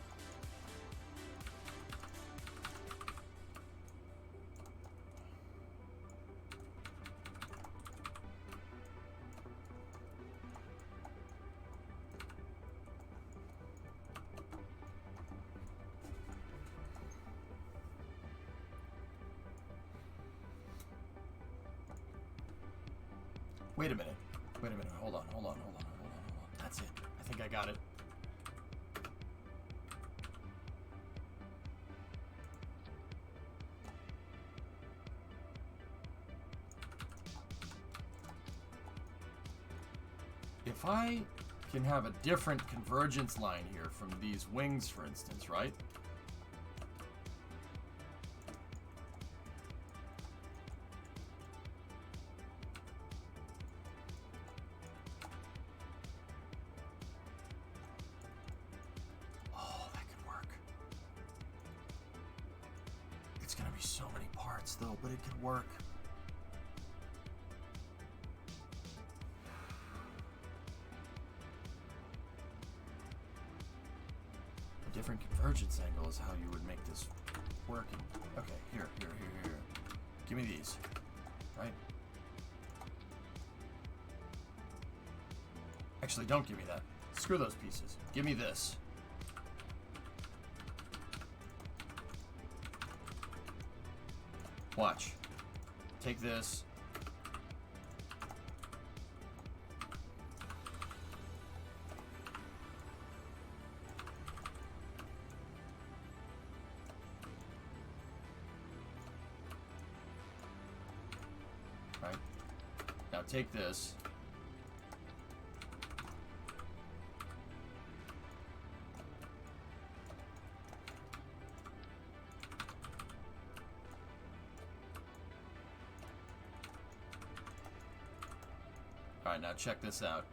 Wait a minute. Wait a minute. Hold on. That's it. I think I got it. If I can have a different convergence line here from these wings, for instance, right? Oh, that could work. It's gonna be so many parts though, but it could work. Different convergence angle is how you would make this work. Okay, here. Give me these, right? Actually, don't give me that. Screw those pieces. Give me this. Watch. Take this. Right? Now take this. Alright, now check this out.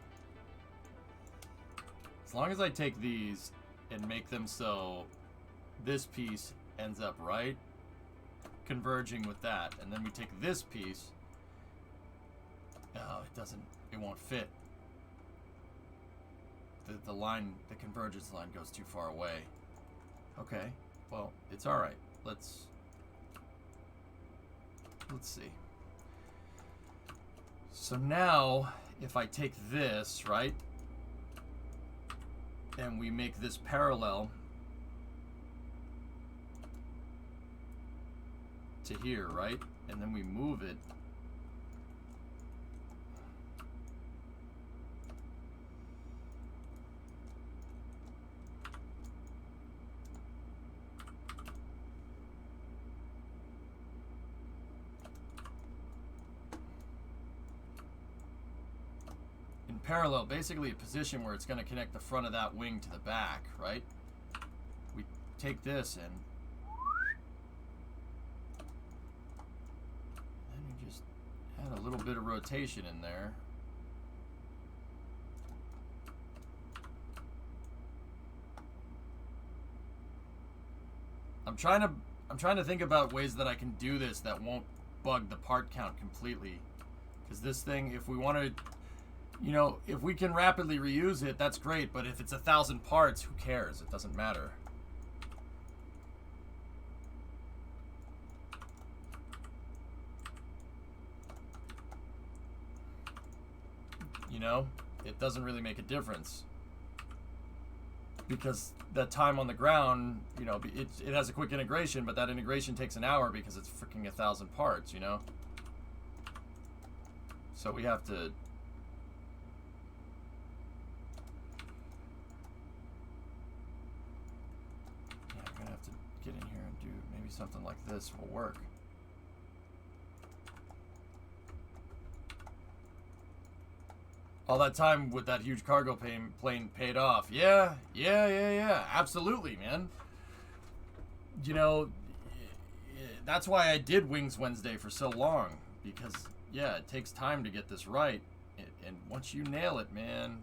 As long as I take these and make them so this piece ends up right converging with that, and then we take this piece. Oh, it won't fit. The line, the convergence line goes too far away. Okay, well, it's alright. Let's see. So now, if I take this, right, and we make this parallel to here, right? And then we move it. In parallel, basically a position where it's going to connect the front of that wing to the back, right? We take this and then we just add a little bit of rotation in there. I'm trying to think about ways that I can do this that won't bug the part count completely. Because this thing, if we want to, you know, if we can rapidly reuse it, that's great. But if it's 1,000 parts, who cares? It doesn't matter. You know, it doesn't really make a difference. Because that time on the ground, you know, it has a quick integration, but that integration takes an hour because it's freaking 1,000 parts, you know? So we have to... Yeah, we're gonna have to get in here and do maybe something like this will work. All that time with that huge cargo plane paid off. Yeah, absolutely, man. You know, that's why I did Wings Wednesday for so long. Because, yeah, it takes time to get this right. And once you nail it, man...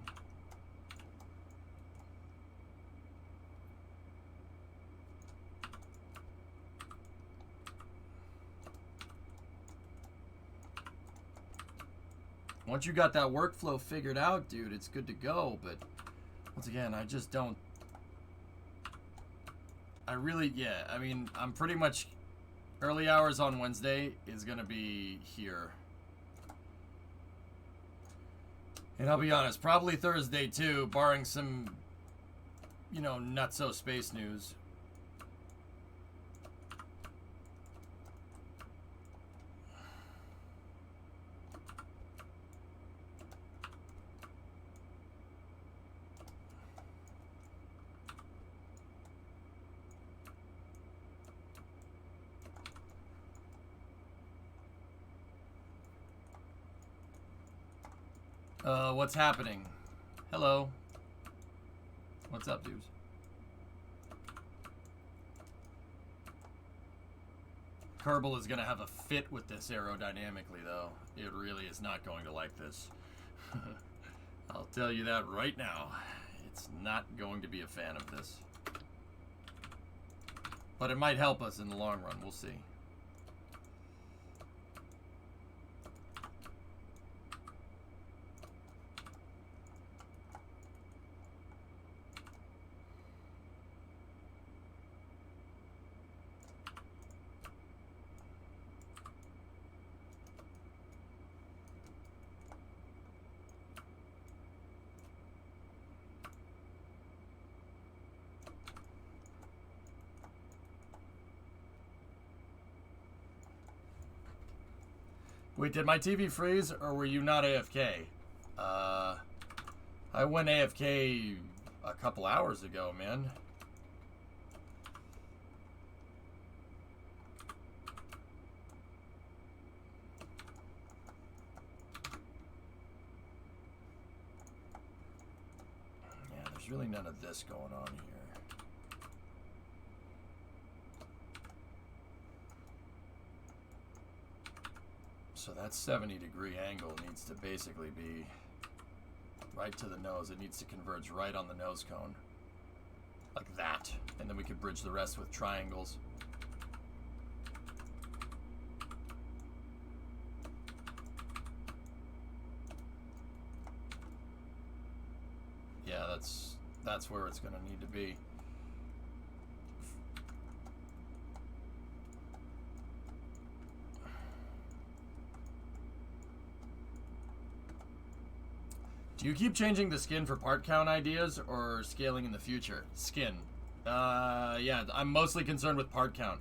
Once you got that workflow figured out, dude, it's good to go. But once again, I just don't... I really, yeah, I mean, I'm pretty much... Early hours on Wednesday is going to be here. And I'll be honest, probably Thursday too, barring some, you know, nutso space news. What's happening? Hello. What's up, dudes? Kerbal is going to have a fit with this aerodynamically, though. It really is not going to like this. I'll tell you that right now. It's not going to be a fan of this. But it might help us in the long run. We'll see. Wait, did my TV freeze, or were you not AFK? I went AFK a couple hours ago, man. Yeah, there's really none of this going on here. So that 70-degree angle needs to basically be right to the nose. It needs to converge right on the nose cone. Like that. And then we could bridge the rest with triangles. Yeah, that's where it's going to need to be. Do you keep changing the skin for part count ideas or scaling in the future? Skin. Yeah, I'm mostly concerned with part count.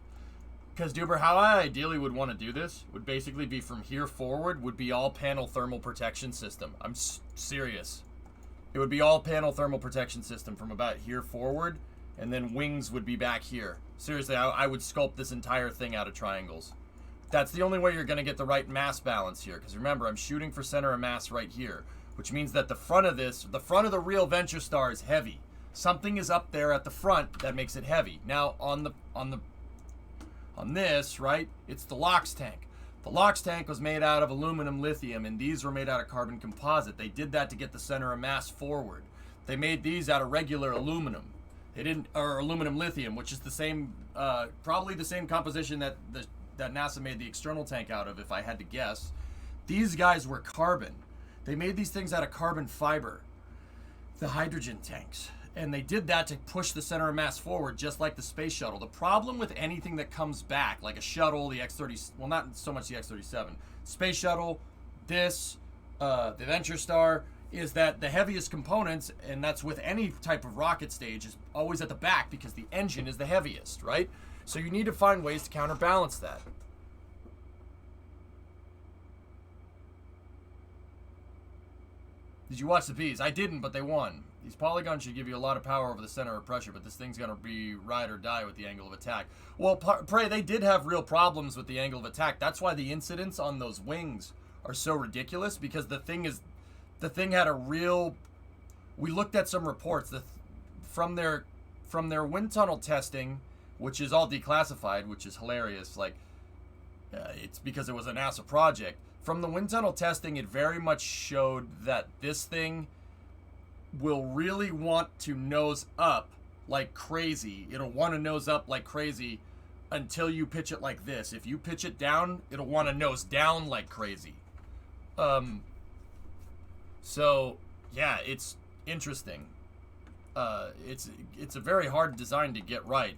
Because, Duber, how I ideally would want to do this would basically be from here forward would be all panel thermal protection system. I'm serious. It would be all panel thermal protection system from about here forward, and then wings would be back here. Seriously, I would sculpt this entire thing out of triangles. That's the only way you're going to get the right mass balance here. Because remember, I'm shooting for center of mass right here, which means that the front of this, the front of the real Venture Star is heavy. Something is up there at the front that makes it heavy. Now, on this, right, it's the LOX tank. The LOX tank was made out of aluminum lithium, and these were made out of carbon composite. They did that to get the center of mass forward. They made these out of regular aluminum. They didn't, or aluminum lithium, which is the same, probably the same composition that NASA made the external tank out of, if I had to guess. These guys were carbon. They made these things out of carbon fiber, the hydrogen tanks. And they did that to push the center of mass forward, just like the space shuttle. The problem with anything that comes back, like a shuttle, the X-30, well, not so much the X-37, space shuttle, this, the Venture Star, is that the heaviest components, and that's with any type of rocket stage, is always at the back because the engine is the heaviest, right? So you need to find ways to counterbalance that. Did you watch the bees? I didn't, but they won. These polygons should give you a lot of power over the center of pressure, but this thing's going to be ride or die with the angle of attack. Well, Prey, they did have real problems with the angle of attack. That's why the incidents on those wings are so ridiculous, because the thing had a real... We looked at some reports from their wind tunnel testing, which is all declassified, which is hilarious. Like, it's because it was a NASA project. From the wind tunnel testing, it very much showed that this thing will really want to nose up like crazy. It'll want to nose up like crazy until you pitch it like this. If you pitch it down, it'll want to nose down like crazy. So yeah, it's interesting. It's a very hard design to get right.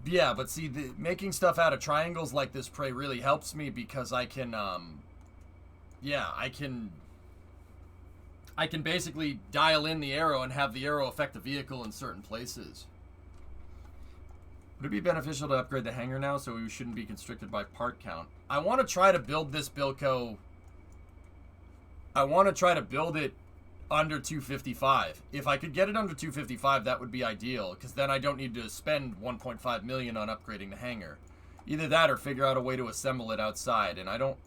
Yeah, but see, making stuff out of triangles like this, Prey, really helps me because I can, yeah, I can basically dial in the arrow and have the arrow affect the vehicle in certain places. Would it be beneficial to upgrade the hangar now so we shouldn't be constricted by part count? I want to try to build this Bilco. I want to try to build it under 255. If I could get it under 255, that would be ideal, because then I don't need to spend 1.5 million on upgrading the hangar. Either that or figure out a way to assemble it outside, and I don't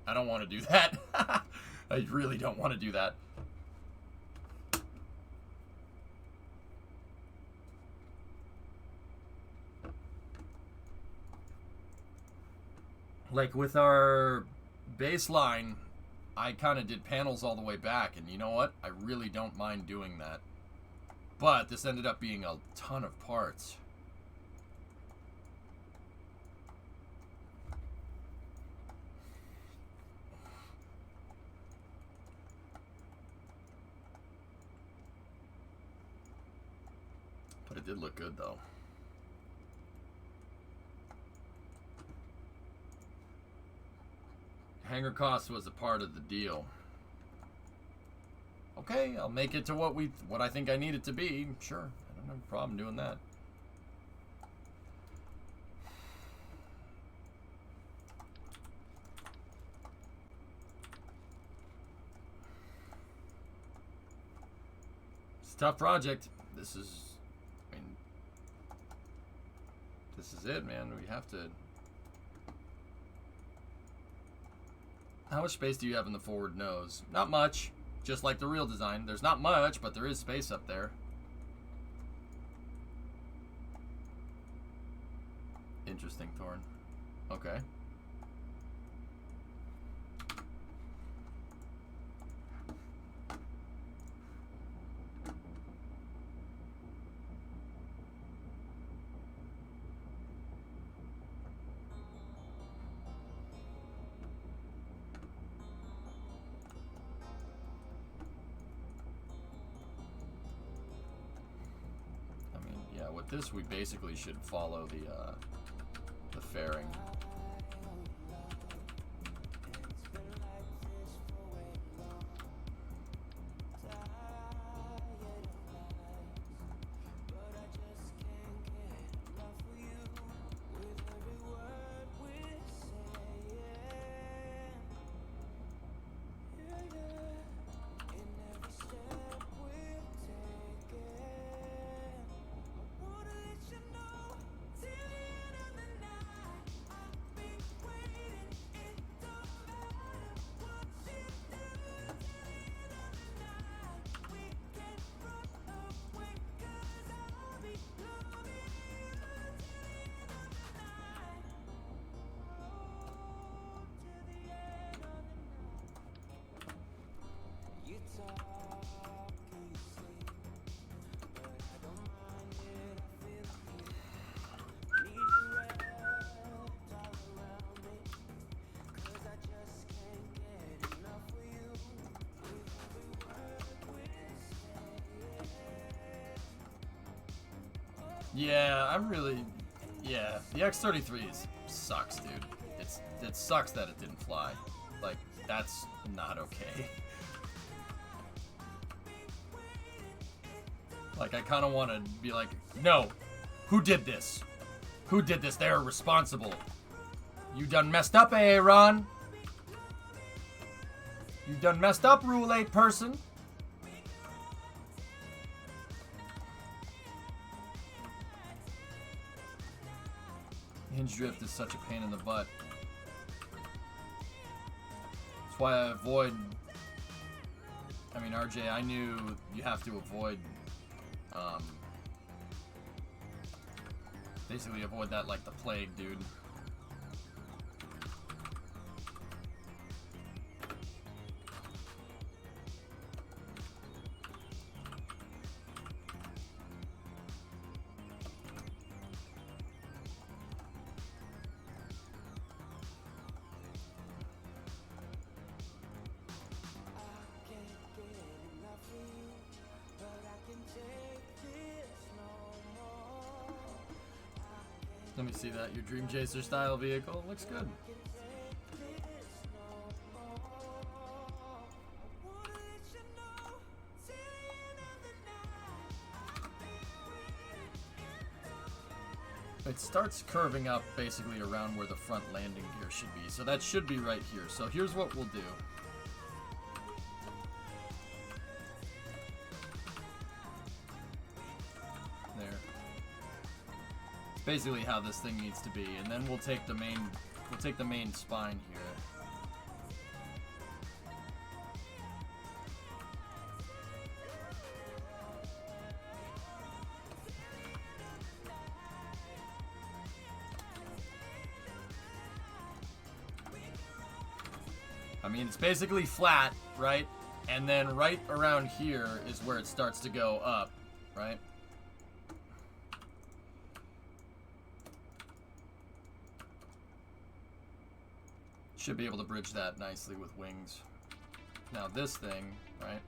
want to do that. I really don't want to do that. Like with our baseline, I kind of did panels all the way back, and you know what? I really don't mind doing that. But this ended up being a ton of parts. But it did look good, though. Hangar cost was a part of the deal. Okay, I'll make it to what I think I need it to be. Sure, I don't have a problem doing that. It's a tough project. This is it, man. We have to... How much space do you have in the forward nose? Not much. Just like the real design. There's not much, but there is space up there. Interesting, Thorn. Okay. With this, we basically should follow the fairing. Yeah, I'm really... Yeah, the X-33 sucks, dude. It sucks that it didn't fly. Like, that's not okay. Like, I kind of want to be like, no, who did this? Who did this? They're responsible. You done messed up, Aaron. You done messed up, Rule 8 person. Hinge drift is such a pain in the butt. That's why I avoid... I mean, RJ, I knew you have to avoid... basically avoid that like the plague, dude. Let me see that. Your Dream Chaser style vehicle looks good. It starts curving up basically around where the front landing gear should be. So that should be right here. So here's what we'll do. There. It's basically how this thing needs to be. And then we'll take the main spine here. I mean, it's basically flat, right? And then right around here is where it starts to go up, right? Should be able to bridge that nicely with wings. Now this thing, right?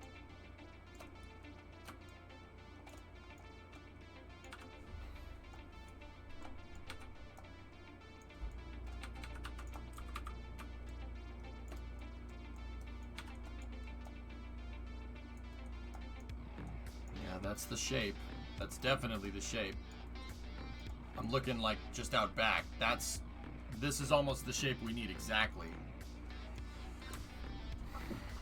That's the shape. That's definitely the shape. I'm looking like just out back. This is almost the shape we need exactly.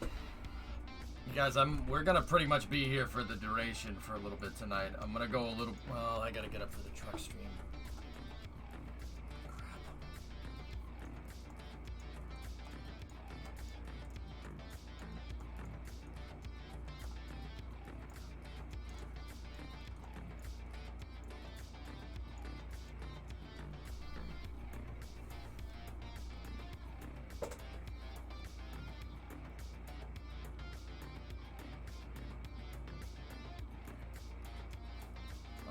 You guys, we're gonna pretty much be here for the duration for a little bit tonight. I'm gonna go a little, well, I gotta get up for the truck stream.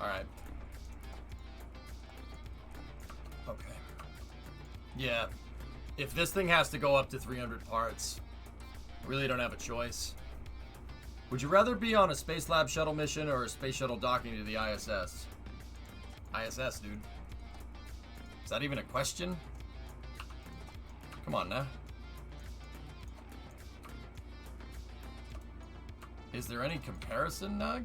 Alright. Okay. Yeah. If this thing has to go up to 300 parts, I really don't have a choice. Would you rather be on a Space Lab shuttle mission or a space shuttle docking to the ISS? ISS, dude. Is that even a question? Come on now. Is there any comparison, Nug?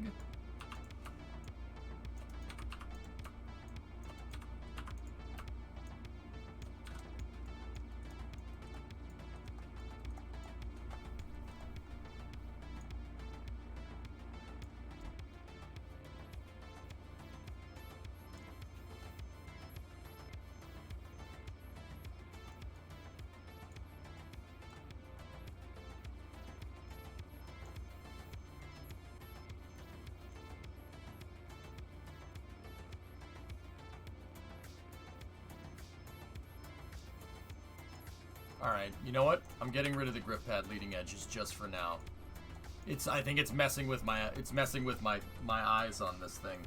Alright, you know what? I'm getting rid of the grip pad leading edges just for now. I think it's messing with my eyes on this thing.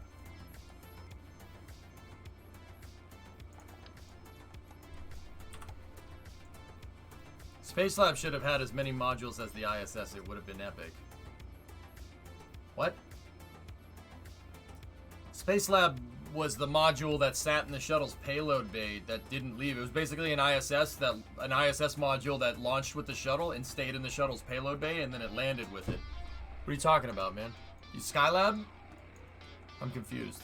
Space Lab should have had as many modules as the ISS. It would have been epic. What? Space Lab was the module that sat in the shuttle's payload bay that didn't leave. It was basically an ISS module that launched with the shuttle and stayed in the shuttle's payload bay, and then it landed with it. What are you talking about, man? You Skylab? I'm confused.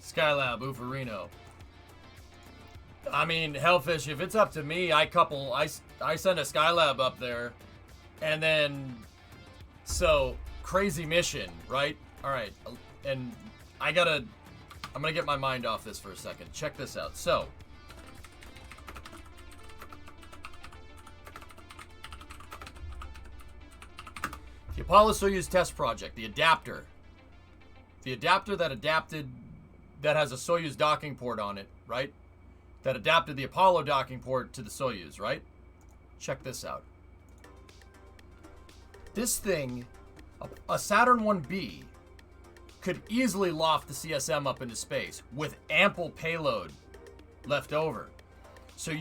Skylab, Uferino. I mean, Hellfish, if it's up to me, I send a Skylab up there, and then, so, crazy mission, right? Alright, and I'm gonna get my mind off this for a second. Check this out. So, the Apollo-Soyuz test project, the adapter that has a Soyuz docking port on it, right? That adapted the Apollo docking port to the Soyuz, right? Check this out. This thing, a Saturn 1B, could easily loft the CSM up into space with ample payload left over. So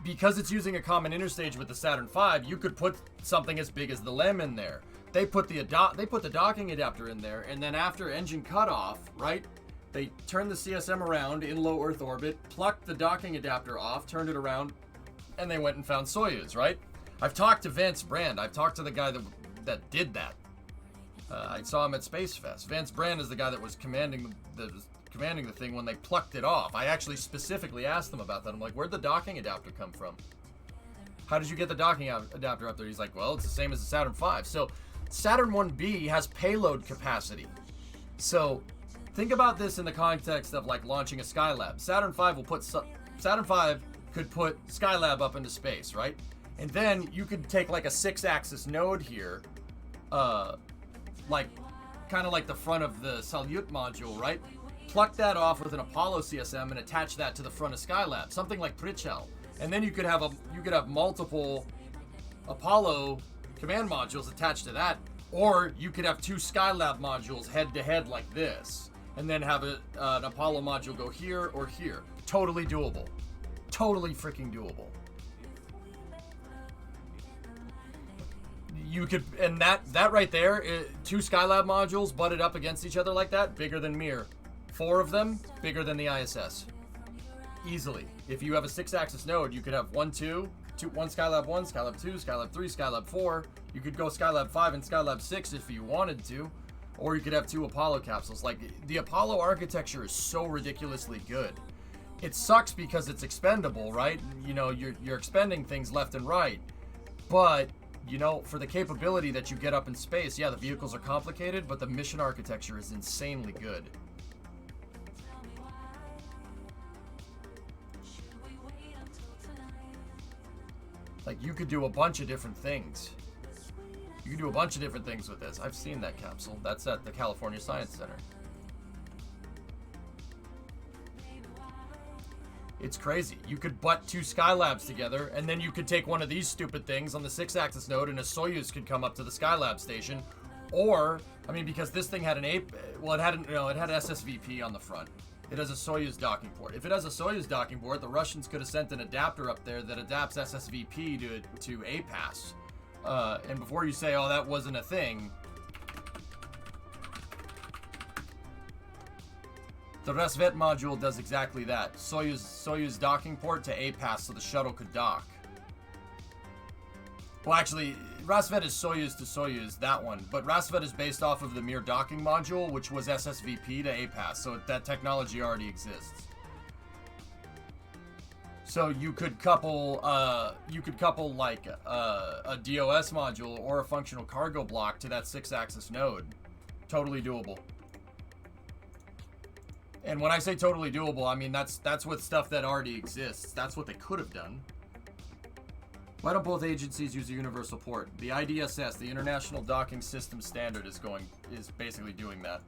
because it's using a common interstage with the Saturn V, you could put something as big as the LEM in there. They put the docking adapter in there, and then after engine cutoff, right? They turned the CSM around in low Earth orbit, plucked the docking adapter off, turned it around, and they went and found Soyuz, right? I've talked to Vance Brand. I've talked to the guy that did that. I saw him at Space Fest. Vance Brand is the guy that was commanding the thing when they plucked it off. I actually specifically asked them about that. I'm like, where'd the docking adapter come from? How did you get the docking adapter up there? He's like, well, it's the same as the Saturn V. So Saturn 1B has payload capacity. So think about this in the context of like launching a Skylab. Saturn V could put Skylab up into space, right? And then you could take like a 6-axis node here, like kind of like the front of the Salyut module, right? Pluck that off with an Apollo CSM and attach that to the front of Skylab, something like Pritchel. And then you could have multiple Apollo command modules attached to that, or you could have two Skylab modules head to head like this. And then have an Apollo module go here or here. Totally doable. Totally freaking doable. You could, and that right there, two Skylab modules butted up against each other like that, bigger than Mir. 4 of them, bigger than the ISS. Easily. If you have a 6-axis node, you could have 1 Skylab 1, Skylab 2, Skylab 3, Skylab 4. You could go Skylab 5 and Skylab 6 if you wanted to. Or you could have 2 Apollo capsules. Like, the Apollo architecture is so ridiculously good. It sucks because it's expendable, right? You know, you're expending things left and right. But, you know, for the capability that you get up in space, yeah, the vehicles are complicated, but the mission architecture is insanely good. Like, you could do a bunch of different things. You can do a bunch of different things with this. I've seen that capsule. That's at the California Science Center. It's crazy. You could butt 2 Skylabs together, and then you could take one of these stupid things on the 6-axis node, and a Soyuz could come up to the Skylab station. Or, I mean, because this thing had it had SSVP on the front. It has a Soyuz docking port. If it has a Soyuz docking port, the Russians could have sent an adapter up there that adapts SSVP to APAS. And before you say, oh, that wasn't a thing, the Rasvet module does exactly that. Soyuz docking port to APAS so the shuttle could dock. Well, actually, Rasvet is Soyuz to Soyuz, that one. But Rasvet is based off of the Mir docking module, which was SSVP to APAS, so that technology already exists. So you could couple like a DOS module or a functional cargo block to that 6-axis node. Totally doable. And when I say totally doable, I mean that's with stuff that already exists. That's what they could have done. Why don't both agencies use a universal port? The IDSS, the International Docking System Standard, is basically doing that.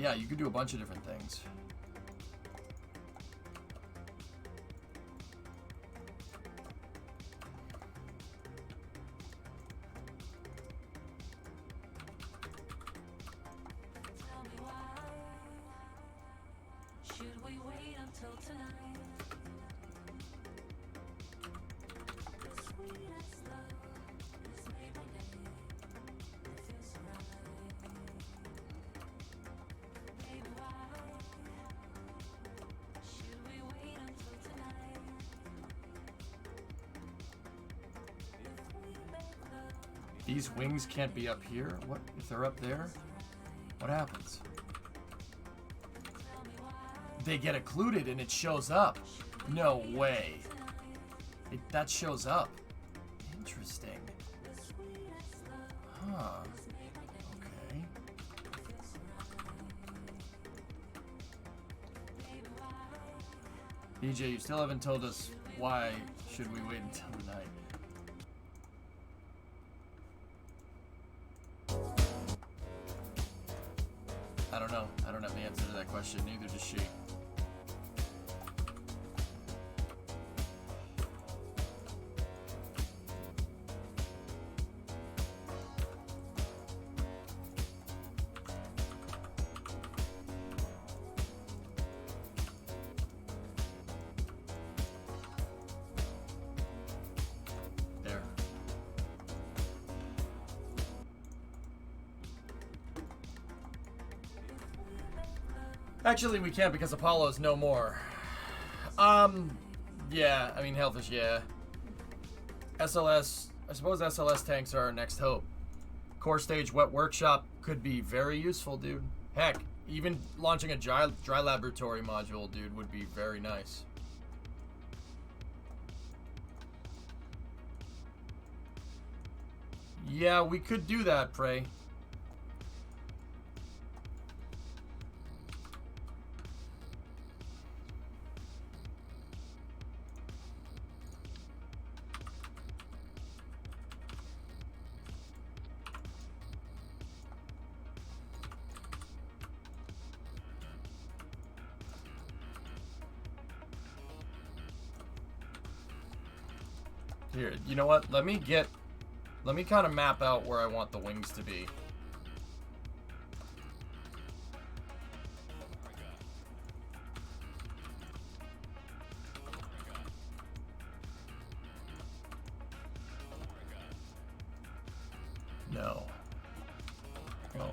yeah, you could do a bunch of different things. Tell me why should we wait until tonight? The sweetest love is made by day. It feels so right. Baby, why should we wait until tonight? If we make love, These wings can't be up here? What? If they're up there? What happens? tell me why They get occluded and it shows up. No way. That shows up. Interesting. the sweetest love Huh. is made by day. Okay. It feels so right. Baby, why BJ, you still haven't told us why should we wait until tonight. I don't know. I don't have the answer to that question. Neither does she. There. Actually, we can't because Apollo's no more. Yeah, I mean, Hellfish, yeah. SLS, I suppose SLS tanks are our next hope. Core stage wet workshop could be very useful, dude. Heck, even launching a dry laboratory module, dude, would be very nice. Yeah, we could do that, Prey. Here, you know what? Let me kind of map out where I want the wings to be. No. No.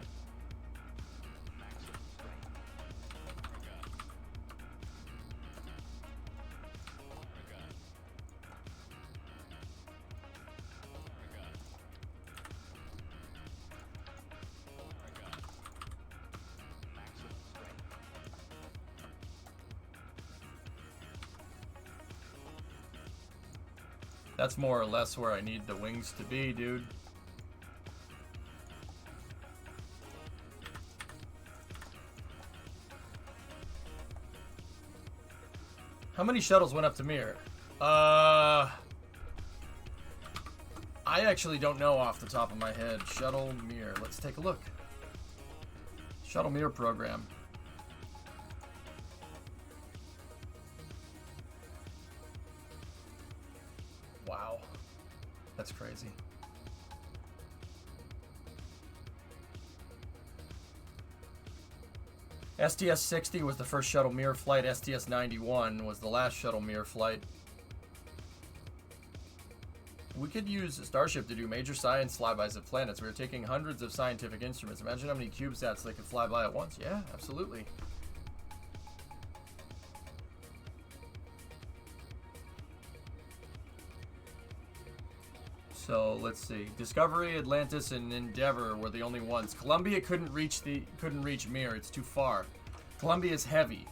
That's more or less where I need the wings to be, dude. How many shuttles went up to Mir? I actually don't know off the top of my head. Shuttle Mir. Let's take a look. Shuttle Mir program. Wow. That's crazy. STS-60 was the first shuttle Mir flight. STS-91 was the last shuttle Mir flight. We could use Starship to do major science flybys of planets. We were taking hundreds of scientific instruments. Imagine how many CubeSats they could fly by at once. Yeah, absolutely. So let's see. Discovery, Atlantis, and Endeavour were the only ones. Columbia couldn't reach Mir. It's too far. Columbia is heavy.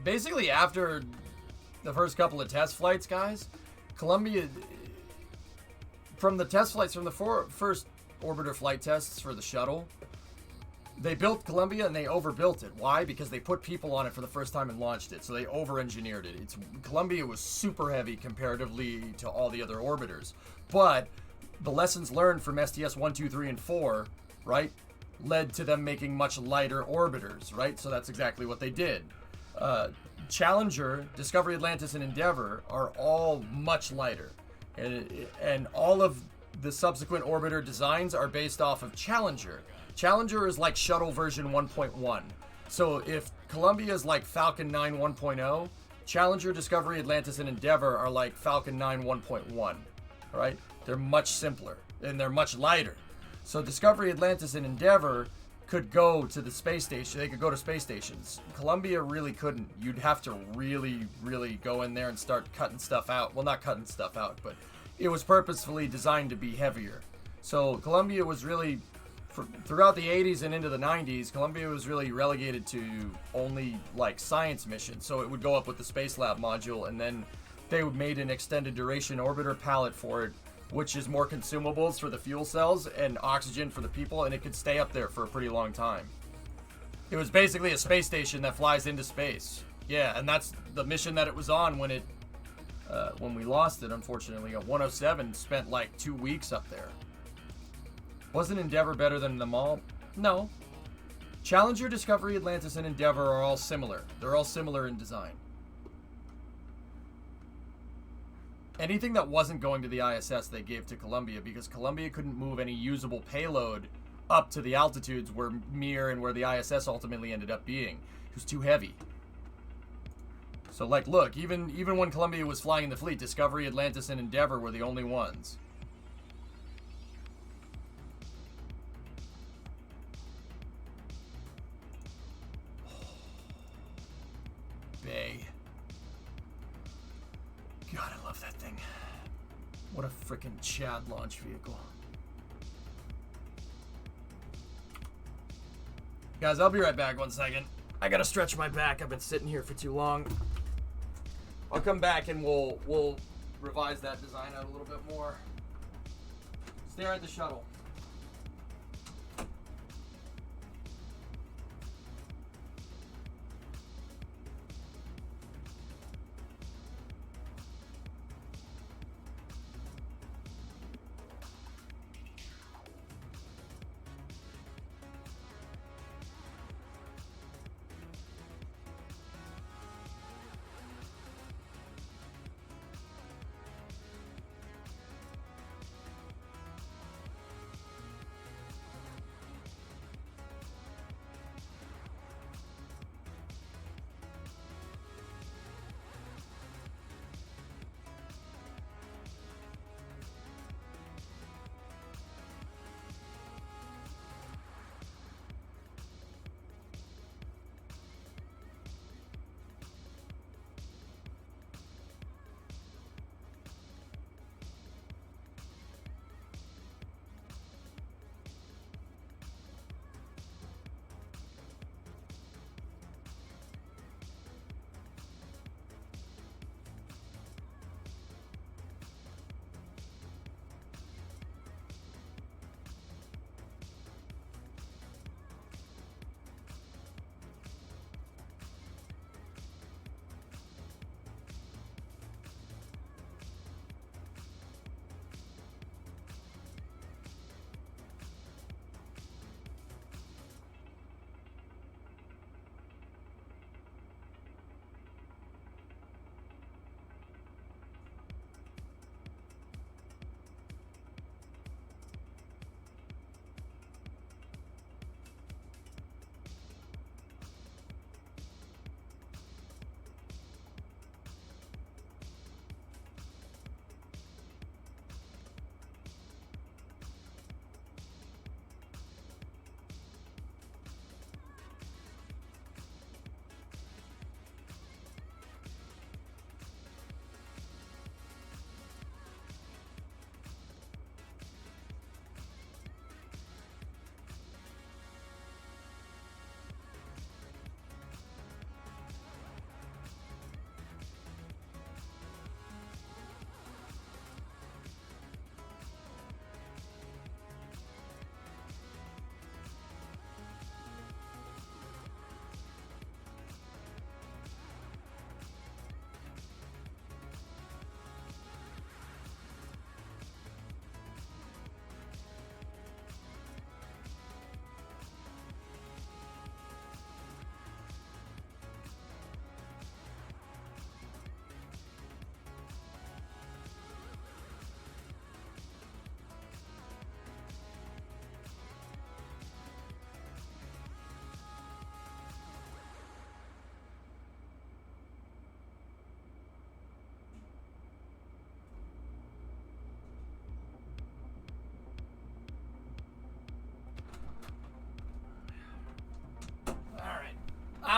Basically after the first couple of test flights, guys, Columbia, from the test flights, from the first orbiter flight tests for the shuttle, they built Columbia and they overbuilt it. Why? Because they put people on it for the first time and launched it. So they over-engineered it. Columbia was super heavy comparatively to all the other orbiters. But the lessons learned from STS 1, 2, 3, and 4, right, led to them making much lighter orbiters, right? So that's exactly what they did. Challenger, Discovery, Atlantis, and Endeavour are all much lighter. And all of the subsequent orbiter designs are based off of Challenger. Challenger is like Shuttle version 1.1. So if Columbia is like Falcon 9 1.0, Challenger, Discovery, Atlantis, and Endeavour are like Falcon 9 1.1. Right? They're much simpler and they're much lighter. So Discovery, Atlantis, and Endeavour could go to the space station. They could go to space stations. Columbia really couldn't. You'd have to really, really go in there and start cutting stuff out. Well, not cutting stuff out, but it was purposefully designed to be heavier. So Columbia was really, throughout the 80s and into the 90s, Columbia was really relegated to only like science missions. So it would go up with the Space Lab module, and then they made an extended duration orbiter pallet for it, which is more consumables for the fuel cells and oxygen for the people, and it could stay up there for a pretty long time. It was basically a space station that flies into space. Yeah, and that's the mission that it was on when it, when we lost it, unfortunately. 107 spent like 2 weeks up there. Wasn't Endeavour better than them all? No. Challenger, Discovery, Atlantis, and Endeavour are all similar. They're all similar in design. Anything that wasn't going to the ISS they gave to Columbia, because Columbia couldn't move any usable payload up to the altitudes where Mir and where the ISS ultimately ended up being. It was too heavy. So like, look, even when Columbia was flying in the fleet, Discovery, Atlantis, and Endeavour were the only ones. Bay. God, I love that thing. What a freaking Chad launch vehicle. Guys, I'll be right back 1 second. I gotta stretch my back. I've been sitting here for too long. I'll come back and we'll revise that design out a little bit more. Stare at the shuttle.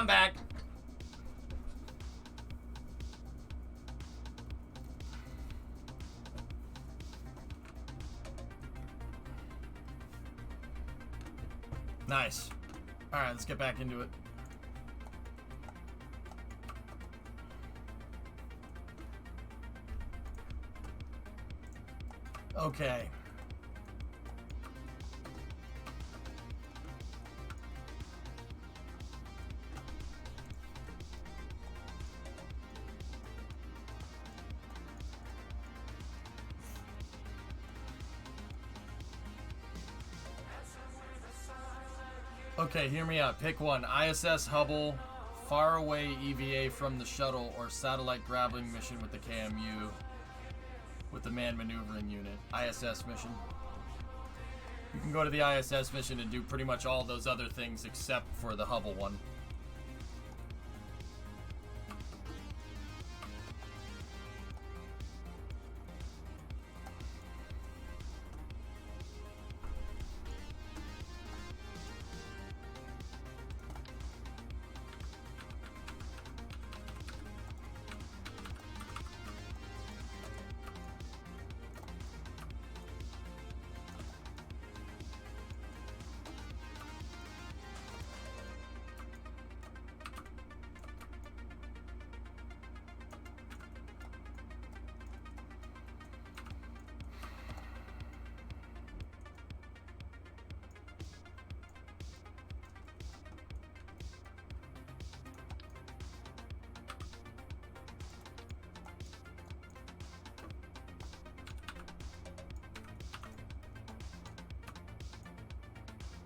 I'm back. Nice. All right, let's get back into it. Okay. Okay, hear me out. Pick one. ISS Hubble, far away EVA from the shuttle, or satellite grappling mission with the KMU with the manned maneuvering unit. ISS mission. You can go to the ISS mission and do pretty much all those other things except for the Hubble one.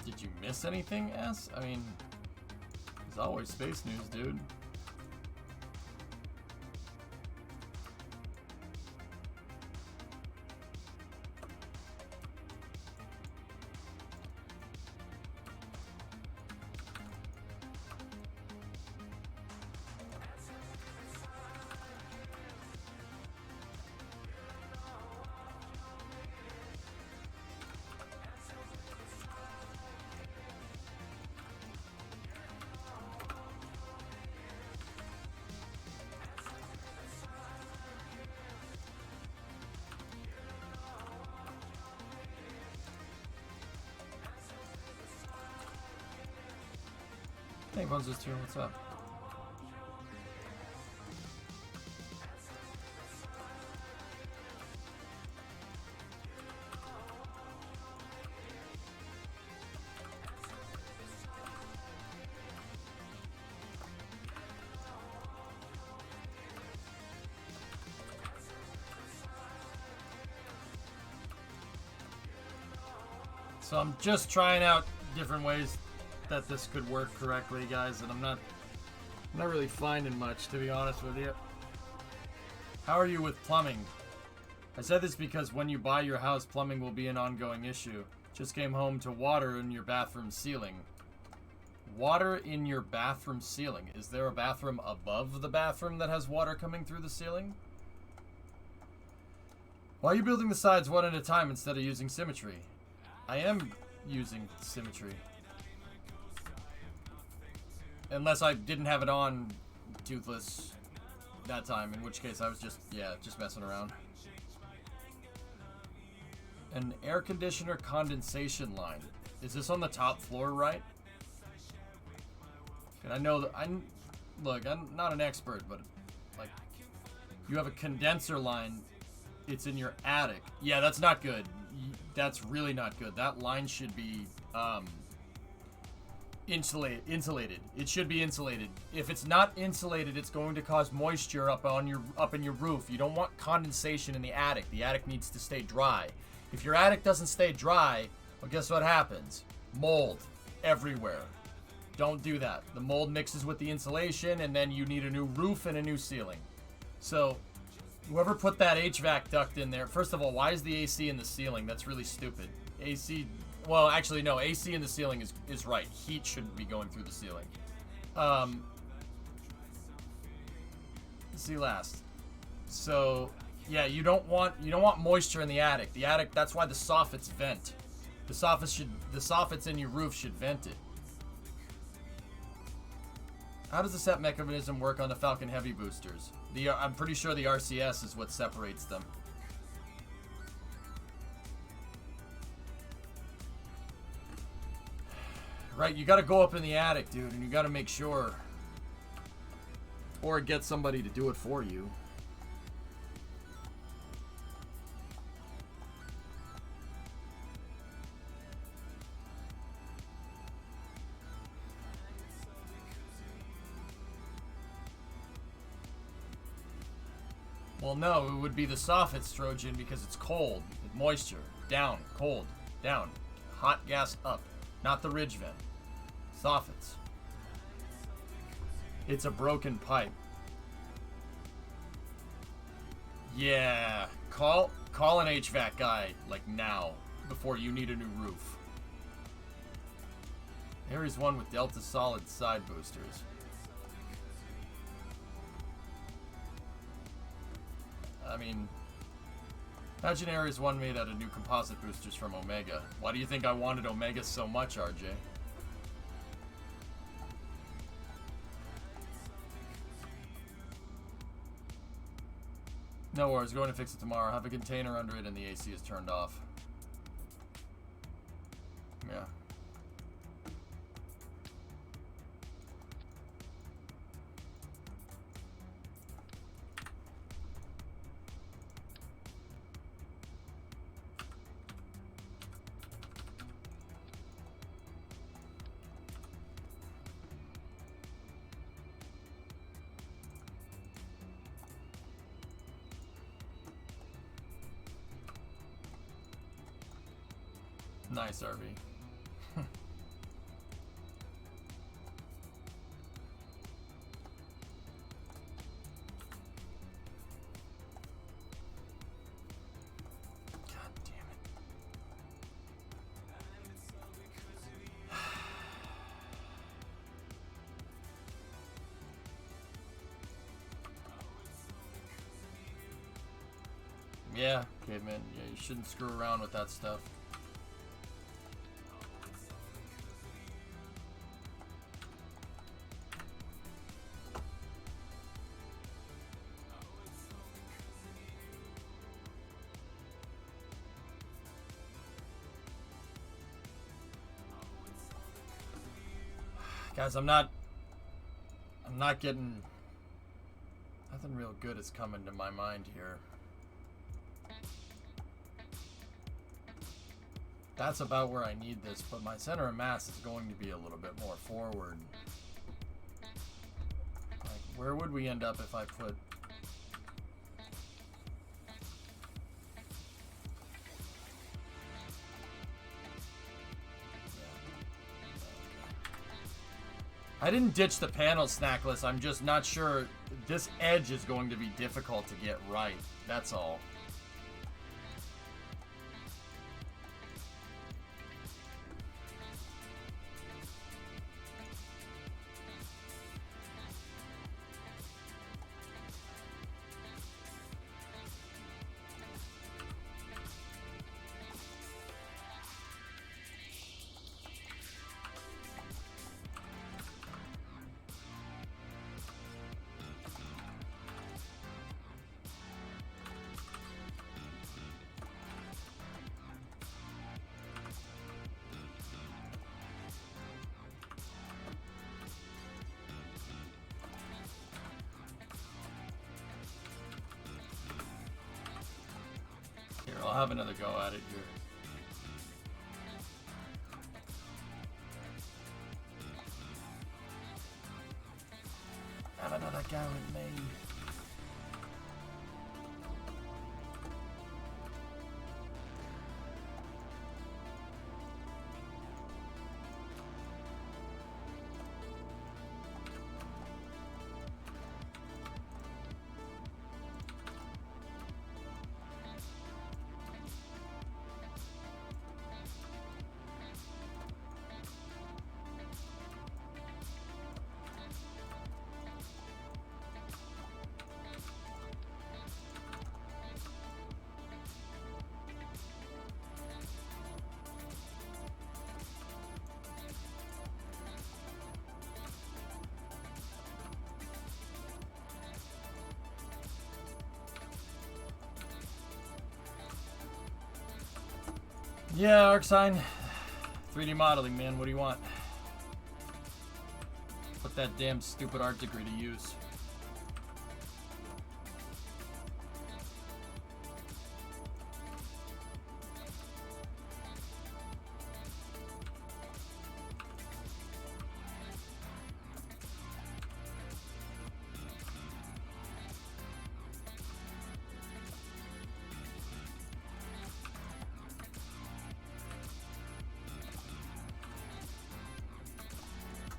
Did you miss anything, S? I mean, there's always space news, dude. Hey, Bones is here. What's up? So I'm just trying out different ways that this could work correctly, guys, and I'm not really finding much, to be honest with you. How are you with plumbing? I said this because when you buy your house, plumbing will be an ongoing issue. Just came home to water in your bathroom ceiling. Water in your bathroom ceiling? Is there a bathroom above the bathroom that has water coming through the ceiling? Why are you building the sides one at a time instead of using symmetry? I am using symmetry. Unless I didn't have it on Toothless that time, in which case I was just messing around. An air conditioner condensation line. Is this on the top floor, right? And I know that I'm not an expert, but like, you have a condenser line. It's in your attic. Yeah, that's not good. That's really not good. That line should be insulated. It should be insulated. If it's not insulated, it's going to cause moisture up in your roof. You don't want condensation in the attic. The attic needs to stay dry. If your attic doesn't stay dry, well, guess what happens? Mold everywhere. Don't do that. The mold mixes with the insulation, and then you need a new roof and a new ceiling. So whoever put that HVAC duct in there, first of all, why is the AC in the ceiling? That's really stupid. AC, well, actually, no, AC in the ceiling is right. Heat shouldn't be going through the ceiling. See last. So, yeah, you don't want moisture in the attic. The attic, that's why the soffits vent. The soffits in your roof should vent it. How does the set mechanism work on the Falcon Heavy boosters? I'm pretty sure the RCS is what separates them. Right, you gotta go up in the attic, dude, and you gotta make sure. Or get somebody to do it for you. Well, no, it would be the soffits Trojan because it's cold. With moisture. Down. Cold. Down. Hot gas up. Not the ridge vent. Soffits. It's a broken pipe. Yeah. Call an HVAC guy, like now, before you need a new roof. Ares 1 with Delta Solid side boosters. I mean, imagine Ares 1 made out of new composite boosters from Omega. Why do you think I wanted Omega so much, RJ? No worries, going to fix it tomorrow. Have a container under it and the AC is turned off. Yeah. Nice, RV. God damn it. Yeah, caveman. Yeah, you shouldn't screw around with that stuff. Guys, I'm not getting, nothing real good is coming to my mind here. That's about where I need this, but my center of mass is going to be a little bit more forward. Like, where would we end up if I put... I didn't ditch the panel snackless. I'm just not sure. This edge is going to be difficult to get right. That's all. Here, I'll have another go at it here. Have another go at me. Yeah, ArcSign. 3D modeling, man. What do you want? Put that damn stupid art degree to use.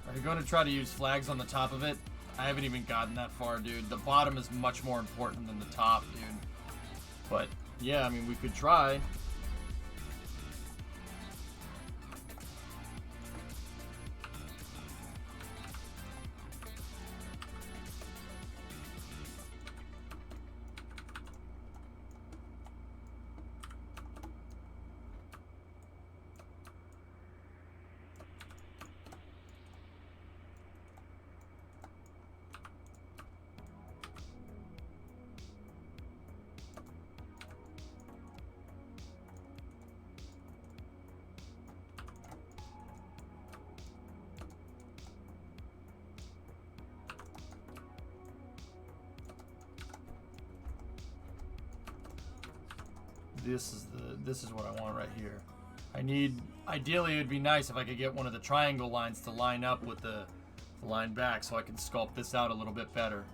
Are you going to try to use flags on the top of it? I haven't even gotten that far, dude. The bottom is much more important than the top, dude. But, yeah, I mean, we could try. This is what I want right here. Ideally it would be nice if I could get one of the triangle lines to line up with the line back so I can sculpt this out a little bit better.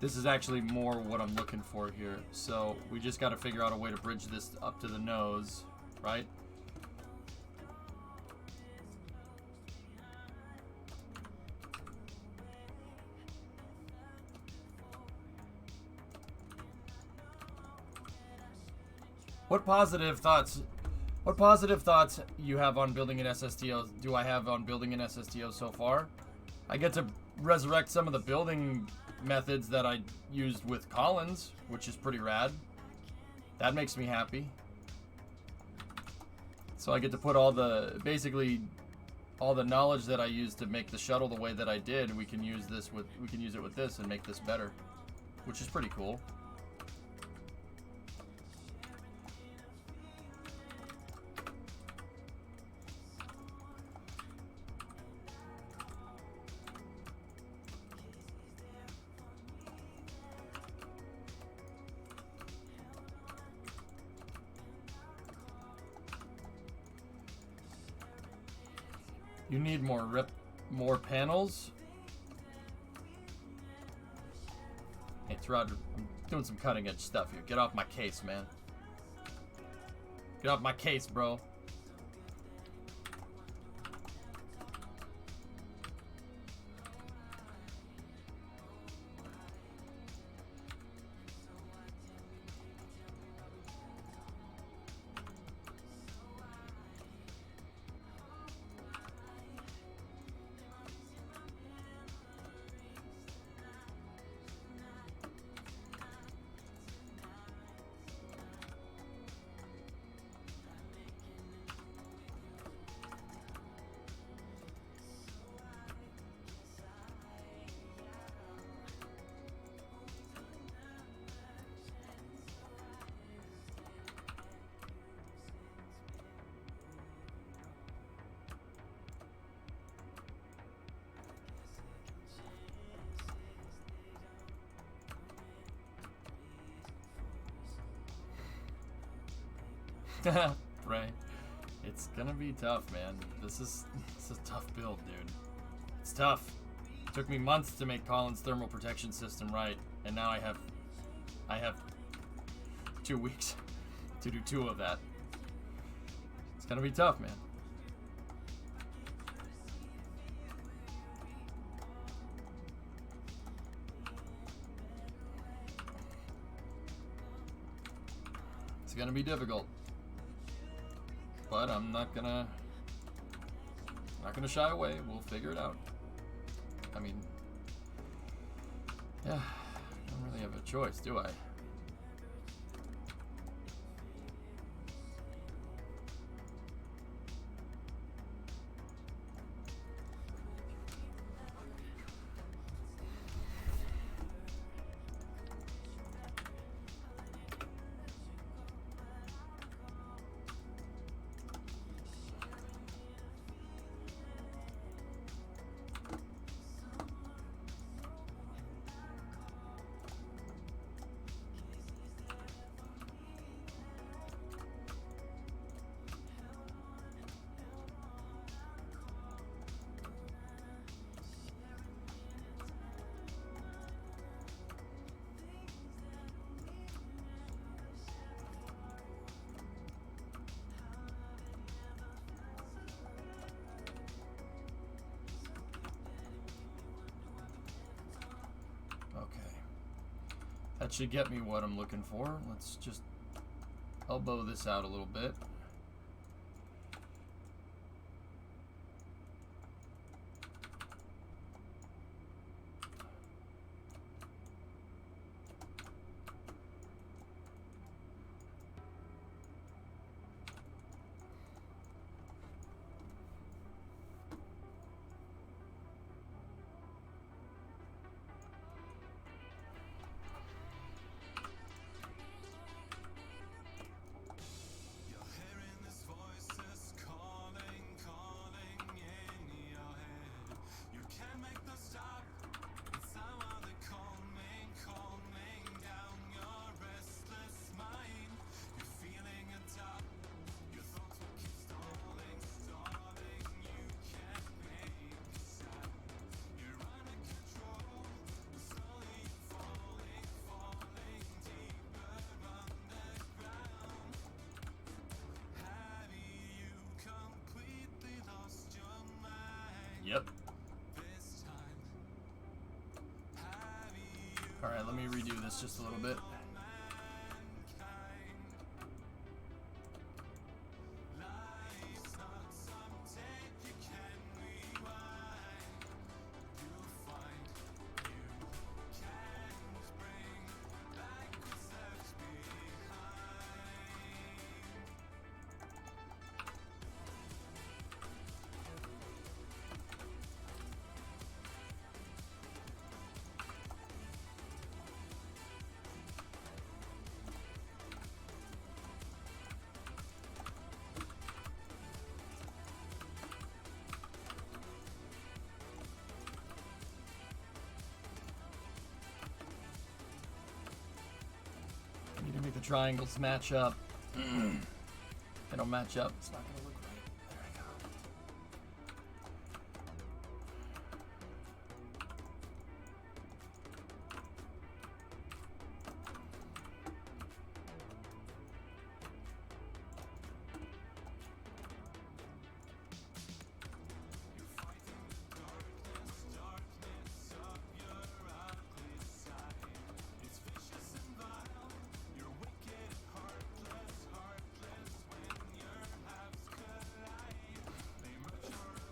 This is actually more what I'm looking for here. So we just got to figure out a way to bridge this up to the nose, right? What positive thoughts you have on building an SSTO do I have on building an SSTO so far? I get to resurrect some of the building methods that I used with Collins, which is pretty rad. That makes me happy. So I get to put basically all the knowledge that I used to make the shuttle the way that I did, we can use it with this and make this better, which is pretty cool. You need more panels. Hey, it's Roger. I'm doing some cutting edge stuff here. Get off my case, man. Get off my case, bro. Right. It's gonna be tough, man. This is a tough build, dude. It's tough. It took me months to make Collins' thermal protection system right, and now I have 2 weeks to do 2 of that. It's gonna be tough, man. It's gonna be difficult. But I'm not gonna shy away. We'll figure it out. I mean, yeah, I don't really have a choice, do I? That should get me what I'm looking for. Let's just elbow this out a little bit. Yep. All right, let me redo this just a little bit. Need to make the triangles match up. They don't match up. It's not gonna look right. There we go.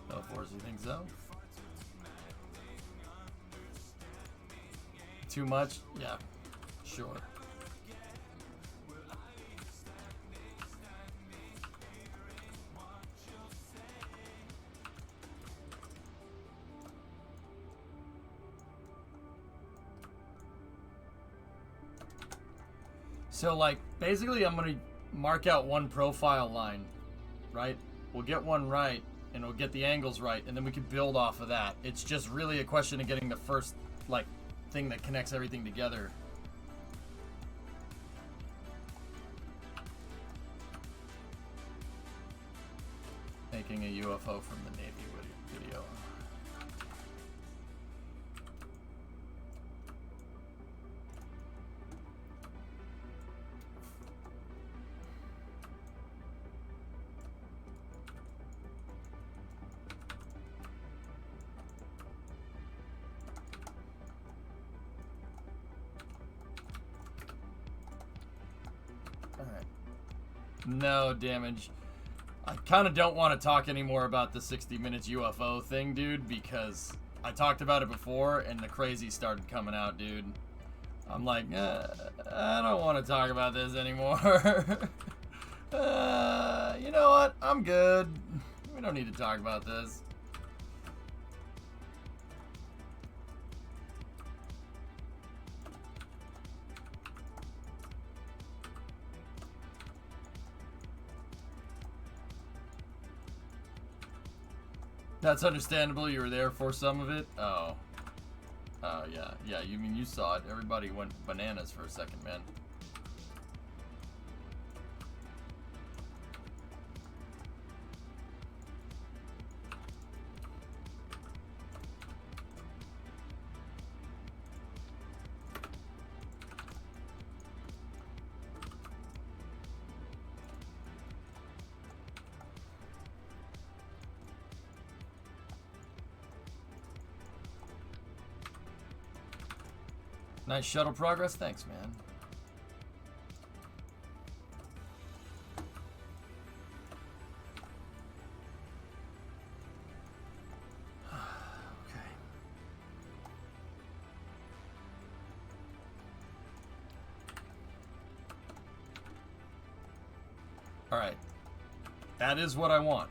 Of course, you think so? Too much? Yeah, sure. So, like, basically, I'm gonna mark out one profile line, right? We'll get one right, and we'll get the angles right, and then we can build off of that. It's just really a question of getting the first, like, thing that connects everything together. Making a UFO from the Navy video. Alright. No damage. I kind of don't want to talk anymore about the 60 minutes UFO thing, dude, because I talked about it before and the crazy started coming out, dude. I'm like, I don't want to talk about this anymore. You know what? I'm good. We don't need to talk about this. That's understandable. You were there for some of it. Oh. Oh, yeah. Yeah, you mean you saw it. Everybody went bananas for a second, man. Nice shuttle progress. Thanks, man. Okay. All right. That is what I want.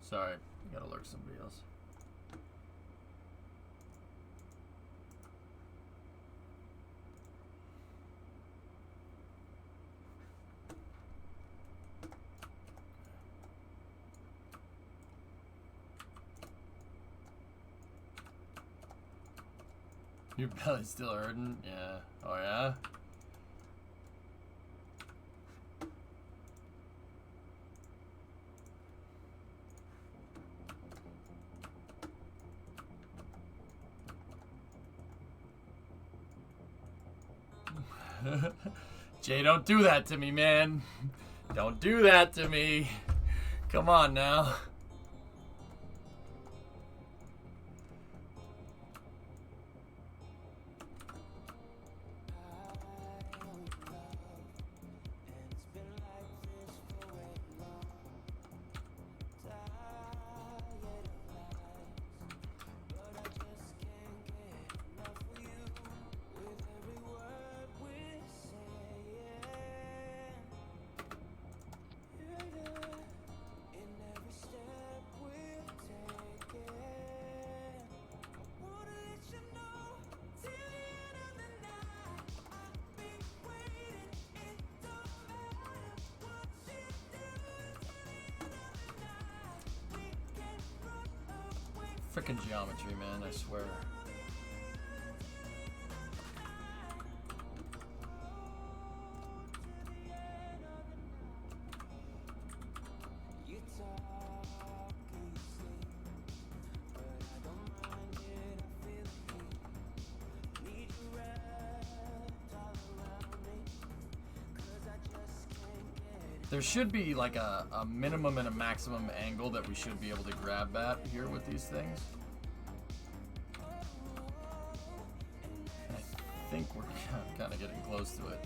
Sorry, I gotta lurk somebody else. Your belly's still hurting? Yeah. Oh yeah? Jay, don't do that to me, man. Don't do that to me. Come on now. Frickin' geometry, man, I swear. There should be like a minimum and a maximum angle that we should be able to grab at here with these things. And I think we're kind of getting close to it.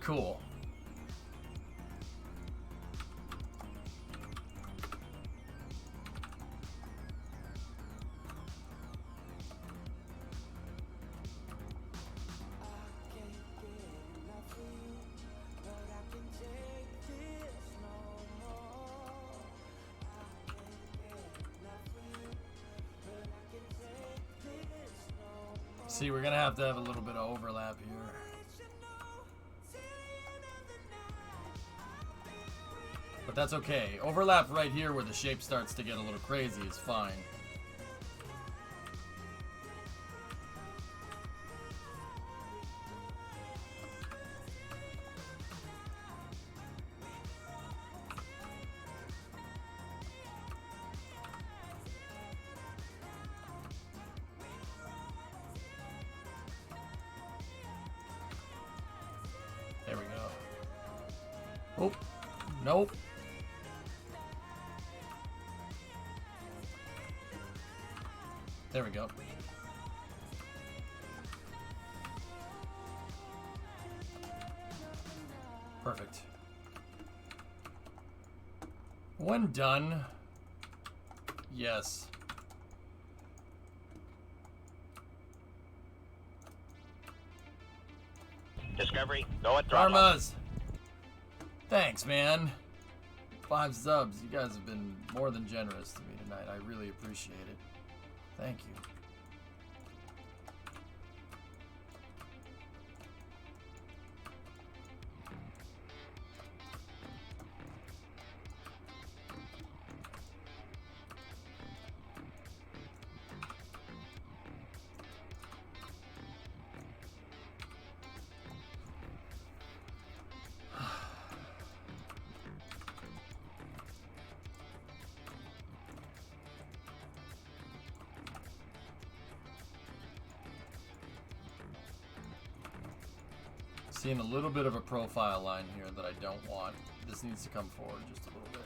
Cool. See, we're gonna have to have a little bit of overlap here. But that's okay. Overlap right here where the shape starts to get a little crazy is fine. Oh, nope. There we go. Perfect. When done, yes. Discovery, go at throttle up. Karmas. Thanks, man. 5 subs. You guys have been more than generous to me tonight. I really appreciate it. Thank you. Seeing a little bit of a profile line here that I don't want. This needs to come forward just a little bit.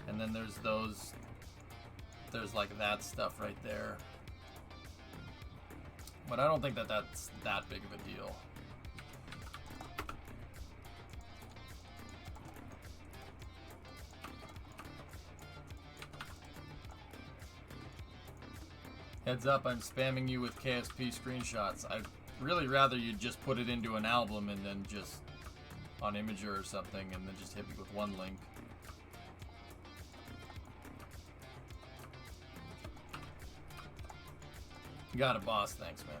And then there's those, there's like that stuff right there. But I don't think that that's that big of a deal. Heads up, I'm spamming you with KSP screenshots. I'd really rather you just put it into an album and then just on Imager or something and then just hit me with one link. You got it, boss. Thanks, man.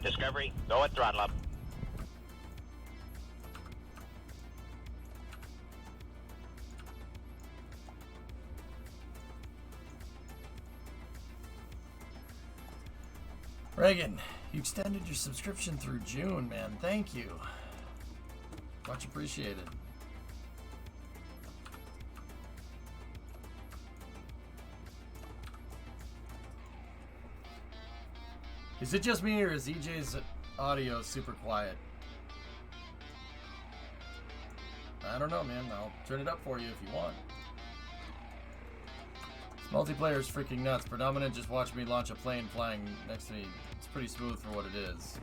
Discovery, go at throttle up. Reagan, you extended your subscription through June, man. Thank you. Much appreciated. Is it just me or is EJ's audio super quiet? I don't know, man. I'll turn it up for you if you want. This multiplayer is freaking nuts. Predominant just watched me launch a plane flying next to me. It's pretty smooth for what it is.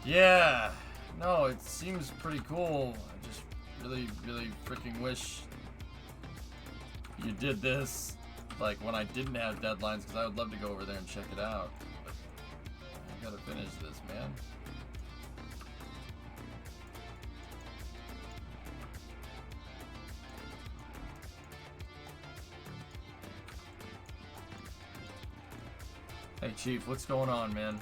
Yeah. No, it seems pretty cool. I just really, really freaking wish you did this like when I didn't have deadlines, because I would love to go over there and check it out. But I gotta finish this, man. Hey Chief, what's going on, man?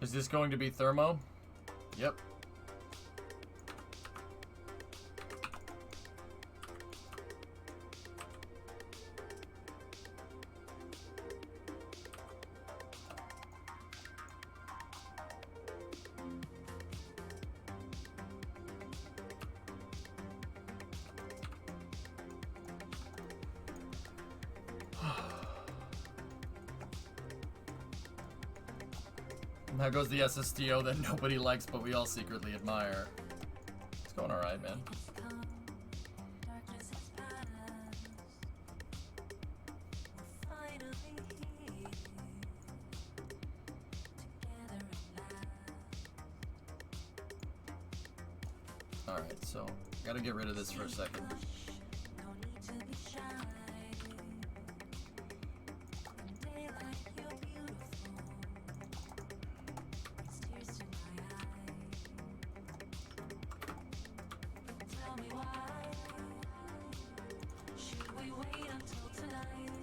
Is this going to be thermo? Yep. There goes the SSTO that nobody likes, but we all secretly admire. It's going alright, man. Alright, so gotta get rid of this for a second. No need to be shy. Daylight, you're beautiful. It's tears to my eyes. Tell me why. Should we wait until tonight?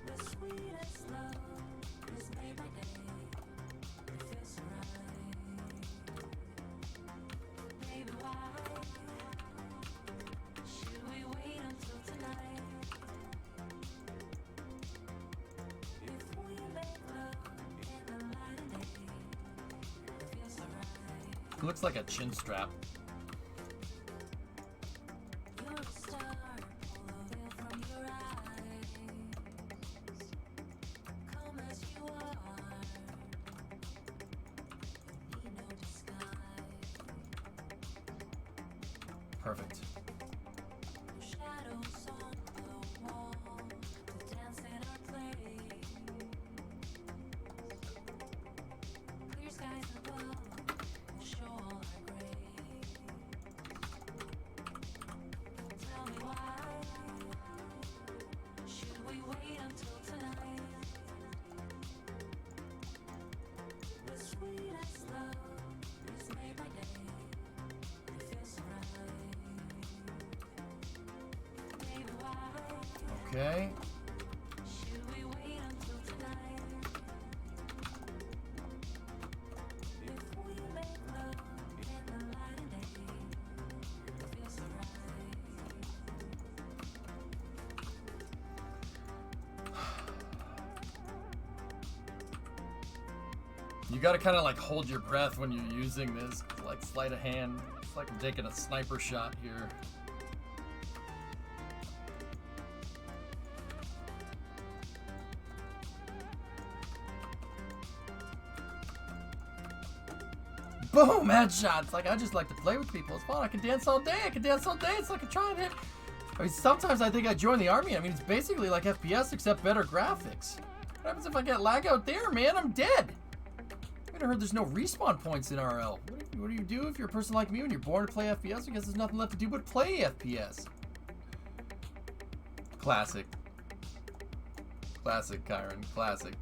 The sweetest love is made by day. It feels so right. Baby, why should we wait until tonight? If we make love in the light of day, it feels so right. It looks like a chin strap. You're a star, pull the veil from your eyes. Come as you are, need no disguise. Perfect. Shadows on the wall, to dance in our place. Clear skies above, will show all our grace. Tell me why should we wait until tonight? The sweetest love is made by day. It feels so right. Baby, why Okay. should we wait until tonight? If we make love in the light of day, it feels so right. You gotta kind of like hold your breath when you're using this, like sleight of hand. It's like I'm taking a sniper shot here. Boom, headshots. Like I just like to play with people. It's fun. I can dance all day. I can dance all day. It's like a try and hit. I mean, sometimes I think I join the army. I mean, it's basically like FPS except better graphics. What happens if I get lag out there, man? I'm dead. I heard there's no respawn points in RL. What do you do if you're a person like me when you're born to play FPS? I guess there's nothing left to do but play FPS. Classic. Classic, Kyron. Classic.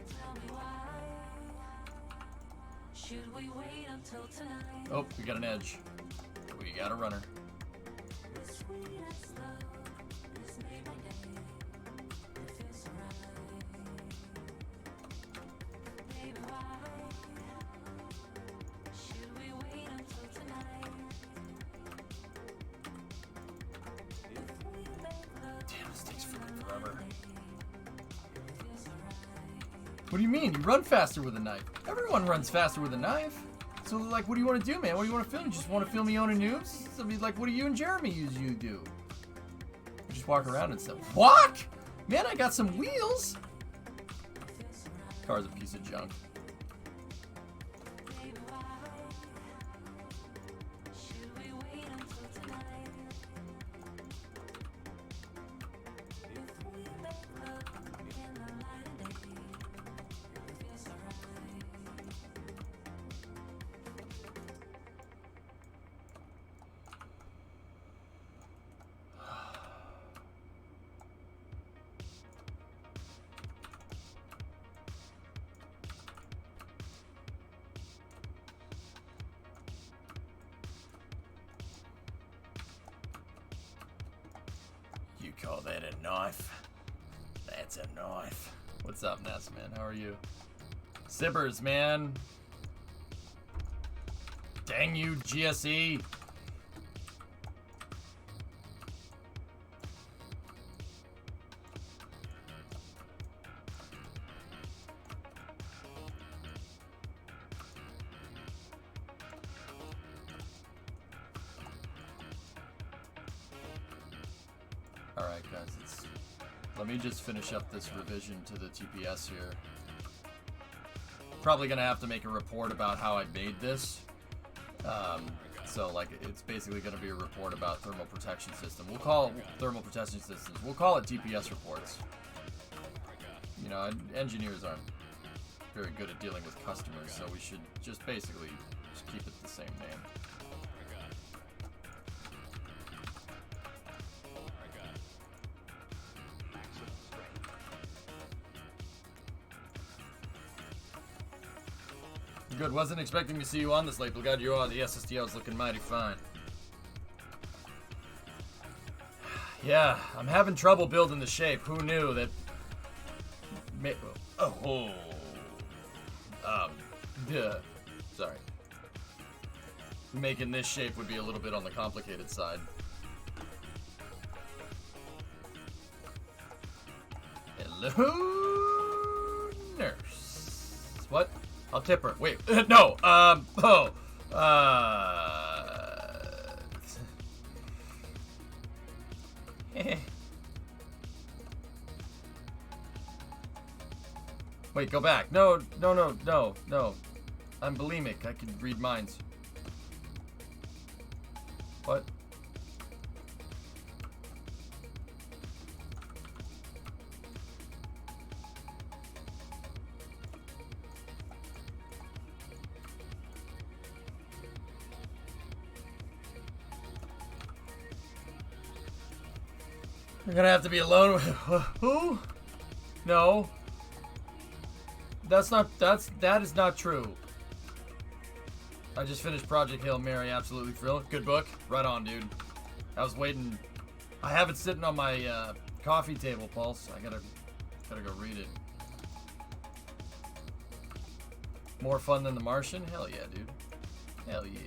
Tell me why should we wait until tonight? Oh, we got an edge. We got a runner. The sweetest love is made by day. It feels so right. Baby, why should we wait until tonight? If we make love Damn, this takes in the freaking light of forever. day, it feels so right. What do you mean? You run faster with a knife. Everyone runs faster with a knife. So, like, what do you want to do, man? What do you want to film? You just want to film me owning noobs? I mean, like, what do you and Jeremy usually do? You just walk around and stuff. What? Man, I got some wheels. Car's a piece of junk. Baby, why should we wait until tonight? If we make love in the light of day, it feels so right. You call that a knife? That's a knife. What's up, Ness, man? How are you? Sibbers, man. Dang you, GSE. Alright, guys, let me just finish up this revision to the TPS here. Probably gonna have to make a report about how I made this. So, like, it's basically gonna be a report about thermal protection system. We'll call thermal protection systems. We'll call it TPS reports. You know, engineers aren't very good at dealing with customers, so we should just basically just keep it the same name. Good, wasn't expecting to see you on this late, but glad you are. The SSTO is looking mighty fine. Yeah, I'm having trouble building the shape. Who knew that... Sorry. Making this shape would be a little bit on the complicated side. Hello, nurse. What? I'll tip her. Wait, no. Wait, go back. No. I'm bulimic. I can read minds. What? You're gonna have to be alone with who? No. That is not true. I just finished Project Hail Mary, absolutely thrilled. Good book. Right on, dude. I was waiting. I have it sitting on my coffee table, Pulse. I gotta go read it. More fun than The Martian? Hell yeah, dude. Hell yeah.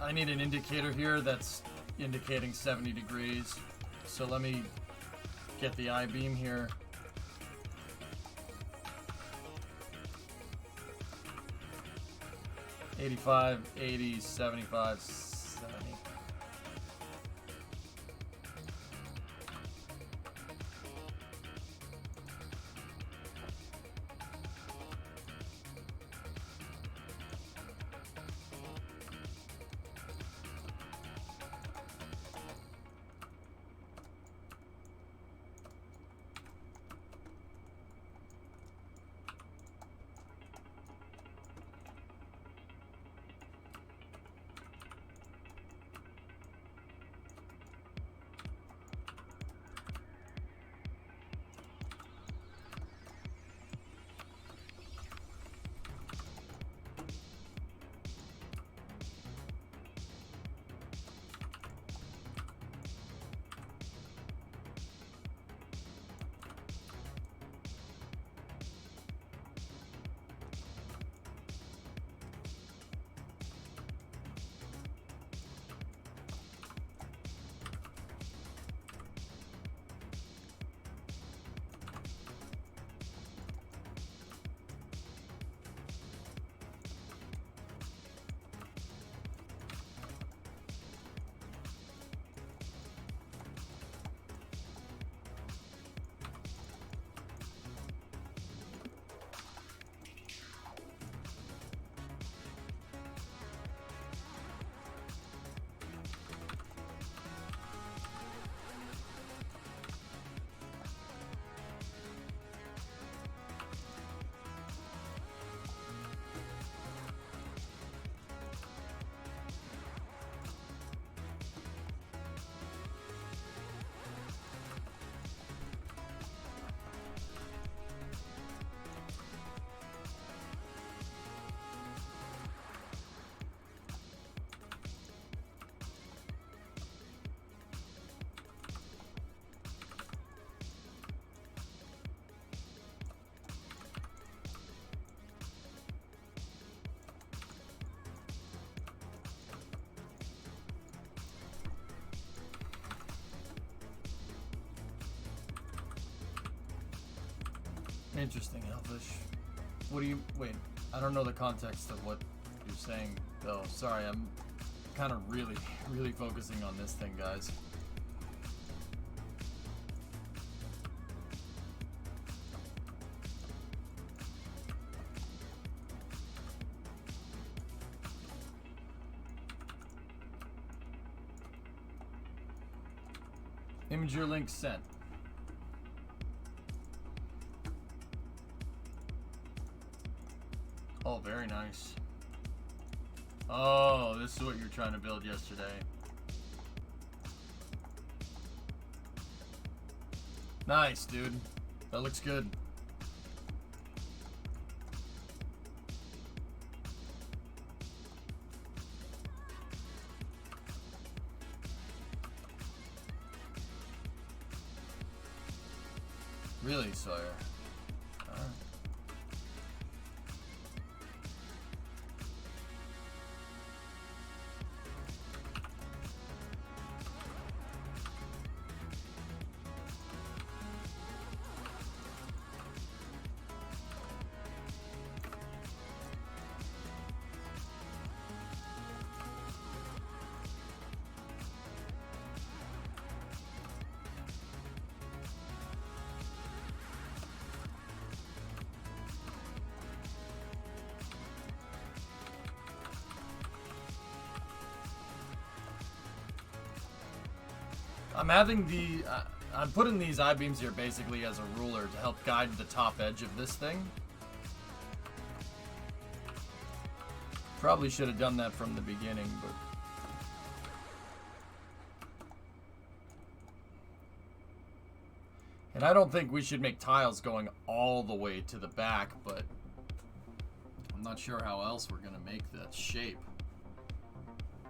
I need an indicator here that's indicating 70 degrees. So let me get the I-beam here. $85, $80, $75, $70. Interesting, Elfish. What do you... Wait, I don't know the context of what you're saying, though. Sorry, I'm kind of really focusing on this thing, guys. Imager link sent. Oh, very nice. Oh, this is what you're trying to build yesterday. Nice, dude. That looks good. Really, Sawyer? Alright. I'm having the... I'm putting these I-beams here basically as a ruler to help guide the top edge of this thing. Probably should have done that from the beginning, but... And I don't think we should make tiles going all the way to the back, but... I'm not sure how else we're gonna make that shape.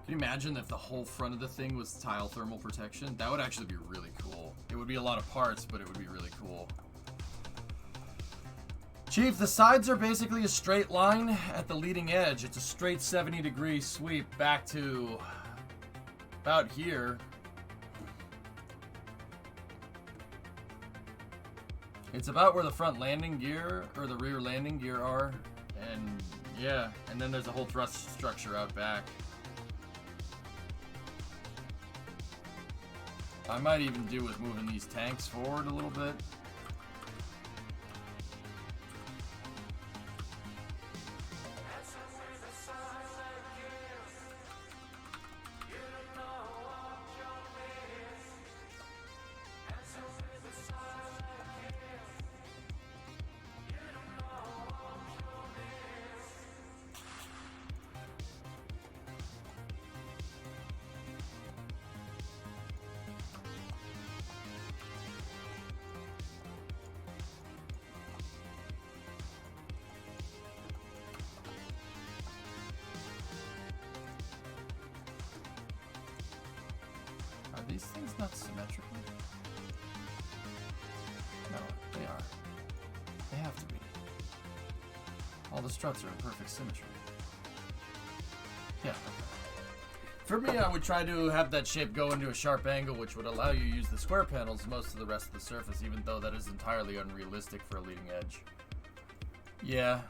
Can you imagine if the whole front of the thing was tile thermal protection? That would actually be really cool. It would be a lot of parts, but it would be really cool. Chief, the sides are basically a straight line at the leading edge. It's a straight 70-degree sweep back to about here. It's about where the front landing gear or the rear landing gear are. And yeah, and then there's a whole thrust structure out back. I might even do with moving these tanks forward a little bit. These things not symmetrical? No, they are. They have to be. All the struts are in perfect symmetry. Yeah, okay. For me, I would try to have that shape go into a sharp angle, which would allow you to use the square panels most of the rest of the surface, even though that is entirely unrealistic for a leading edge. Yeah.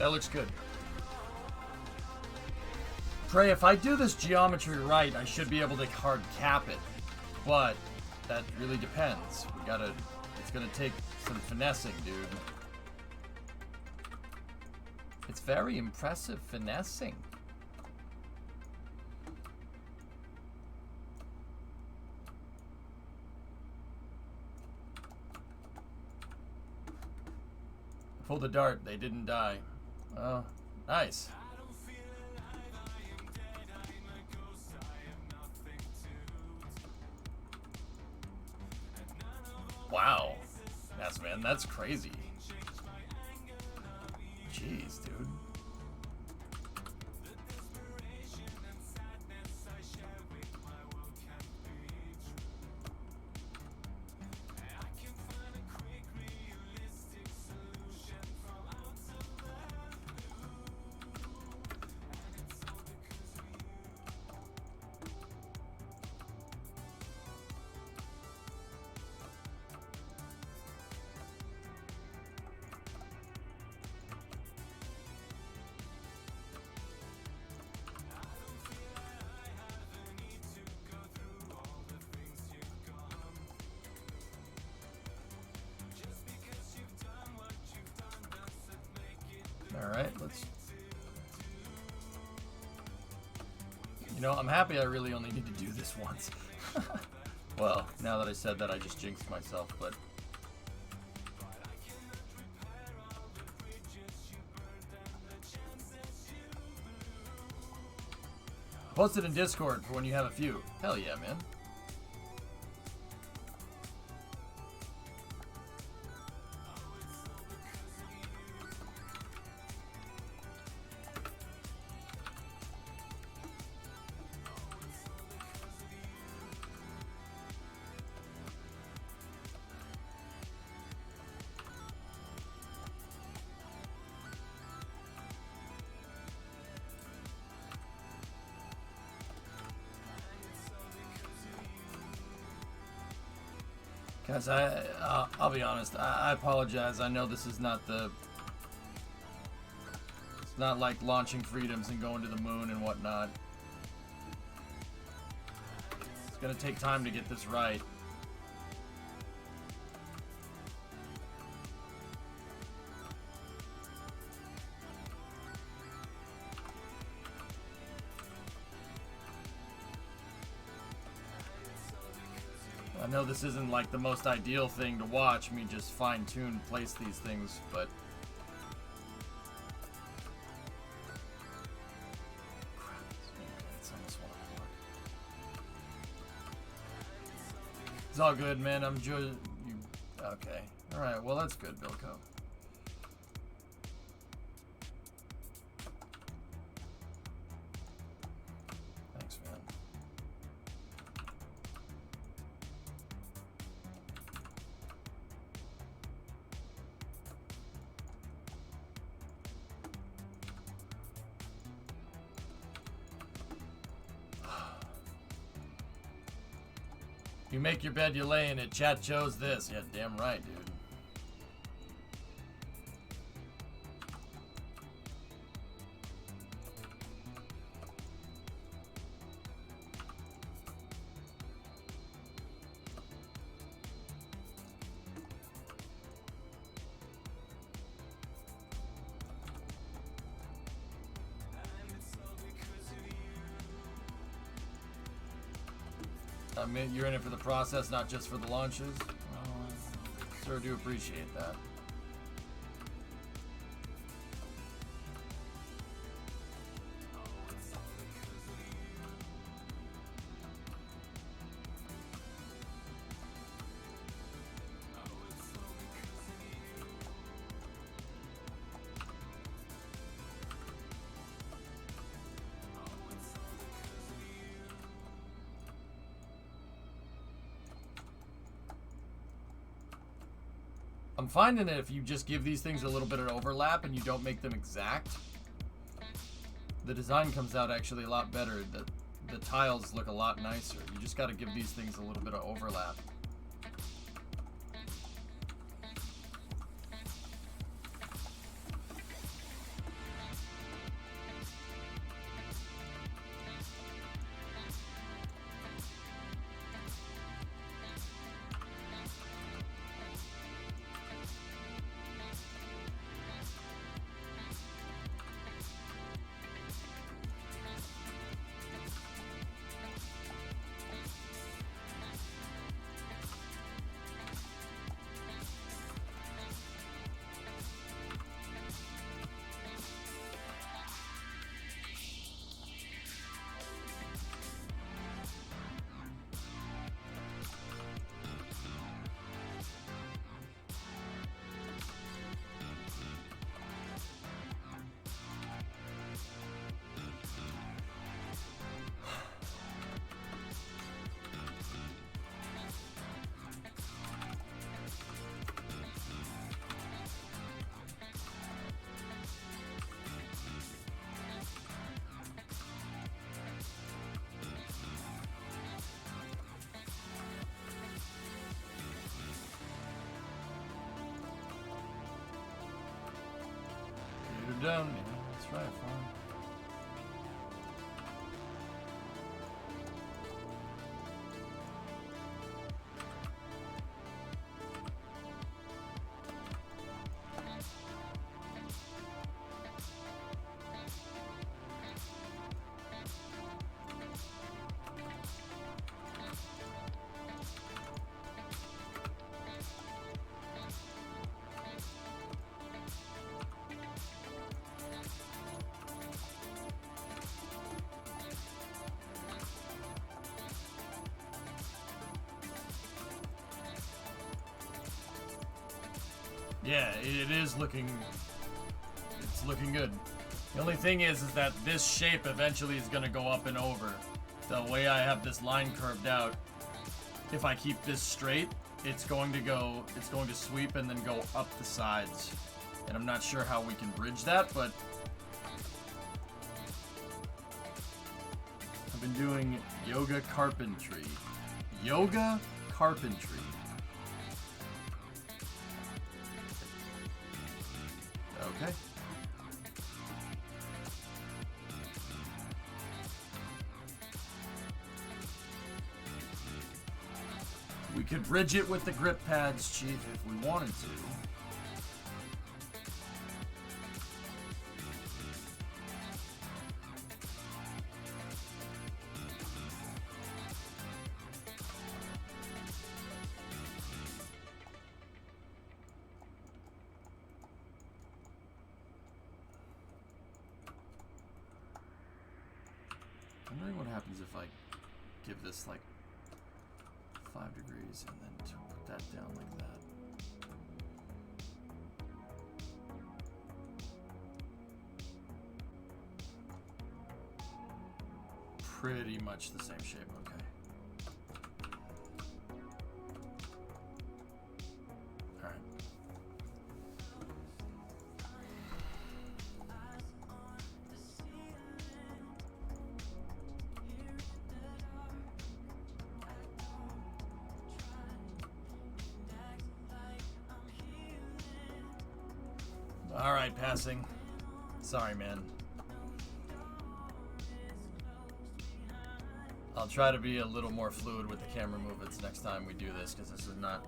That looks good. Trey, if I do this geometry right, I should be able to hard cap it. But that really depends. It's gonna take some finessing, dude. It's very impressive finessing. Pull the dart, they didn't die. Oh, nice. Wow. Yes, man, that's crazy. Jeez, dude. Alright, let's... You know, I'm happy I really only need to do this once. Well, now that I said that, I just jinxed myself, but... Post it in Discord for when you have a few. Hell yeah, man. Guys, I'll be honest. I apologize. I know this is not the... It's not like launching Freedoms and going to the moon and whatnot. It's gonna take time to get this right. I know this isn't like the most ideal thing to watch, me just fine-tune place these things, but... Crap, it's almost 1 o'clock. It's all good, man, I'm just... Okay. Alright, well that's good, Bilko. Thanks, man. You make your bed, you lay in it. Chat chose this. Yeah, damn right, dude. I mean, you're in it for the process, not just for the launches. Well, I sure do appreciate that. I'm finding that if you just give these things a little bit of overlap and you don't make them exact, the design comes out actually a lot better. The tiles look a lot nicer. You just got to give these things a little bit of overlap. down. Yeah, that's right, fine. Yeah, it is looking, it's looking good. The only thing is that this shape eventually is gonna go up and over. The way I have this line curved out, if I keep this straight, it's going to sweep and then go up the sides. And I'm not sure how we can bridge that, but I've been doing yoga carpentry. Yoga carpentry. Okay. We could bridge it with the grip pads, Chief, if we wanted to. I'm wondering what happens if I give this like 5 degrees and then to put that down like that. Pretty much the same shape, okay. Alright. Alright, passing. Sorry, man. I'll try to be a little more fluid with the camera movements next time we do this, because this is not,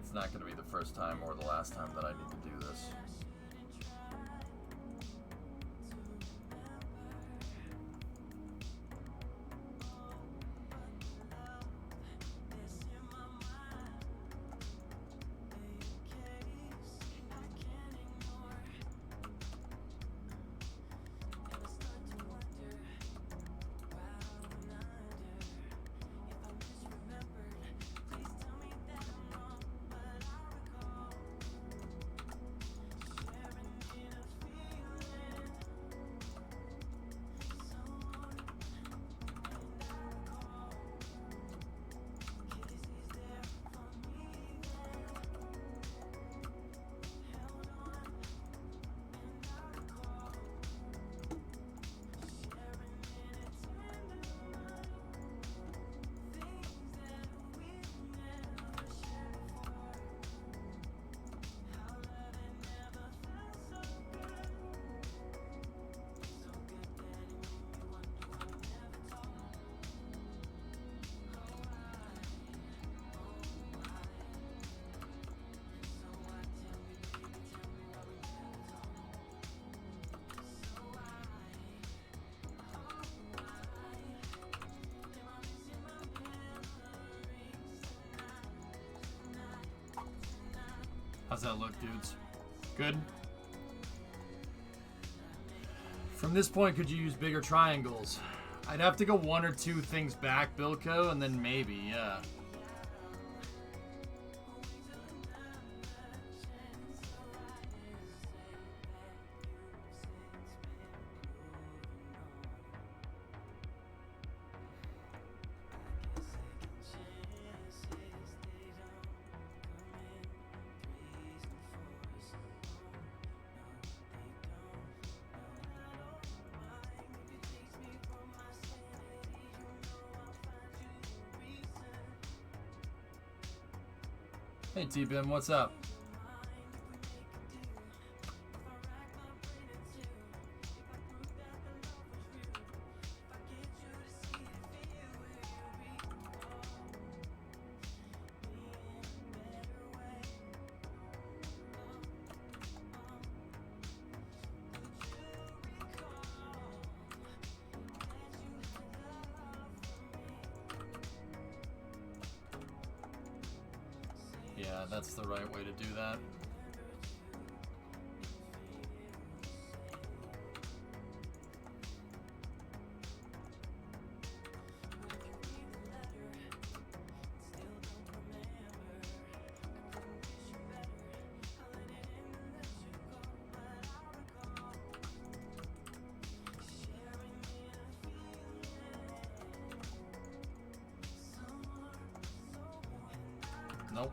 it's not going to be the first time or the last time that I need to do this. How's that look, dudes? Good? From this point, could you use bigger triangles? I'd have to go 1 or 2 things back, Bilko, and then maybe, yeah. Hey T-Bim, what's up? Yeah, that's the right way to do that. Nope.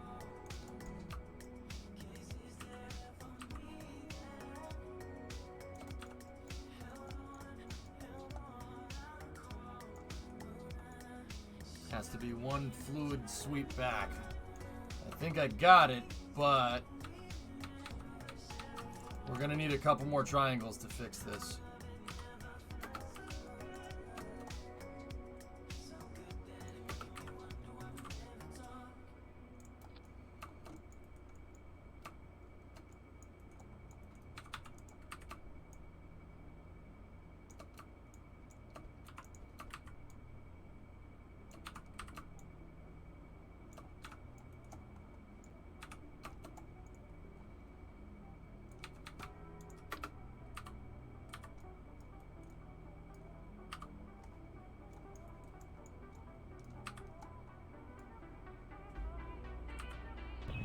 Has to be one fluid sweep back. I think I got it, but we're gonna need a couple more triangles to fix this.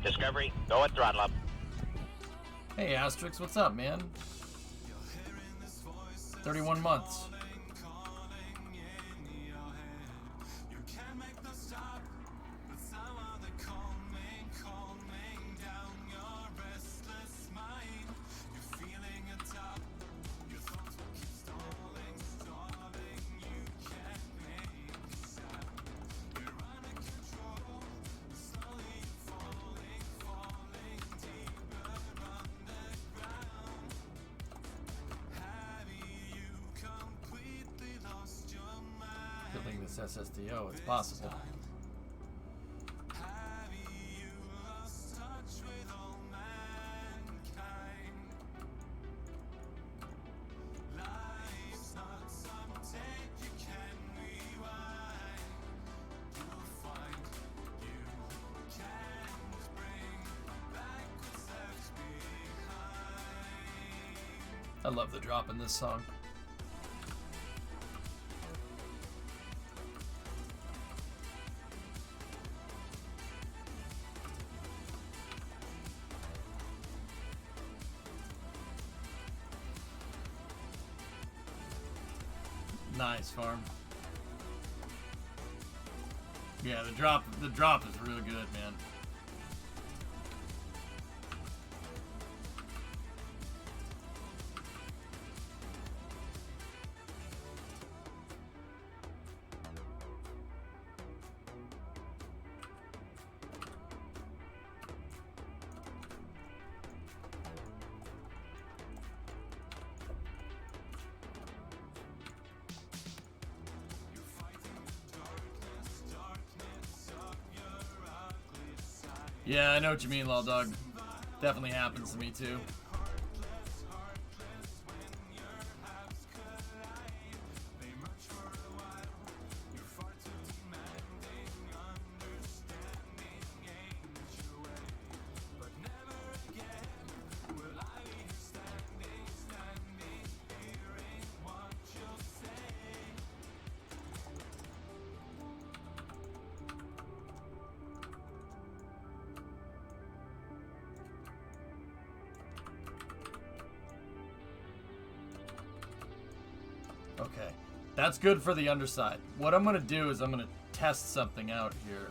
Discovery, go at throttle up. Hey, Asterix, what's up, man? 31 months. Killing this SSDO, it's possible. I love the drop in this song. Nice, Farm. Yeah, the drop is really good, man. Yeah, I know what you mean, Law Dog. Definitely happens to me too. Okay, that's good for the underside. What I'm gonna do is I'm gonna test something out here.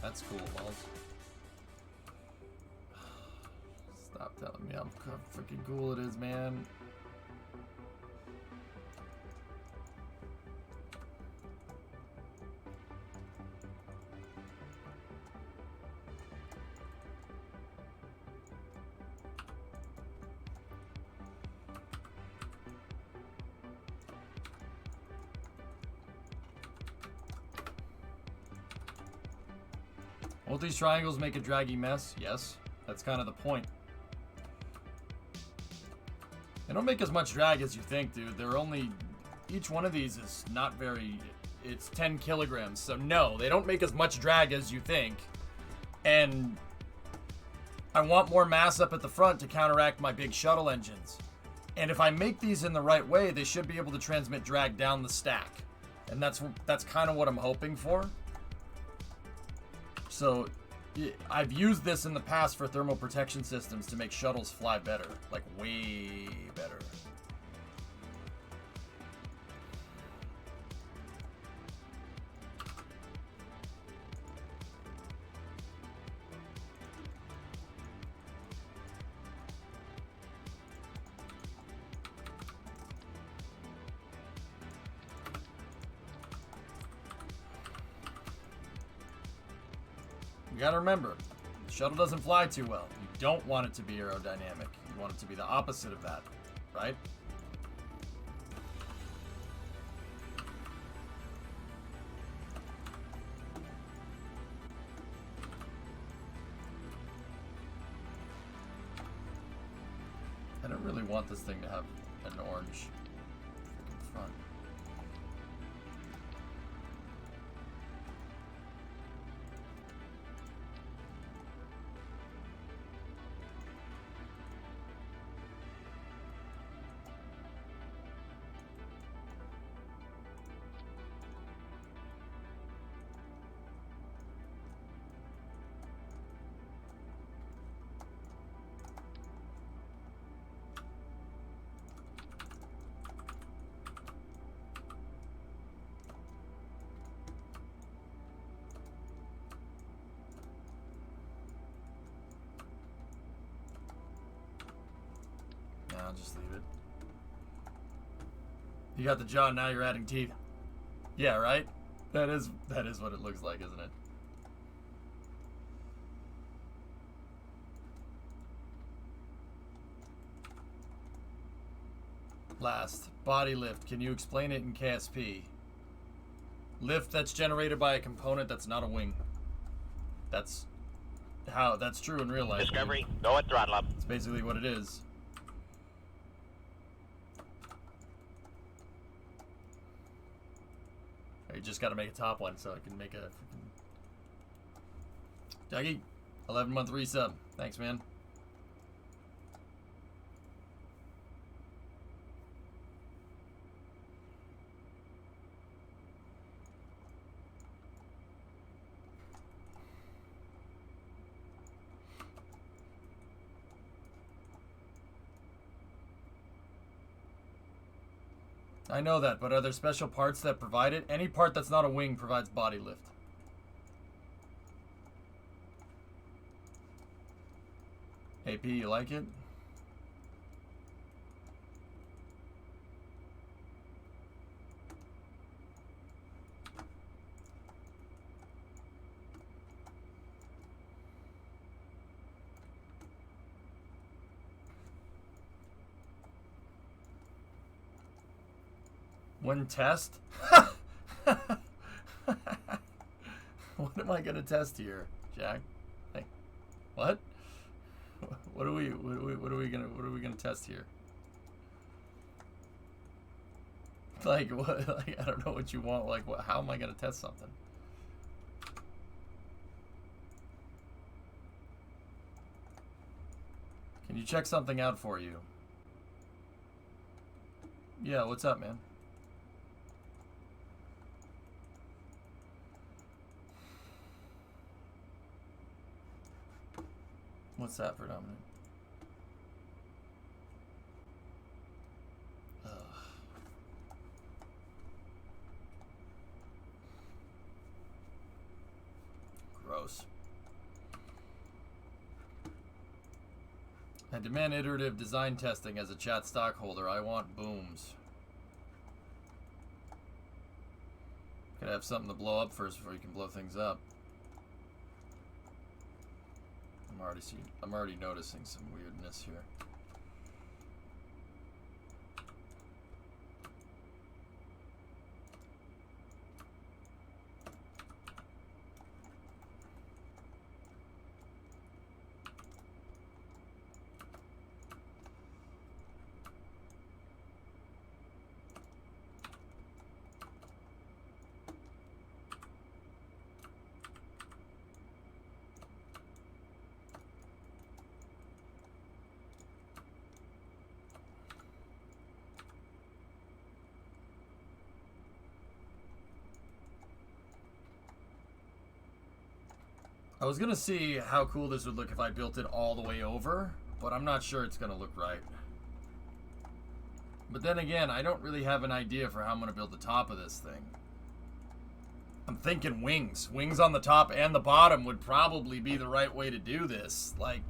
That's cool, balls. Stop telling me how freaking cool it is, man. Won't these triangles make a draggy mess? Yes, that's kind of the point. They don't make as much drag as you think, dude. They're only... Each one of these is not very... It's 10 kilograms. So no, they don't make as much drag as you think. And I want more mass up at the front to counteract my big shuttle engines. And if I make these in the right way, they should be able to transmit drag down the stack. And that's kind of what I'm hoping for. So I've used this in the past for thermal protection systems to make shuttles fly better. Like, way better. You gotta remember, the shuttle doesn't fly too well. You don't want it to be aerodynamic. You want it to be the opposite of that, right? I don't really want this thing to have an orange freaking front. I'll just leave it. You got the jaw, now you're adding teeth. Yeah, right? That is what it looks like, isn't it? Last, body lift. Can you explain it in KSP? Lift that's generated by a component that's not a wing. That's true in real life. Discovery, go at throttle up. It's basically what it is. You just got to make a top one so I can make a freaking... Dougie, 11-month resub. Thanks, man. I know that, but are there special parts that provide it? Any part that's not a wing provides body lift. AP, you like it? When test? What am I gonna test here, Jack? Hey, what? What are we gonna test here? Like what? Like, I don't know what you want. Like what? How am I gonna test something? Can you check something out for you? Yeah, what's up, man? What's that for dominant? Ugh. Gross. I demand iterative design testing as a chat stockholder. I want booms. Gotta have something to blow up first before you can blow things up. I'm already noticing some weirdness here. I was gonna see how cool this would look if I built it all the way over, but I'm not sure it's gonna look right. But then again, I don't really have an idea for how I'm gonna build the top of this thing. I'm thinking wings. Wings on the top and the bottom would probably be the right way to do this. Like,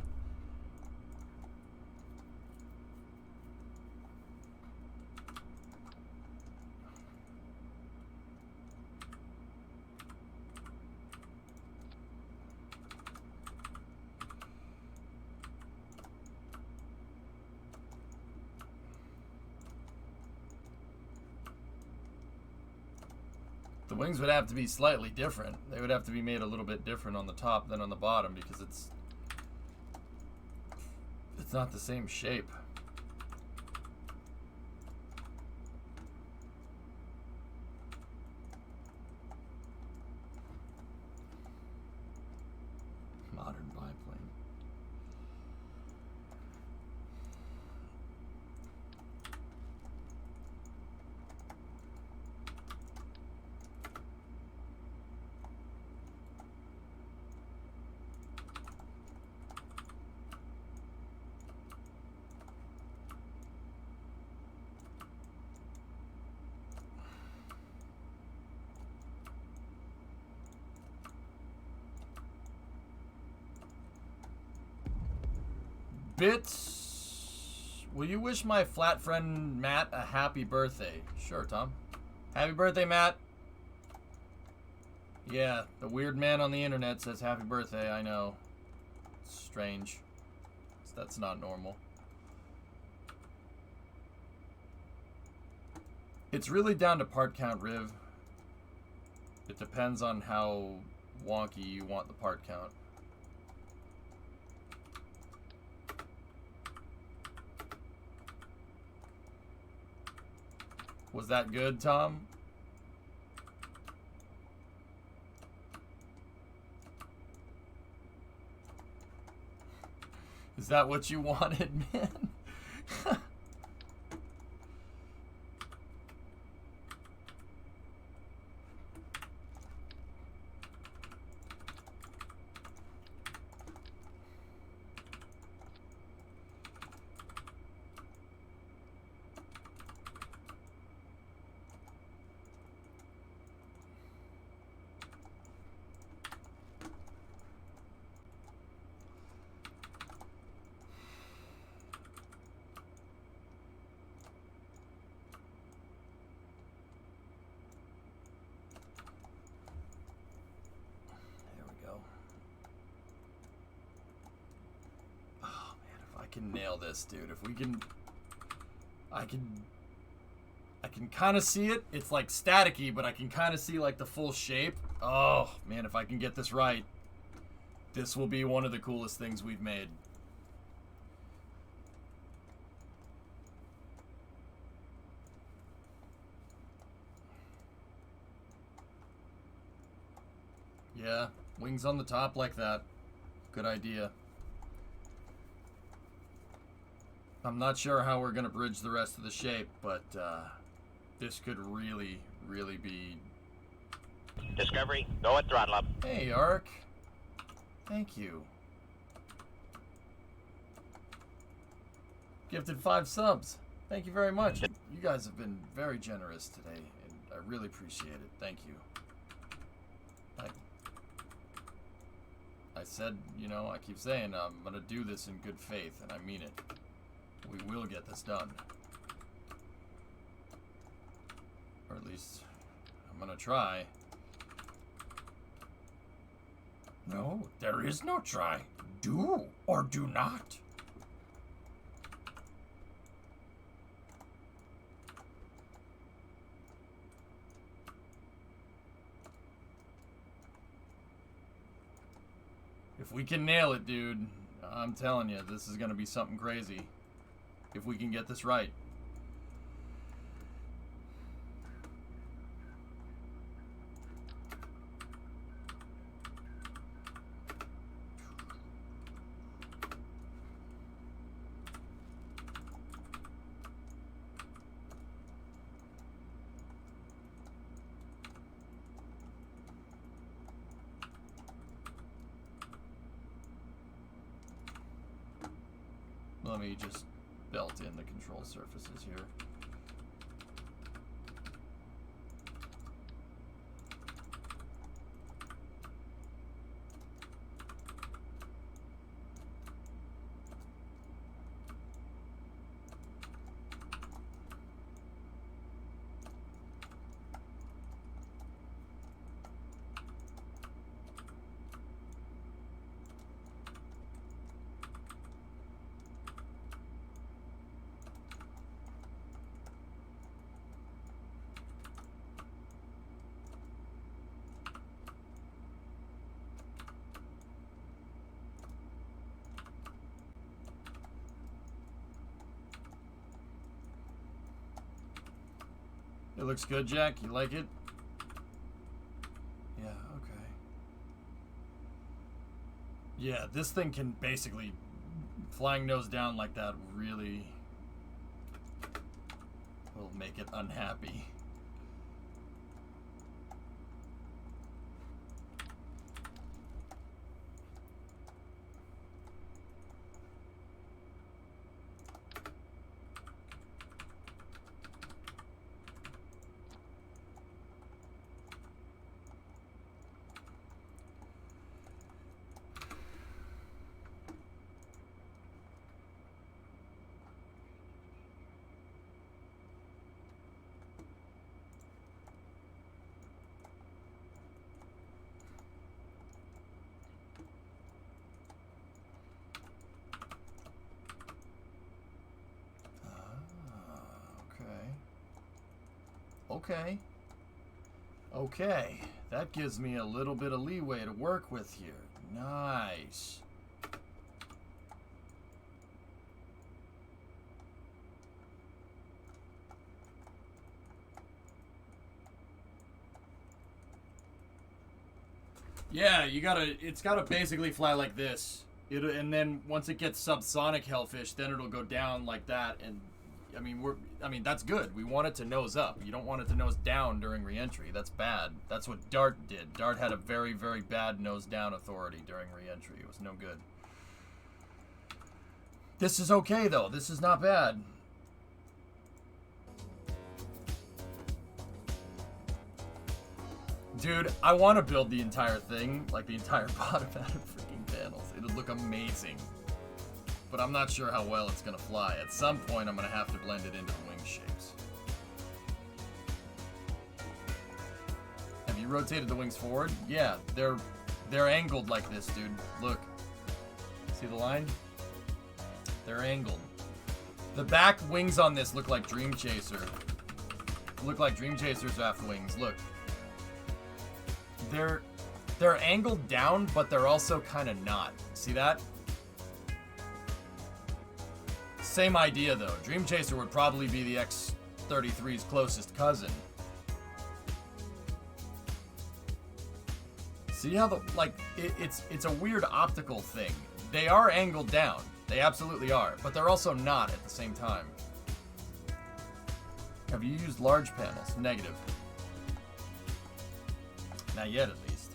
the wings would have to be slightly different. They would have to be made a little bit different on the top than on the bottom because it's not the same shape. Modern biplane. Bits, will you wish my flat friend Matt a happy birthday? Sure, Tom. Happy birthday, Matt. Yeah, the weird man on the internet says happy birthday, I know. It's strange. That's not normal. It's really down to part count, Riv. It depends on how wonky you want the part count. Was that good, Tom? Is that what you wanted, man? Can nail this, dude. If we can, I can kind of see it. It's like staticky, but I can kind of see like the full shape. Oh man, if I can get this right, this will be one of the coolest things we've made. Yeah, wings on the top like that. Good idea. I'm not sure how we're going to bridge the rest of the shape, but this could really, really be... Discovery, go at throttle up. Hey, Ark. Thank you. Gifted 5 subs. Thank you very much. You guys have been very generous today, and I really appreciate it. Thank you. I said, you know, I keep saying I'm going to do this in good faith, and I mean it. We will get this done. Or at least, I'm gonna try. No, there is no try. Do or do not. If we can nail it, dude, I'm telling you, this is gonna be something crazy. If we can get this right. Let me just belt in the control surfaces here. It looks good, Jack. You like it? Yeah, okay. Yeah, this thing can basically flying nose down like that really will make it unhappy. Okay. Okay. That gives me a little bit of leeway to work with here. Nice. Yeah, it's gotta basically fly like this. And then once it gets subsonic hellfish, then it'll go down like that. And I mean, that's good. We want it to nose up. You don't want it to nose down during reentry. That's bad. That's what Dart did. Dart had a very, very bad nose down authority during reentry. It was no good. This is okay though. This is not bad. Dude, I want to build the entire thing, like the entire bottom out of freaking panels. It'll look amazing. But I'm not sure how well it's gonna fly. At some point, I'm gonna have to blend it into the wing shapes. Have you rotated the wings forward? Yeah, they're angled like this, dude. Look. See the line? They're angled. The back wings on this look like Dream Chaser. Look like Dream Chaser's aft wings. Look. They're angled down, but they're also kind of not. See that? Same idea though. Dream Chaser would probably be the X-33's closest cousin. See how it's a weird optical thing. They are angled down. They absolutely are, but they're also not at the same time. Have you used large panels? Negative. Not yet, at least.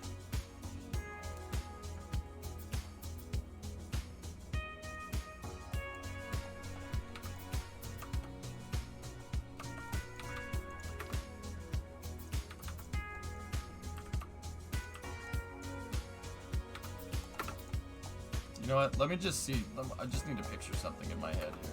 You know what? Let me just see. I just need to picture something in my head here.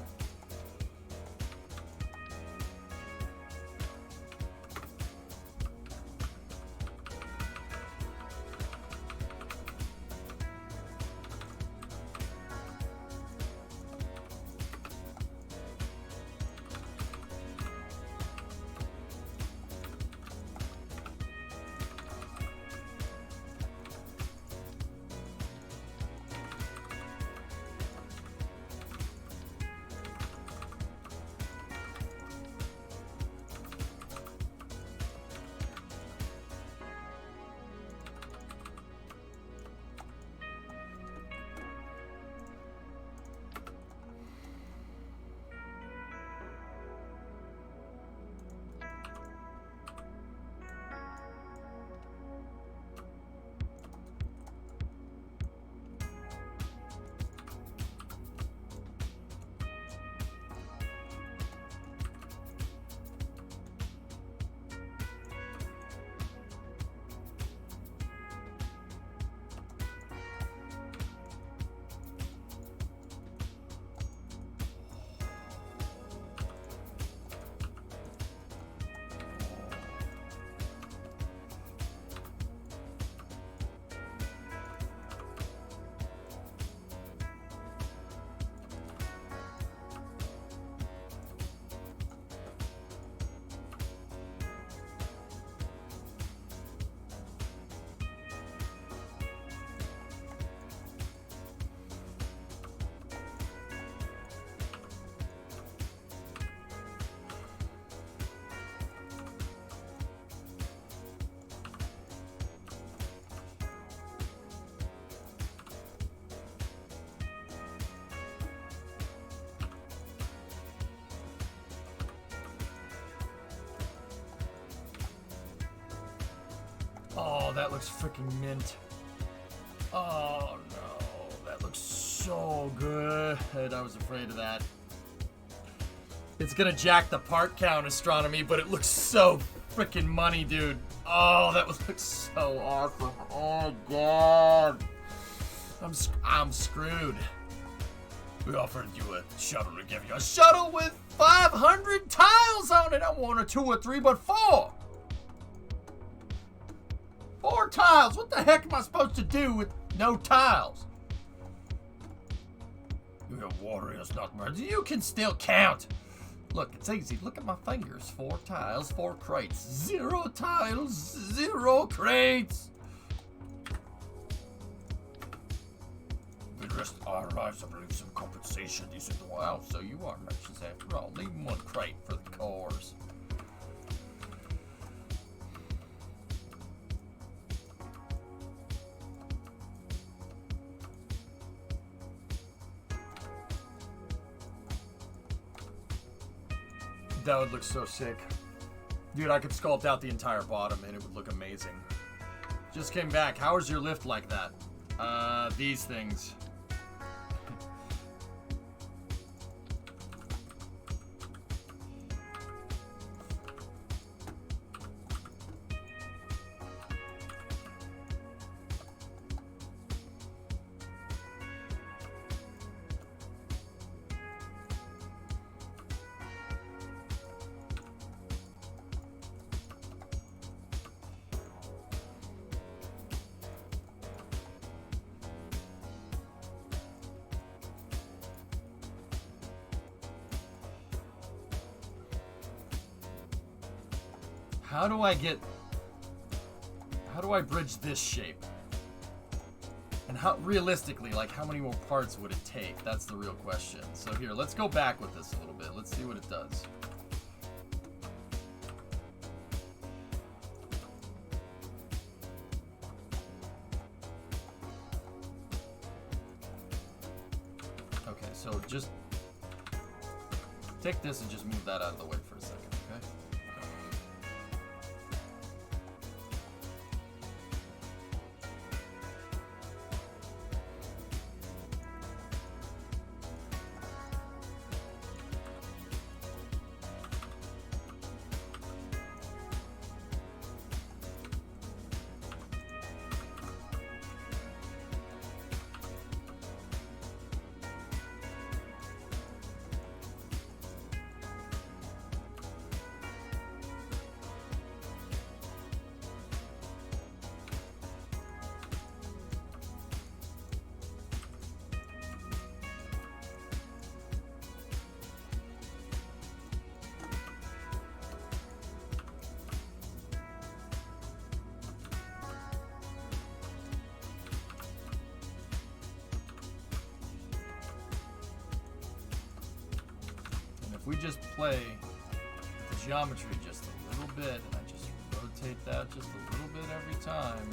Oh, that looks freaking mint. Oh no, that looks so good. I was afraid of that. It's gonna jack the part count, astronomy, but it looks so freaking money, dude. Oh, that looks so awesome. Oh god, I'm screwed. We offered you a shuttle to give you a shuttle with 500 tiles on it. I don't want a 2 or 3, but 4. 4 tiles. What the heck am I supposed to do with no tiles? You're warriors, not murderers. You can still count. Look, it's easy. Look at my fingers. 4 tiles, 4 crates. 0 tiles, 0 crates. We risked our lives to believe some compensation. He said, wow, so you are merchants after all. Leave 1 crate for the cores. That would look so sick. Dude, I could sculpt out the entire bottom and it would look amazing. Just came back. How is your lift like that? These things. How do I bridge this shape? And how, realistically, like how many more parts would it take? That's the real question. So here, let's go back with this a little bit. Let's see what it does. Okay, so just take this and just move that out of the way for a second, okay? 'If we just play the geometry just a little bit, and I just rotate that just a little bit every time.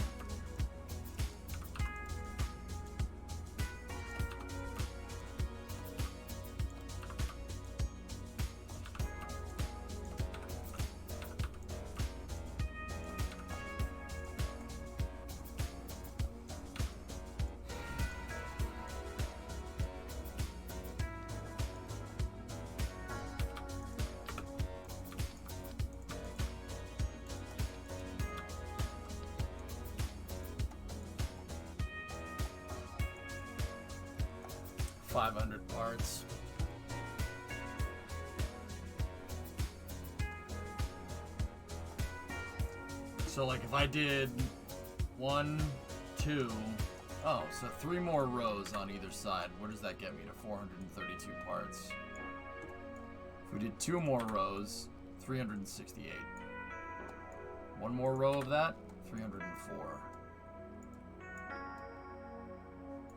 Parts. So like if I did 1, 2, oh, so 3 more rows on either side. What does that get me to? 432 parts. If we did 2 more rows, 368. 1 more row of that, 304.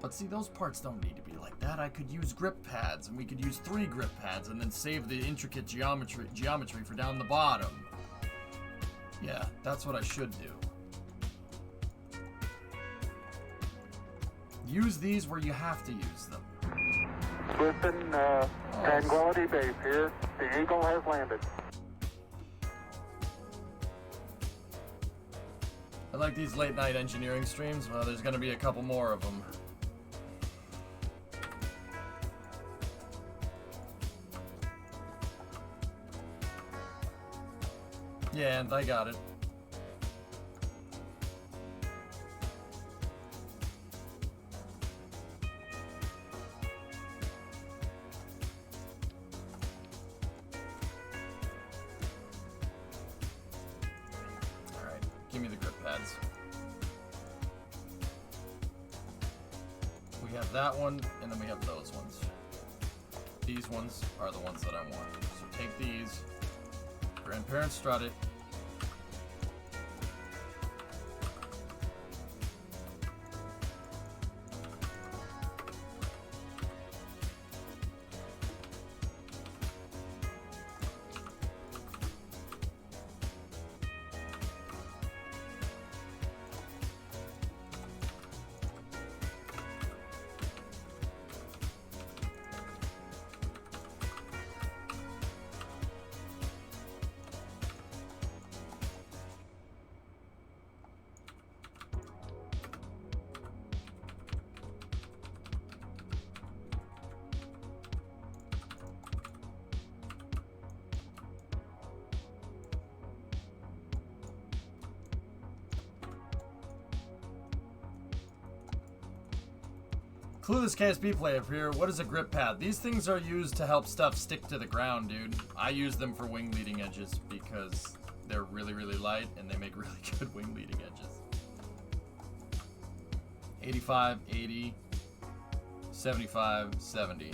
But see, those parts don't need to be like that. I could use grip pads, and we could use 3 grip pads, and then save the intricate geometry for down the bottom. Yeah, that's what I should do. Use these where you have to use them. Listen, Tranquility Base here. The Eagle has landed. like these late night engineering streams. Well, there's gonna be a couple more of them. Yeah, I got it. Alright, give me the grip pads. We have that one, and then we have those ones. These ones are the ones that I want. So take these. Grandparents strut it. Clueless KSP player here. What is a grip pad? These things are used to help stuff stick to the ground, dude. I use them for wing leading edges because they're really, really light and they make really good wing leading edges. 85, 80, 75, 70.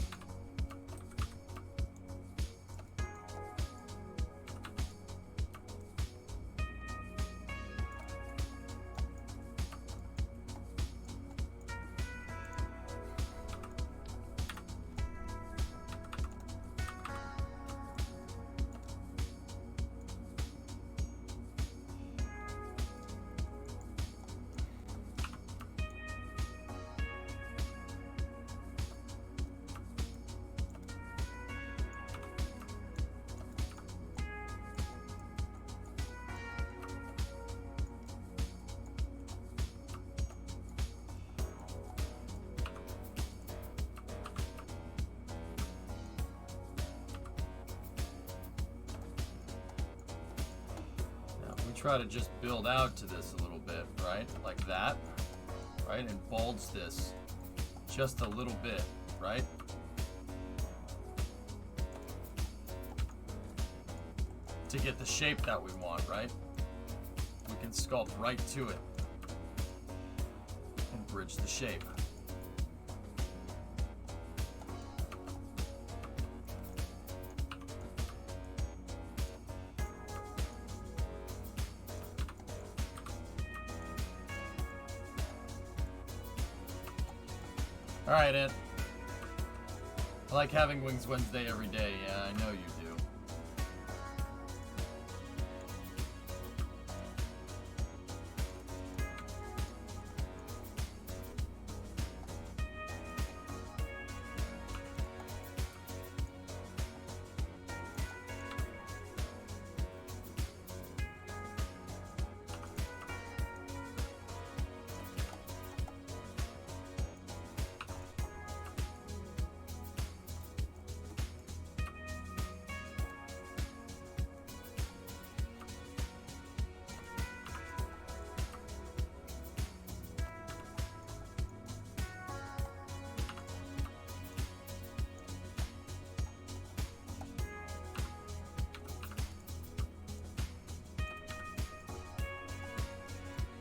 Try to just build out to this a little bit, right? Like that, right? And bulge this just a little bit, right? To get the shape that we want, right? We can sculpt right to it and bridge the shape. Alright, Ed. I like having Wings Wednesday every day. Yeah, I know you do.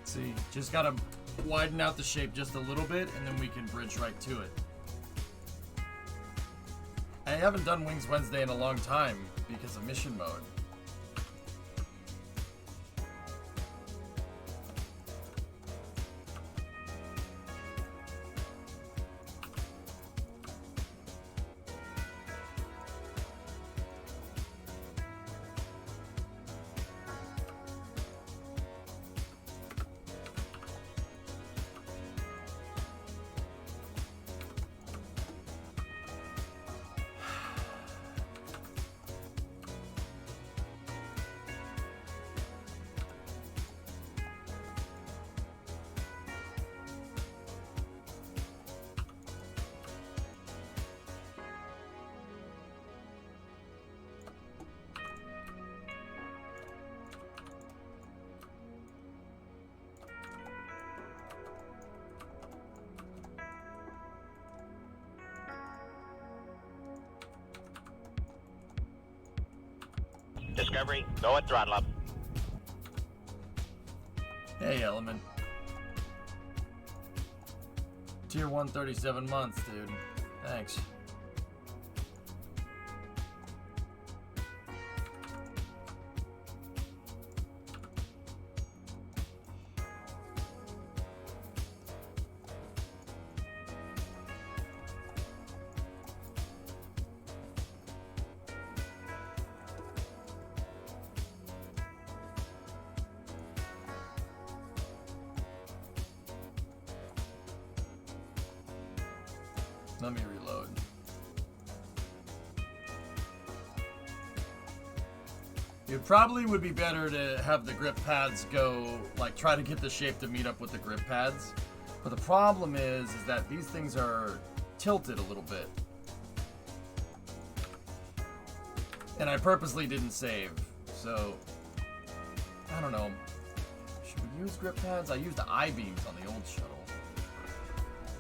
See, just gotta widen out the shape just a little bit and then we can bridge right to it. I haven't done Wings Wednesday in a long time because of mission mode. Discovery, go at throttle up. Hey, Element. Tier 1, 37 months, dude. Thanks. Let me reload. It probably would be better to have the grip pads go, like, try to get the shape to meet up with the grip pads. But the problem is that these things are tilted a little bit. And I purposely didn't save, so I don't know. Should we use grip pads? I used the I-beams on the old shuttle.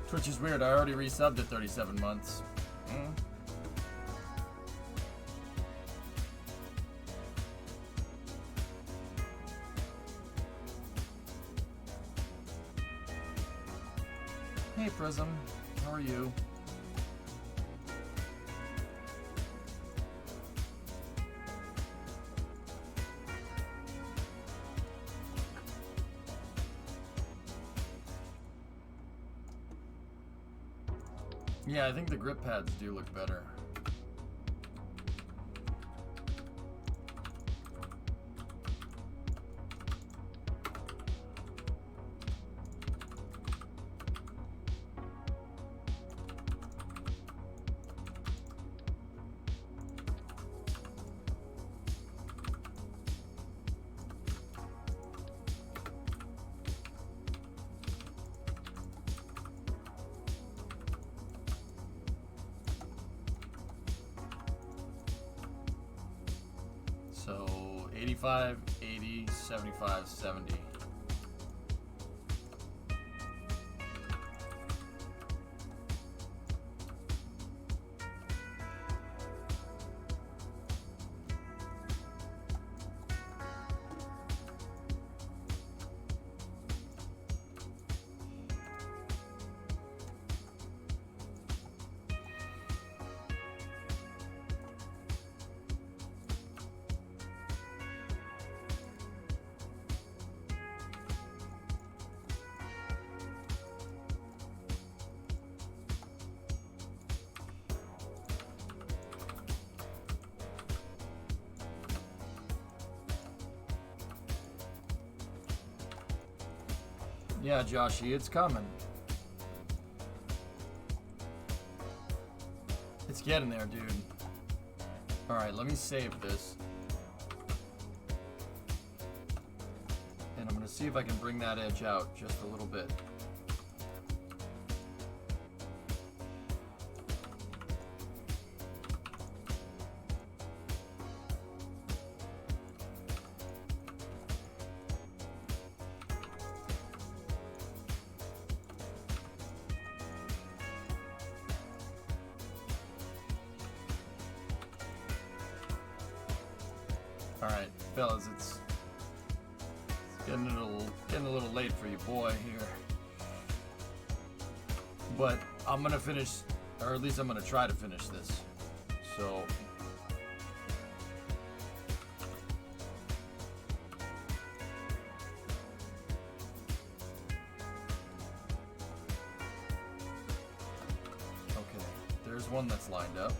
Which is weird, I already resubbed at 37 months. Hey Prism, how are you? Yeah, I think the grip pads do look better. So 85, 80, 75, 70. Yeah, Joshy, it's coming. It's getting there, dude. Alright, let me save this. And I'm gonna see if I can bring that edge out just a little bit. Alright, fellas, it's getting a little late for you boy here. But I'm gonna finish, or at least I'm gonna try to finish this. So okay, there's one that's lined up.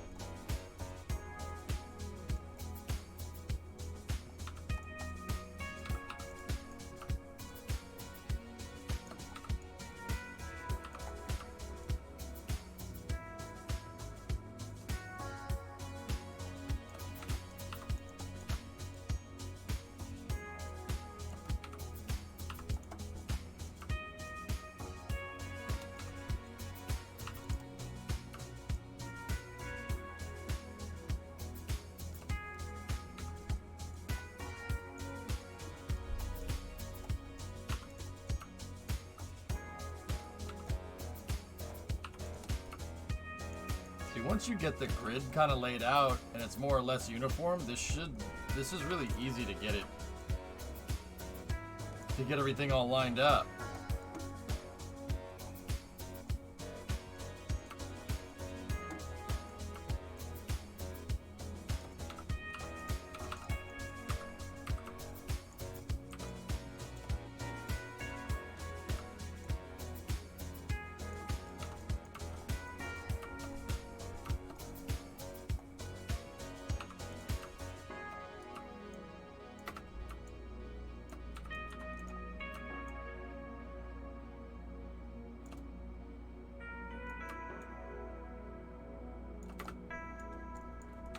Once you get the grid kind of laid out and it's more or less uniform, this should This is really easy to get everything all lined up.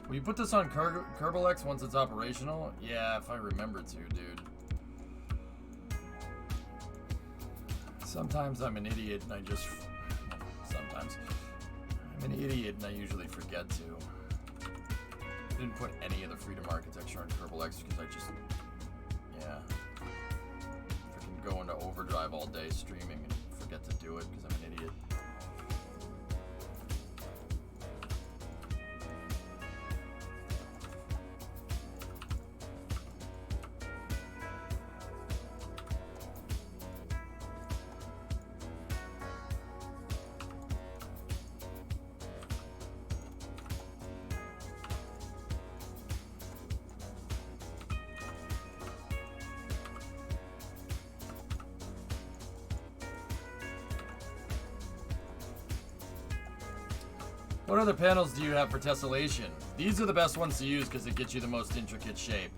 Will you put this on Kerbalex once it's operational? Yeah, if I remember to, dude. Sometimes I'm an idiot and I just... Sometimes. I'm an idiot and I usually forget to. I didn't put any of the freedom architecture on Kerbalex because I just... Yeah. Freaking go into overdrive all day streaming and forget to do it because I'm an idiot. What other panels do you have for tessellation? These are the best ones to use because it gets you the most intricate shape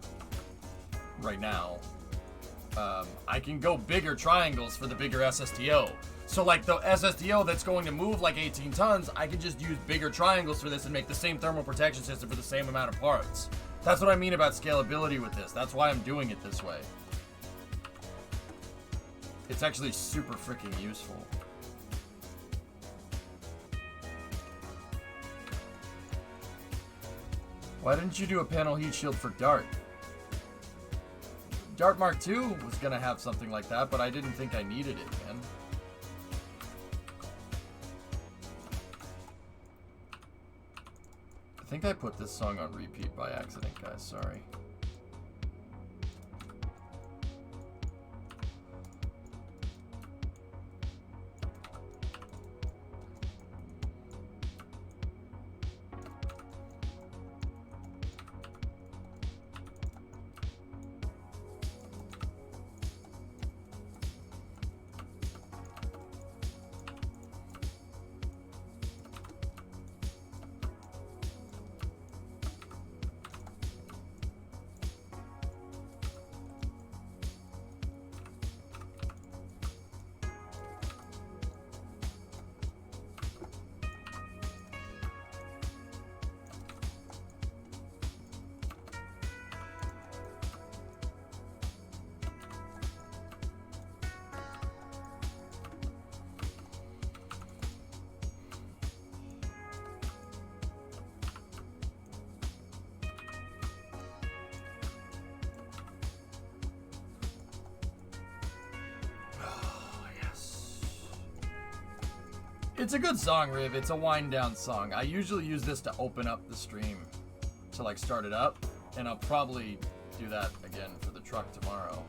right now. I can go bigger triangles for the bigger SSTO. So like the SSTO that's going to move like 18 tons, I can just use bigger triangles for this and make the same thermal protection system for the same amount of parts. That's what I mean about scalability with this. That's why I'm doing it this way. It's actually super freaking useful. Why didn't you do a panel heat shield for Dart? Dart Mark II was gonna have something like that, but I didn't think I needed it, man. I think I put this song on repeat by accident, guys, sorry. It's a good song, Riv. It's a wind down song. I usually use this to open up the stream to like start it up, and I'll probably do that again for the truck tomorrow.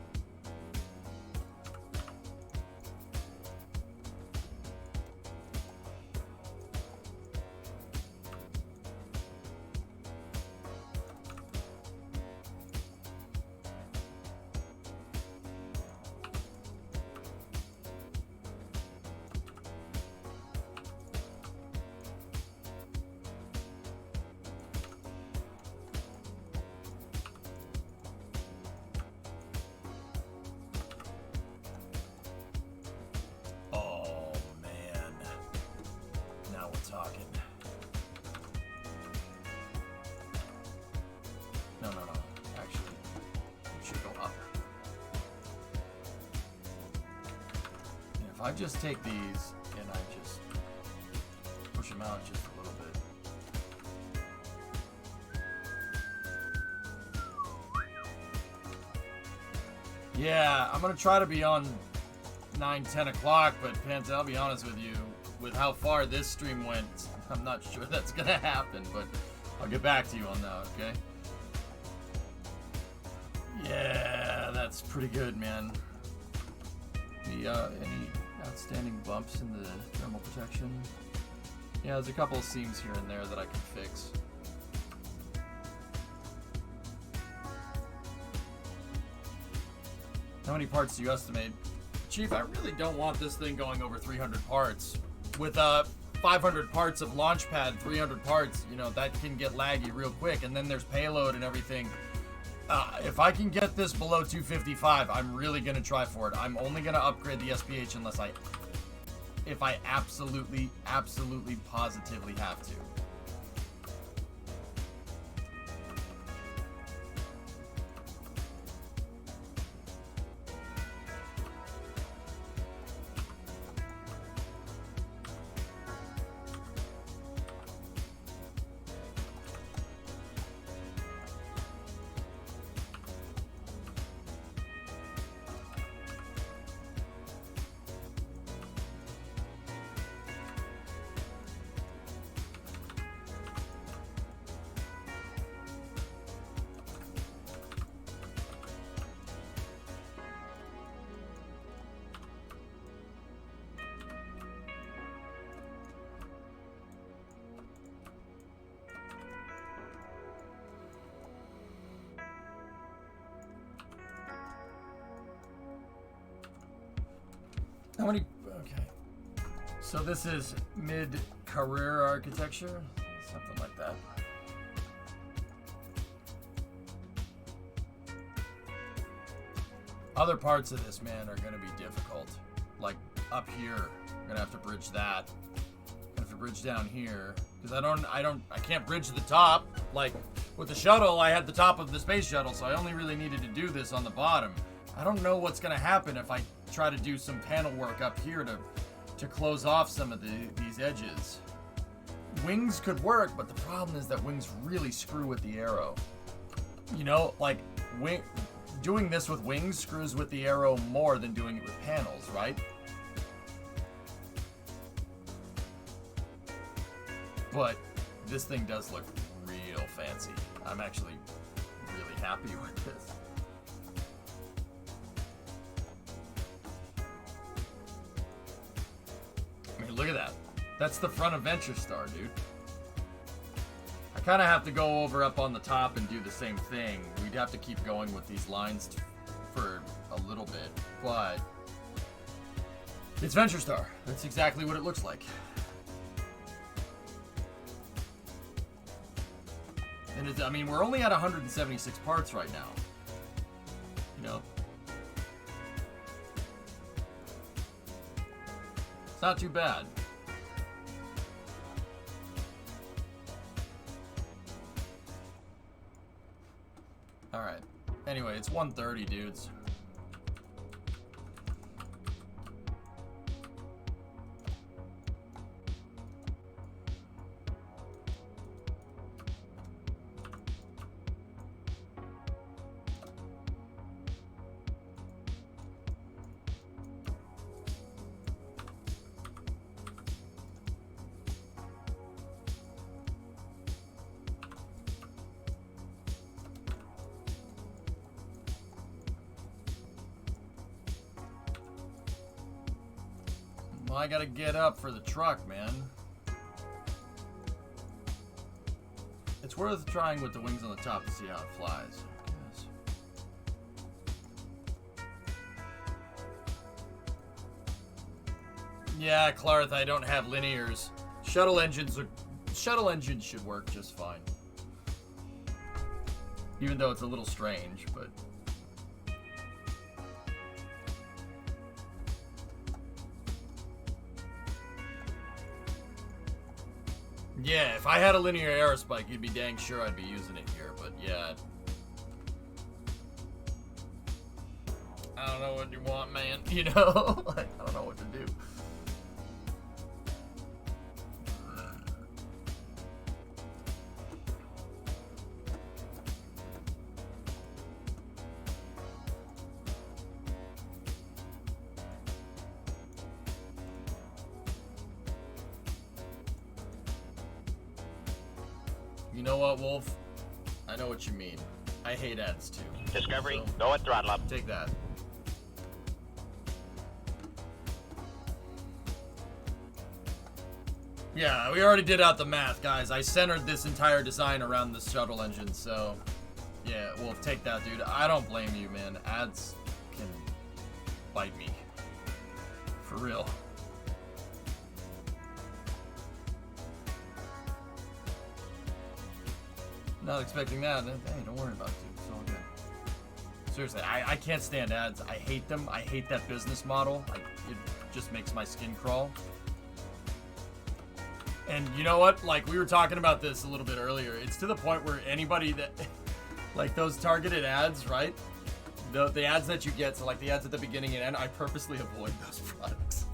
I just take these and I just push them out just a little bit. Yeah, I'm gonna try to be on 9, 10 o'clock, but Panta, I'll be honest with you, with how far this stream went, I'm not sure that's gonna happen, but I'll get back to you on that, okay? Yeah, that's pretty good, man. Any outstanding bumps in the thermal protection? Yeah, there's a couple of seams here and there that I can fix. How many parts do you estimate? Chief, I really don't want this thing going over 300 parts. With 500 parts of launch pad, 300 parts, you know, that can get laggy real quick. And then there's payload and everything. If I can get this below 255, I'm really going to try for it. I'm only going to upgrade the SPH if I absolutely, positively have to. How many? Okay. So this is mid-career architecture, something like that. Other parts of this, man, are going to be difficult. Like up here, I'm going to have to bridge that. Gonna have to bridge down here because I can't bridge the top. Like with the shuttle, I had the top of the space shuttle, so I only really needed to do this on the bottom. I don't know what's going to happen if I try to do some panel work up here to close off some of these edges. Wings could work, but the problem is that wings really screw with the arrow. You know, like doing this with wings screws with the arrow more than doing it with panels, right? But this thing does look real fancy. I'm actually really happy with this. I mean, look at that. That's the front of Venture Star, dude. I kind of have to go over up on the top and do the same thing. We'd have to keep going with these lines for a little bit, but it's Venture Star. That's exactly what it looks like. And I mean, we're only at 176 parts right now. You know? It's not too bad. Alright. Anyway, it's 1:30, dudes. Well, I gotta get up for the truck, man. It's worth trying with the wings on the top to see how it flies, I guess. Yeah, Clarth, I don't have linears. Shuttle engines should work just fine. Even though it's a little strange, but yeah, if I had a linear aerospike, you'd be dang sure I'd be using it here, but yeah. I don't know what you want, man, you know? Like, I don't know what to do. You know what, Wolf? I know what you mean. I hate ads too. Discovery, So, go at throttle up. take that. Yeah, we already did out the math, guys. I centered this entire design around the shuttle engine, so yeah, well, take that, dude. I don't blame you, man. Ads can bite me. For real. Not expecting that. Hey, don't worry about it, dude. It's all good. Seriously, I can't stand ads. I hate them. I hate that business model. It just makes my skin crawl. And you know what? Like, we were talking about this a little bit earlier. It's to the point where anybody that, like those targeted ads, right? The ads that you get, so like the ads at the beginning and end, I purposely avoid those products.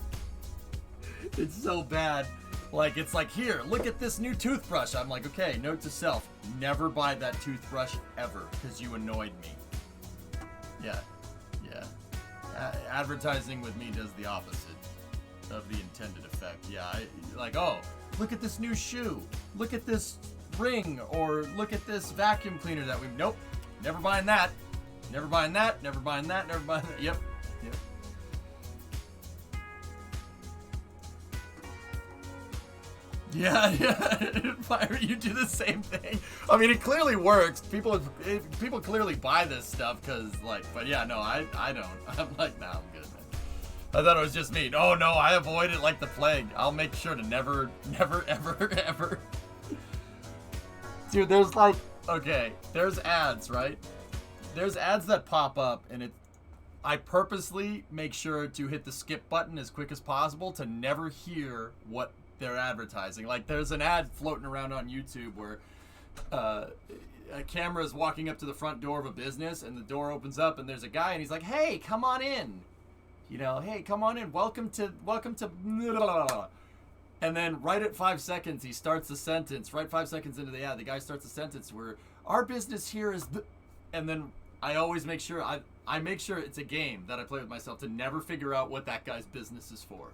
It's so bad. Like, it's like, here, look at this new toothbrush. I'm like, okay, note to self, never buy that toothbrush ever, because you annoyed me. Yeah. Advertising with me does the opposite of the intended effect. Yeah, like, oh, look at this new shoe. Look at this ring, or look at this vacuum cleaner that we've, nope, never buying that. Never buying that, never buying that, never buying that. Yep. Yeah. Fire, you do the same thing. I mean, it clearly works. People clearly buy this stuff because, like, but yeah, no, I don't. I'm like, nah, I'm good, man. I thought it was just me. No, I avoid it like the plague. I'll make sure to never, ever. Dude, there's like, okay, there's ads, right? There's ads that pop up, and I purposely make sure to hit the skip button as quick as possible to never hear what they're advertising. Like, there's an ad floating around on YouTube where a camera is walking up to the front door of a business, and the door opens up, and there's a guy, and he's like, "Hey, come on in. You know, hey, come on in. Welcome to." And then right at 5 seconds, he starts the sentence. Right 5 seconds into the ad, the guy starts the sentence where our business here is the, and then I always make sure I make sure it's a game that I play with myself to never figure out what that guy's business is for.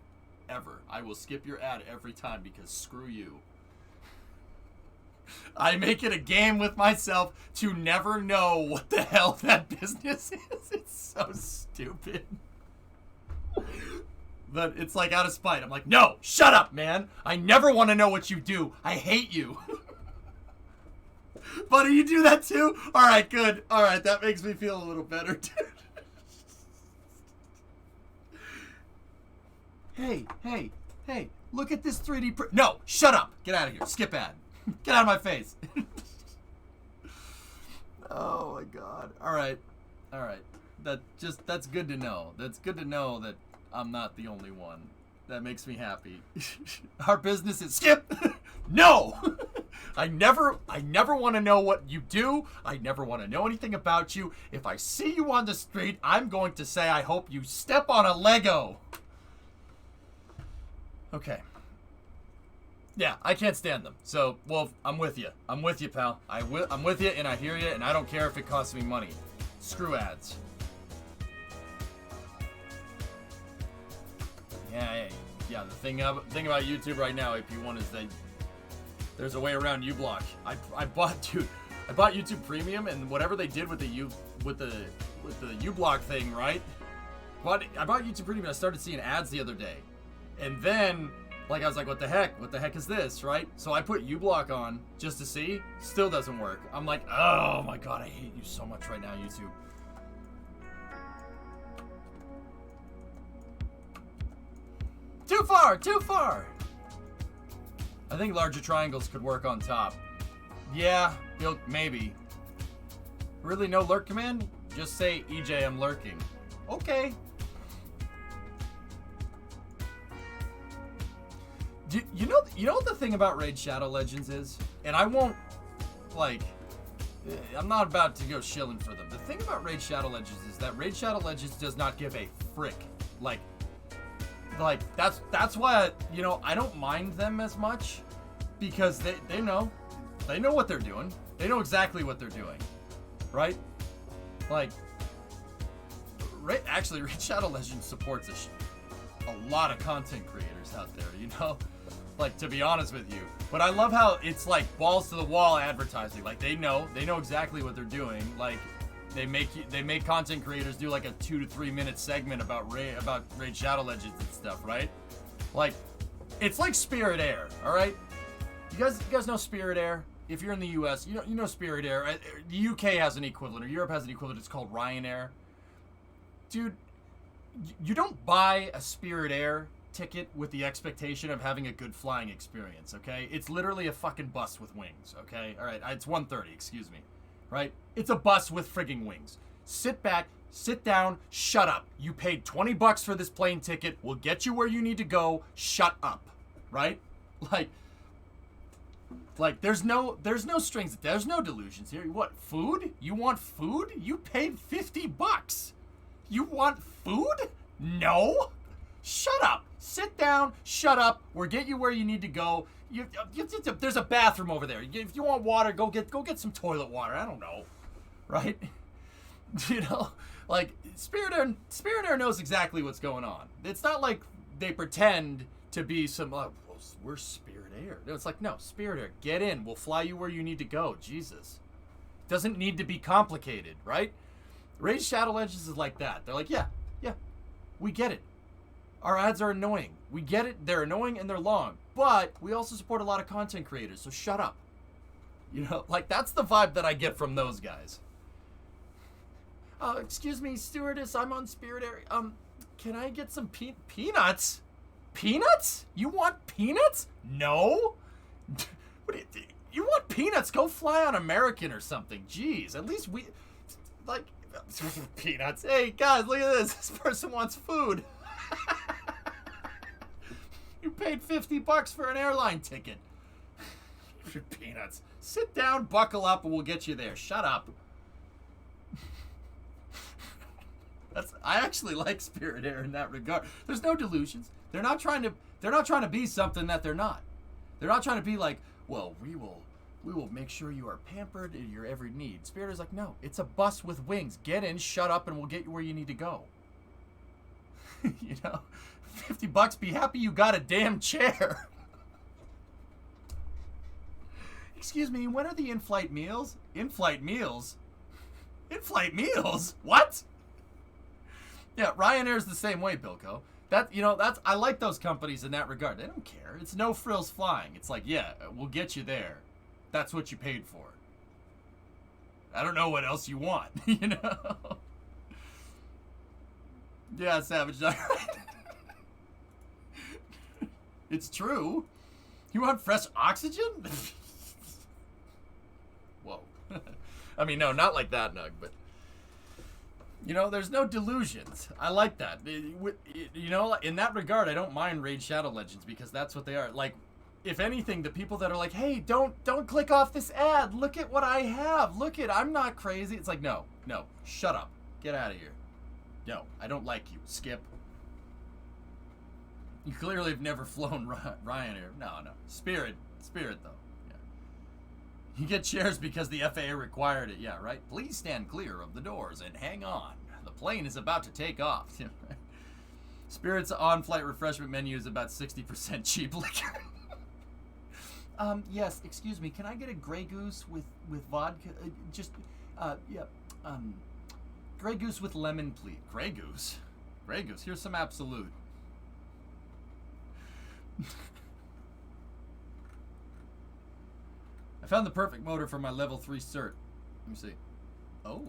Ever. I will skip your ad every time because screw you. I make it a game with myself to never know what the hell that business is. It's so stupid. But it's like out of spite. I'm like, no, shut up, man. I never want to know what you do. I hate you. Buddy, you do that too? All right, good. All right, that makes me feel a little better, dude. Hey, look at this 3D print. No, shut up. Get out of here. Skip ad. Get out of my face. Oh my God. All right. That's good to know. That's good to know that I'm not the only one. That makes me happy. Our business is skip. No. I never want to know what you do. I never want to know anything about you. If I see you on the street, I'm going to say, I hope you step on a Lego. Okay. Yeah, I can't stand them. So, well, I'm with you. I'm with you, pal. I'm with you, and I hear you, and I don't care if it costs me money. Screw ads. Yeah. The thing about YouTube right now, AP1, is there's a way around uBlock. I bought YouTube Premium, and whatever they did with the uBlock thing, right? But I bought YouTube Premium, and I started seeing ads the other day. And then, like, I was like, what the heck is this, right? So I put uBlock on just to see. Still doesn't work. I'm like, oh my God, I hate you so much right now, YouTube. Too far. I think larger triangles could work on top. Yeah, maybe. Really, no lurk command? Just say, EJ, I'm lurking. Okay. You know what the thing about Raid Shadow Legends is? And I won't, like, I'm not about to go shilling for them. The thing about Raid Shadow Legends is that Raid Shadow Legends does not give a frick. Like that's why I don't mind them as much, because they know what they're doing. They know exactly what they're doing, right? Like, Raid Shadow Legends supports a lot of content creators out there, Like, to be honest with you. But I love how it's like balls to the wall advertising. Like, they know exactly what they're doing. Like, they make content creators do like a 2 to 3 minute segment about Raid Shadow Legends and stuff, right? Like, it's like Spirit Air, all right? You guys know Spirit Air? If you're in the U.S., you know Spirit Air. The U.K. has an equivalent, or Europe has an equivalent. It's called Ryanair. Dude, you don't buy a Spirit Air ticket with the expectation of having a good flying experience, okay? It's literally a fucking bus with wings, okay? All right, it's 1:30, excuse me, right? It's a bus with frigging wings. Sit back, sit down, shut up. You paid $20 for this plane ticket. We'll get you where you need to go. Shut up, right? Like there's no strings. There's no delusions here. What, food? You want food? You paid $50. You want food? No. Shut up. Sit down. Shut up. We'll get you where you need to go. There's a bathroom over there. If you want water, go get some toilet water. I don't know, right? You know, like Spirit Air knows exactly what's going on. It's not like they pretend to be some. We're Spirit Air. It's like, no, Spirit Air. Get in. We'll fly you where you need to go. Jesus, doesn't need to be complicated, right? Raid Shadow Legends is like that. They're like, yeah, we get it. Our ads are annoying. We get it. They're annoying and they're long. But we also support a lot of content creators, so shut up. You know, like that's the vibe that I get from those guys. Excuse me, stewardess, I'm on Spirit Air. Can I get some peanuts? Peanuts? You want peanuts? No. What do you want peanuts? Go fly on American or something. Jeez, at least we like peanuts. Hey guys, look at this. This person wants food. You paid $50 for an airline ticket. Peanuts. Sit down, buckle up, and we'll get you there. Shut up. I actually like Spirit Air in that regard. There's no delusions. They're not trying to be something that they're not. They're not trying to be like, well, we will make sure you are pampered in your every need. Spirit Air's like, no, it's a bus with wings. Get in, shut up, and we'll get you where you need to go. You know, $50, be happy you got a damn chair. Excuse me, when are the in-flight meals? In-flight meals? In-flight meals? What? Yeah, Ryanair's the same way, Bilko. I like those companies in that regard. They don't care. It's no frills flying. It's like, yeah, we'll get you there. That's what you paid for. I don't know what else you want, you know? Yeah, Savage Dog. It's true. You want fresh oxygen? Whoa. I mean, no, not like that, Nug, but... You know, there's no delusions. I like that. You know, in that regard, I don't mind Raid Shadow Legends because that's what they are. Like, if anything, the people that are like, hey, don't click off this ad. Look at what I have. I'm not crazy. It's like, no, shut up. Get out of here. No, I don't like you. Skip. You clearly have never flown Ryanair. No. Spirit though. Yeah. You get chairs because the FAA required it. Yeah, right? Please stand clear of the doors and hang on. The plane is about to take off. Spirit's on-flight refreshment menu is about 60% cheap liquor. Yes, excuse me. Can I get a Grey Goose with vodka? Grey Goose with lemon, please. Grey Goose? Grey Goose. Here's some Absolute. I found the perfect motor for my level 3 cert. Let me see. Oh,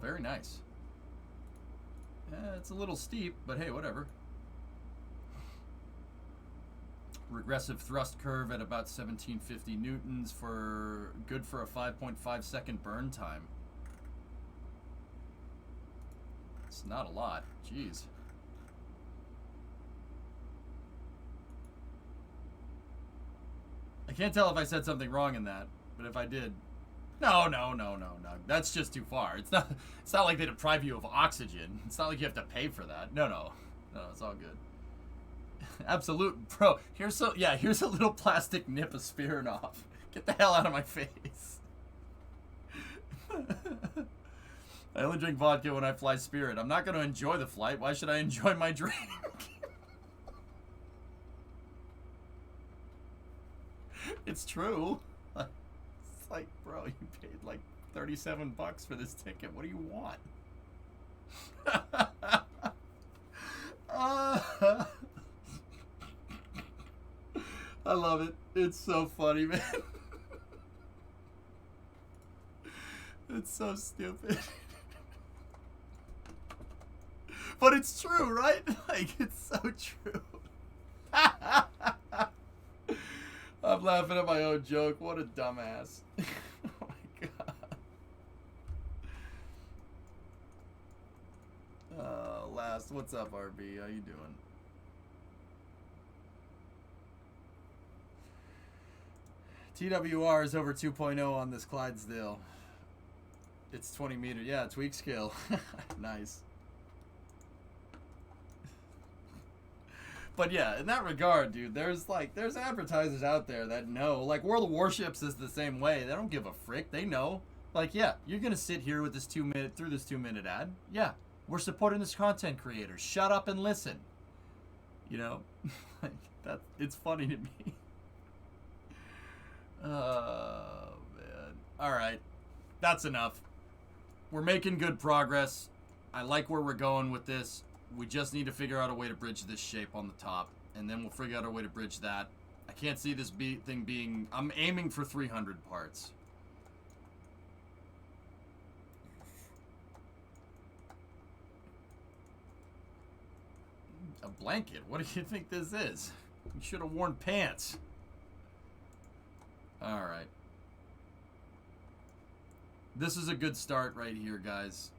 very nice. It's a little steep, but hey, whatever. Regressive thrust curve at about 1750 newtons good for a 5.5 second burn time. It's not a lot. Jeez. I can't tell if I said something wrong in that, but if I did, no. That's just too far. It's not like they deprive you of oxygen. It's not like you have to pay for that. No, it's all good. Absolute, bro. Here's a little plastic nip of Smirnoff. Get the hell out of my face. I only drink vodka when I fly Spirit. I'm not going to enjoy the flight. Why should I enjoy my drink? It's true. It's like, bro, you paid like $37 for this ticket. What do you want? I love it. It's so funny, man. It's so stupid. But it's true, right? Like, it's so true. I'm laughing at my own joke. What a dumbass. Oh my god. Last. What's up, RB? How you doing? TWR is over 2.0 on this Clydesdale. It's 20 meters. Yeah, tweak scale. Nice. But yeah, in that regard, dude, there's advertisers out there that know. Like, World of Warships is the same way. They don't give a frick. They know. Like, yeah, you're gonna sit here with this 2-minute ad. Yeah, we're supporting this content creator. Shut up and listen. You know, like that. It's funny to me. Oh man. All right, that's enough. We're making good progress. I like where we're going with this. We just need to figure out a way to bridge this shape on the top, and then we'll figure out a way to bridge that. I can't see this thing being... I'm aiming for 300 parts. A blanket? What do you think this is? You should have worn pants. Alright. This is a good start right here, guys.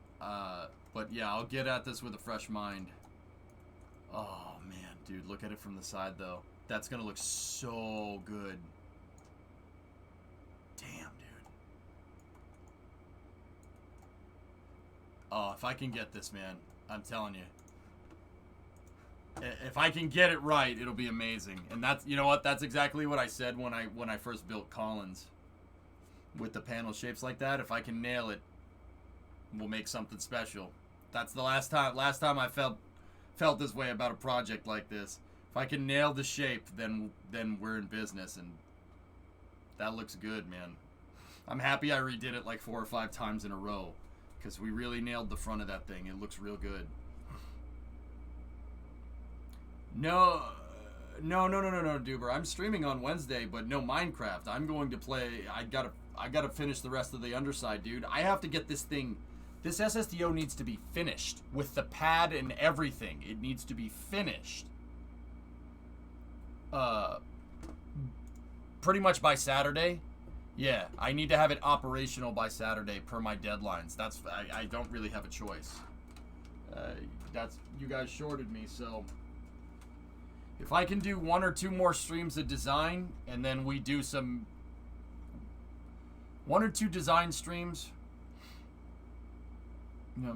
But yeah, I'll get at this with a fresh mind. Oh, man. Dude, look at it from the side, though. That's going to look so good. Damn, dude. Oh, if I can get this, man. I'm telling you. If I can get it right, it'll be amazing. And that's, you know what? That's exactly what I said when I first built Collins. With the panel shapes like that, if I can nail it, we'll make something special. That's the last time I felt this way about a project like this. If I can nail the shape, then we're in business, and that looks good, man. I'm happy I redid it like 4 or 5 times in a row, because we really nailed the front of that thing. It looks real good. No, Duber. I'm streaming on Wednesday, but no Minecraft. I'm going to play. I gotta finish the rest of the underside, dude. I have to get this thing. This SSDO needs to be finished with the pad and everything. It needs to be finished. Pretty much by Saturday. Yeah, I need to have it operational by Saturday per my deadlines. That's I don't really have a choice. That's you guys shorted me, so if I can do 1 or 2 more streams of design, and then we do some 1 or 2 design streams. You know,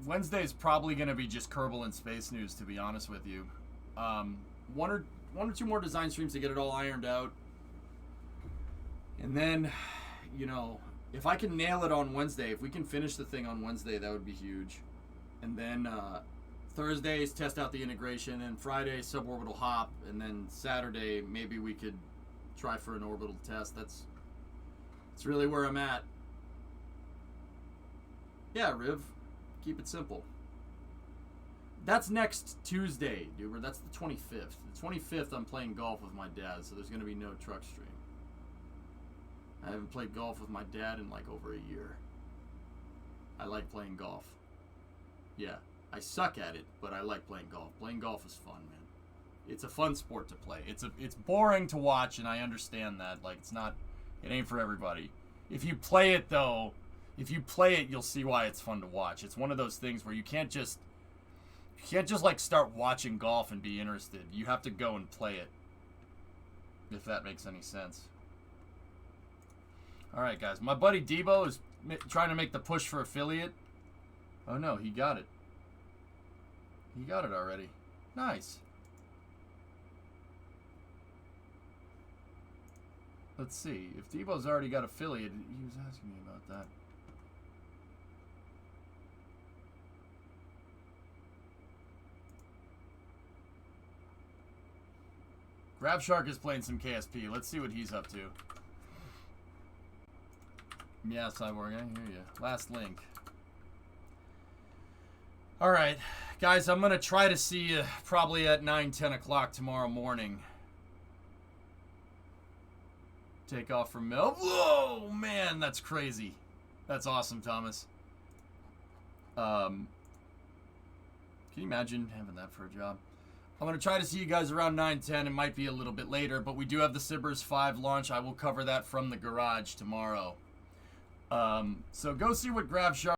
Wednesday is probably going to be just Kerbal and Space News, to be honest with you. 1 or 2 more design streams to get it all ironed out. And then, you know, if I can nail it on Wednesday, if we can finish the thing on Wednesday, that would be huge. And then Thursdays, test out the integration, and Friday, suborbital hop, and then Saturday, maybe we could try for an orbital test. That's really where I'm at. Yeah, Riv. Keep it simple. That's next Tuesday, Duber. That's the 25th. The 25th, I'm playing golf with my dad, so there's going to be no truck stream. I haven't played golf with my dad in like over a year. I like playing golf. Yeah, I suck at it, but I like playing golf. Playing golf is fun, man. It's a fun sport to play. It's boring to watch, and I understand that. Like, it ain't for everybody. If you play it, though, you'll see why it's fun to watch. It's one of those things where you can't just like start watching golf and be interested. You have to go and play it. If that makes any sense. All right, guys. My buddy Debo is trying to make the push for affiliate. Oh no, he got it. He got it already. Nice. Let's see. If Debo's already got affiliate, he was asking me about that. Grab Shark is playing some KSP. Let's see what he's up to. Yeah, Cyborg, I hear you. Last link. All right, guys, I'm going to try to see you probably at 9, 10 o'clock tomorrow morning. Take off from Mel. Whoa, man, that's crazy. That's awesome, Thomas. Can you imagine having that for a job? I'm going to try to see you guys around 9, 10. It might be a little bit later, but we do have the Sibers 5 launch. I will cover that from the garage tomorrow. So go see what Grab Shark